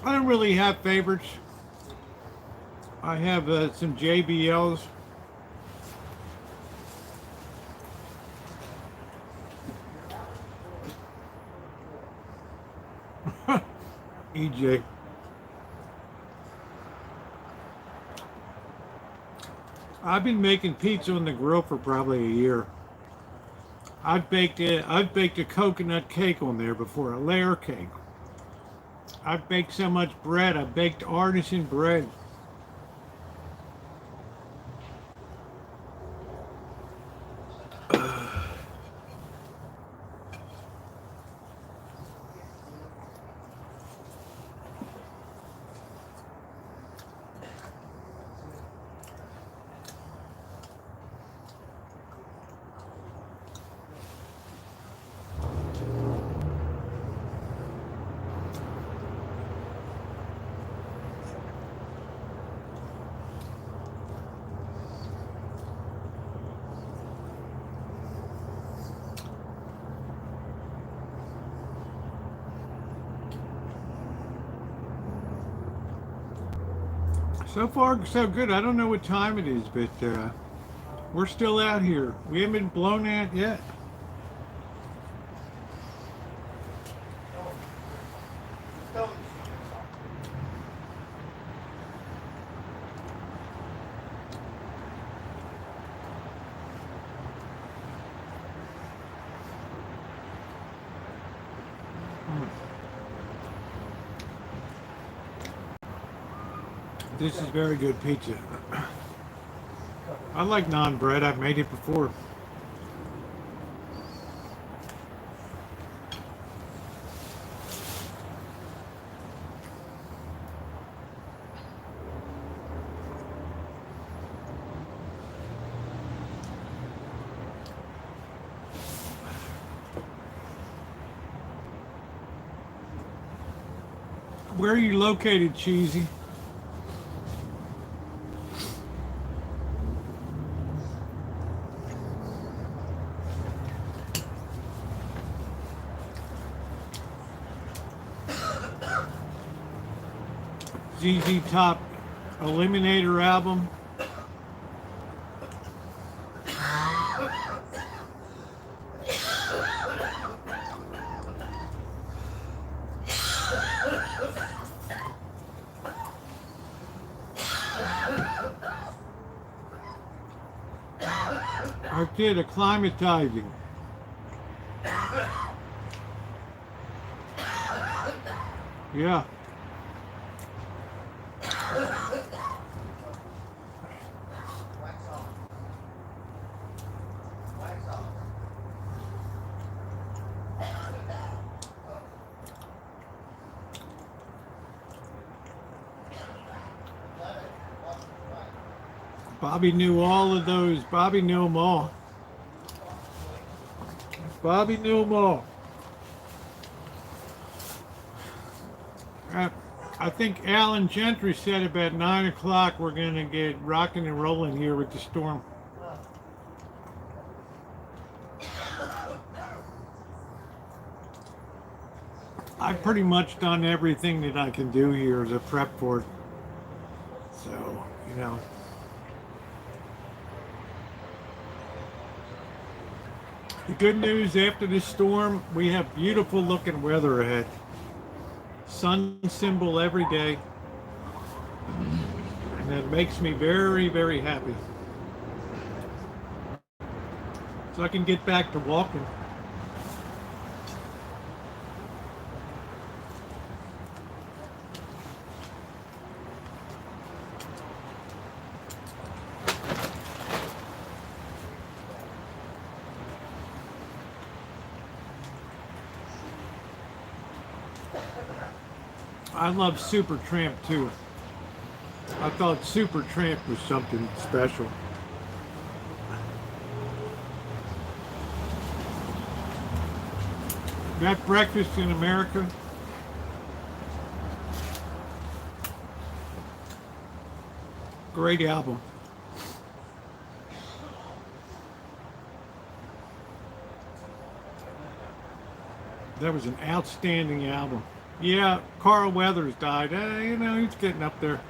I don't really have favorites. I have some JBLs. EJ. I've been making pizza on the grill for probably a year. I've baked a coconut cake on there before, a layer cake. I've baked so much bread. I've baked artisan bread. So far, so good. I don't know what time it is, but we're still out here. We haven't been blown out yet. This is very good pizza. I like naan bread. I've made it before. Where are you located, Cheesy? ZZ Top Eliminator album. I did acclimatizing. Yeah. Bobby knew all of those. Bobby knew them all. Bobby knew them all. I think Alan Gentry said about 9 o'clock we're going to get rocking and rolling here with the storm. I've pretty much done everything that I can do here as a prep for it. So, you know. The good news after this storm, we have beautiful looking weather ahead. Sun symbol every day. And that makes me very, very happy. So I can get back to walking. I love Super Tramp too. I thought Super Tramp was something special. That Breakfast in America. Great album. That was an outstanding album. Yeah, Carl Weathers died. You know, he's getting up there.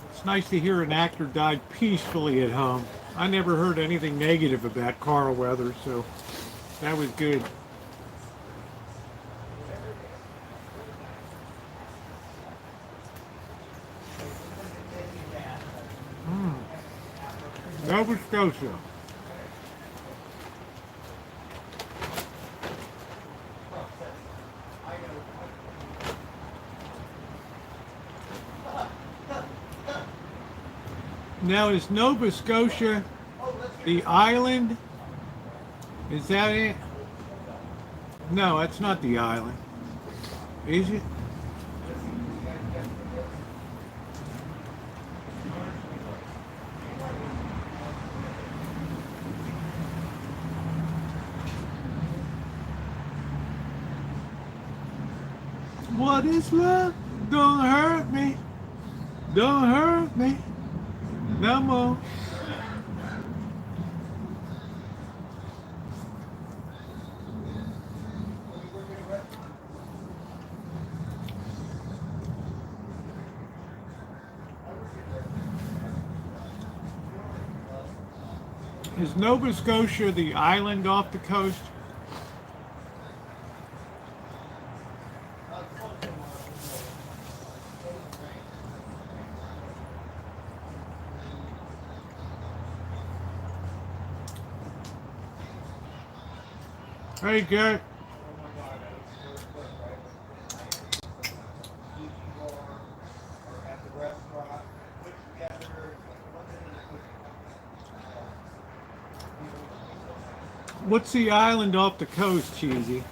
It's nice to hear an actor died peacefully at home. I never heard anything negative about Carl Weathers, so that was good. Nova Scotia. Now, is Nova Scotia the island? Is that it? No, that's not the island. Is it? What is love? Don't hurt me. Don't hurt me. No more. Is Nova Scotia the island off the coast? Hey, Garrett. What's the island off the coast, Cheesy?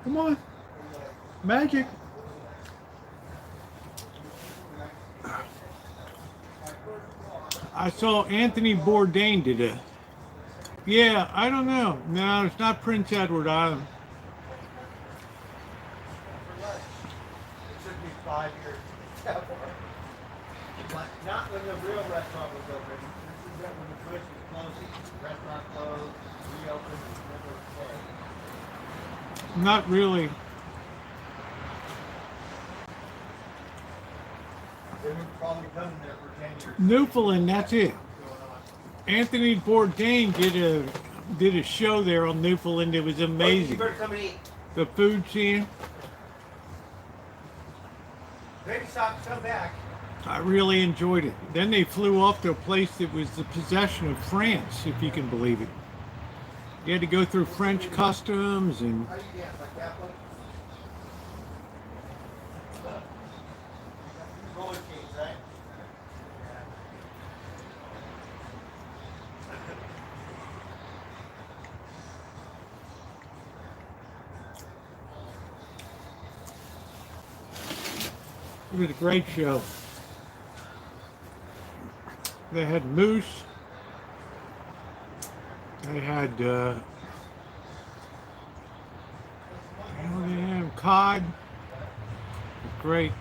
Come on. Magic. I saw Anthony Bourdain did it. Yeah, I don't know. No, it's not Prince Edward Island. It took me 5 years to get but not when the real restaurant was open. This is when the Bush was closing. The restaurant closed, reopened, and never closed. Not really. They've probably done there for 10 years. Newfoundland, that's it. Anthony Bourdain did a show there on Newfoundland. It was amazing. You better come and eat. The food scene. Maybe stop, come back. I really enjoyed it. Then they flew off to a place that was the possession of France, if you can believe it. You had to go through French customs and How do you dance? Like that one? Roller skates, right? it was a great show. They had moose. They had cod. great.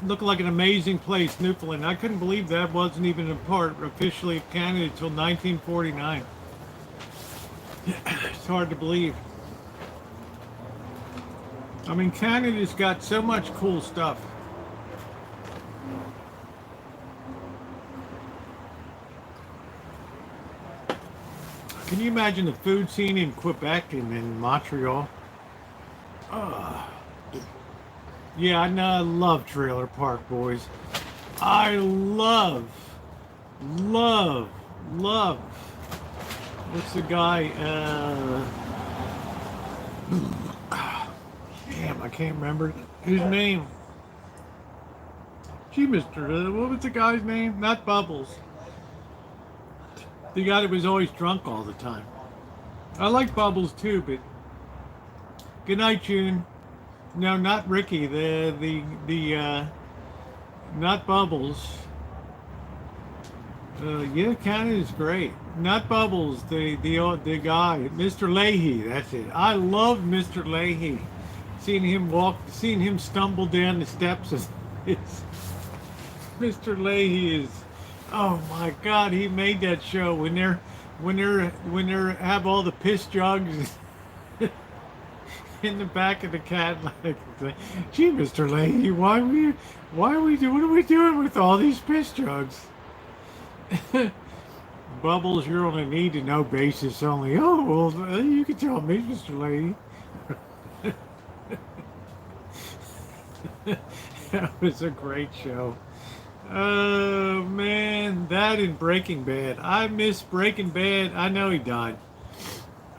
Looked like an amazing place, Newfoundland. I couldn't believe that wasn't even a part officially of Canada until 1949. It's hard to believe. I mean, Canada's got so much cool stuff. Can you imagine the food scene in Quebec and in Montreal? Yeah, I know, I love Trailer Park Boys. I love, love, love. What's the guy? Damn, I can't remember his name. Gee, what was the guy's name? Not Bubbles. The guy that was always drunk all the time. I like Bubbles too, but good night, June. No, not Ricky. Not Bubbles. Yeah, Canada's great. Not Bubbles. The guy, Mr. Leahy. That's it. I love Mr. Leahy. Seeing him stumble down the steps of Mr. Leahy is. Oh my God, he made that show when they're have all the piss jugs in the back of the Cadillac. Gee, Mr. Leahy, what are we doing with all these piss jugs? Bubbles, you're on a need to know basis only. Oh well, you can tell me, Mr. Leahy. That was a great show. Oh man, that and Breaking Bad. I miss Breaking Bad. I know he died.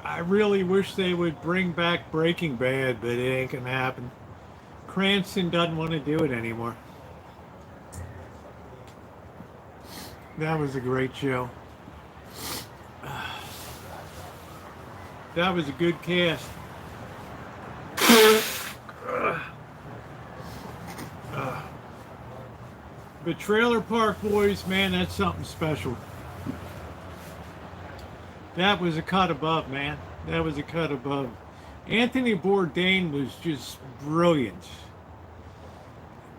I really wish they would bring back Breaking Bad, but it ain't gonna happen. Cranston doesn't want to do it anymore. That was a great show. That was a good cast. But Trailer Park Boys, man, that's something special. That was a cut above, man. That was a cut above. Anthony Bourdain was just brilliant.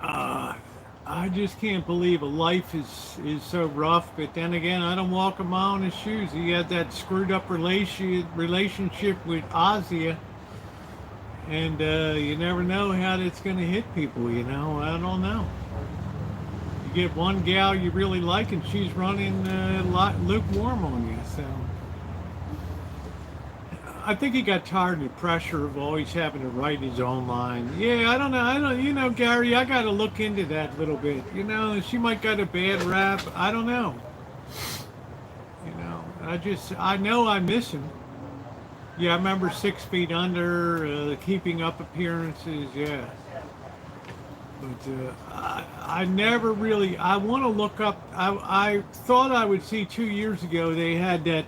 I just can't believe a life is so rough. But then again, I don't walk a mile in his shoes. He had that screwed up relationship with Ozzy. And you never know how it's going to hit people, you know. I don't know. You get one gal you really like and she's running lukewarm on you. So I think he got tired of the pressure of always having to write his own line. Yeah, I don't know. You know, Gary, I got to look into that a little bit. You know, she might got a bad rap. I don't know. You know, I know I miss him. Yeah, I remember 6 Feet Under, Keeping Up Appearances, yeah. But I never really, I want to look up, I thought I would see 2 years ago they had that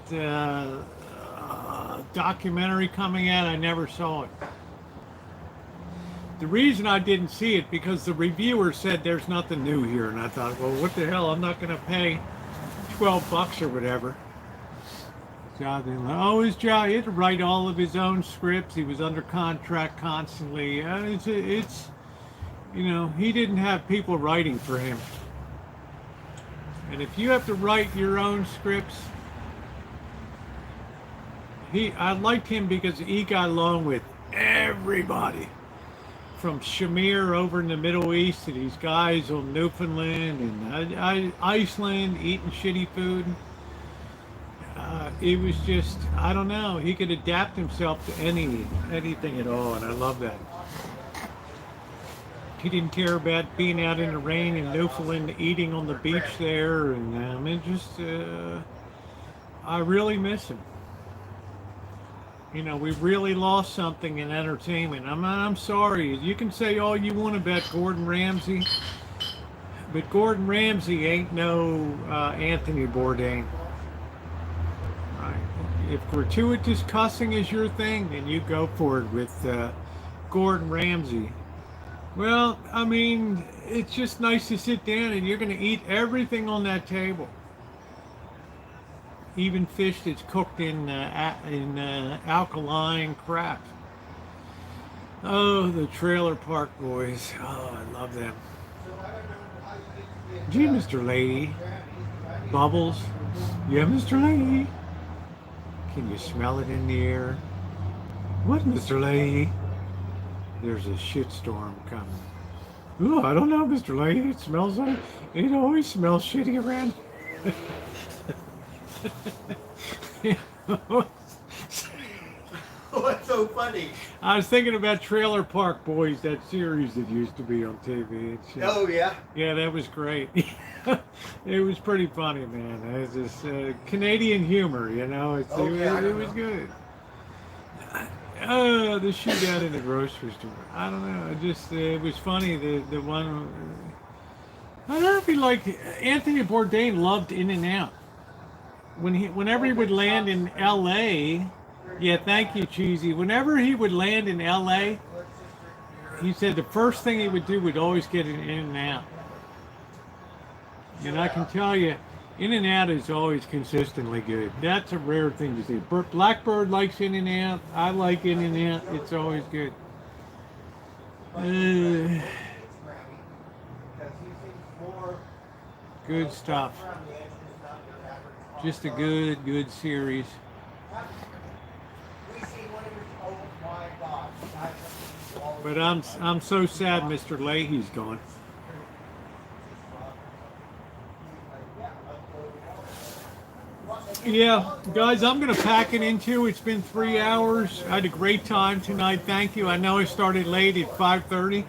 documentary coming out. I never saw it. The reason I didn't see it because the reviewer said there's nothing new here, and I thought, well, what the hell? I'm not going to pay $12 or whatever. His job, he had to write all of his own scripts. He was under contract constantly. It's you know, he didn't have people writing for him. And if you have to write your own scripts, I liked him because he got along with everybody. From Shamir over in the Middle East to these guys on Newfoundland and Iceland eating shitty food. It was just, I don't know, he could adapt himself to anything at all, and I love that. He didn't care about being out in the rain in Newfoundland, eating on the beach there, and I really miss him. You know, we really lost something in entertainment. I'm sorry. You can say all you want about Gordon Ramsay, but Gordon Ramsay ain't no Anthony Bourdain. Right? If gratuitous cussing is your thing, then you go for it with Gordon Ramsay. Well, I mean, it's just nice to sit down and you're going to eat everything on that table. even fish that's cooked in alkaline crap. Oh, the trailer park boys. Oh, I love them. Gee, Mr. Lady. Bubbles. Yeah, Mr. Lady. Can you smell it in the air? What, Mr. Lady? There's a shitstorm coming. Ooh, I don't know, Mr. Lady. It smells like it always smells shitty around. What's so funny? I was thinking about Trailer Park Boys, that series that used to be on TV. Oh yeah. Yeah, that was great. It was pretty funny, man. It was this Canadian humor, you know. It was good. The shootout in the grocery store. I don't know. It was funny. The one. I don't know if he liked Anthony Bourdain loved In-N-Out. Whenever he would land in L.A. Yeah, thank you, Cheesy. Whenever he would land in L.A., he said the first thing he would do would always get an In-N-Out. And I can tell you, In-N-Out is always consistently good. That's a rare thing to see. Blackbird likes In-N-Out. I like In-N-Out. It's always good. Good stuff. Just a good series. But I'm so sad Mr. Leahy's gone. Yeah, guys, I'm going to pack it into. It's been 3 hours. I had a great time tonight. Thank you. I know I started late at 5:30,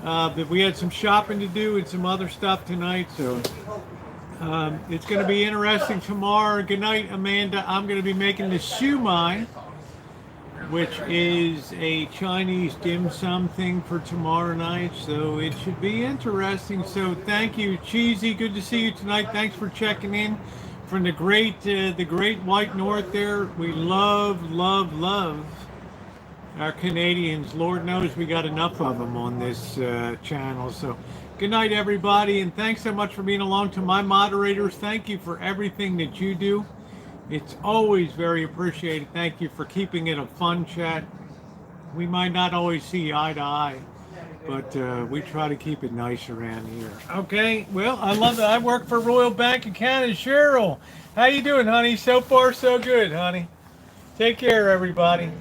but we had some shopping to do and some other stuff tonight. So it's going to be interesting tomorrow. Good night, Amanda. I'm going to be making the shumai, which is a Chinese dim sum thing for tomorrow night. So it should be interesting. So thank you, Cheesy. Good to see you tonight. Thanks for checking in. From the great white north there. We love our Canadians. Lord knows we got enough of them on this channel. So good night, everybody, and thanks so much for being along. To my moderators, thank you for everything that you do. It's always very appreciated. Thank you for keeping it a fun chat. We might not always see eye to eye, but we try to keep it nice around here. Okay, well, I love it. I work for Royal Bank of Canada. Cheryl, how you doing, honey? So far, so good, honey. Take care, everybody.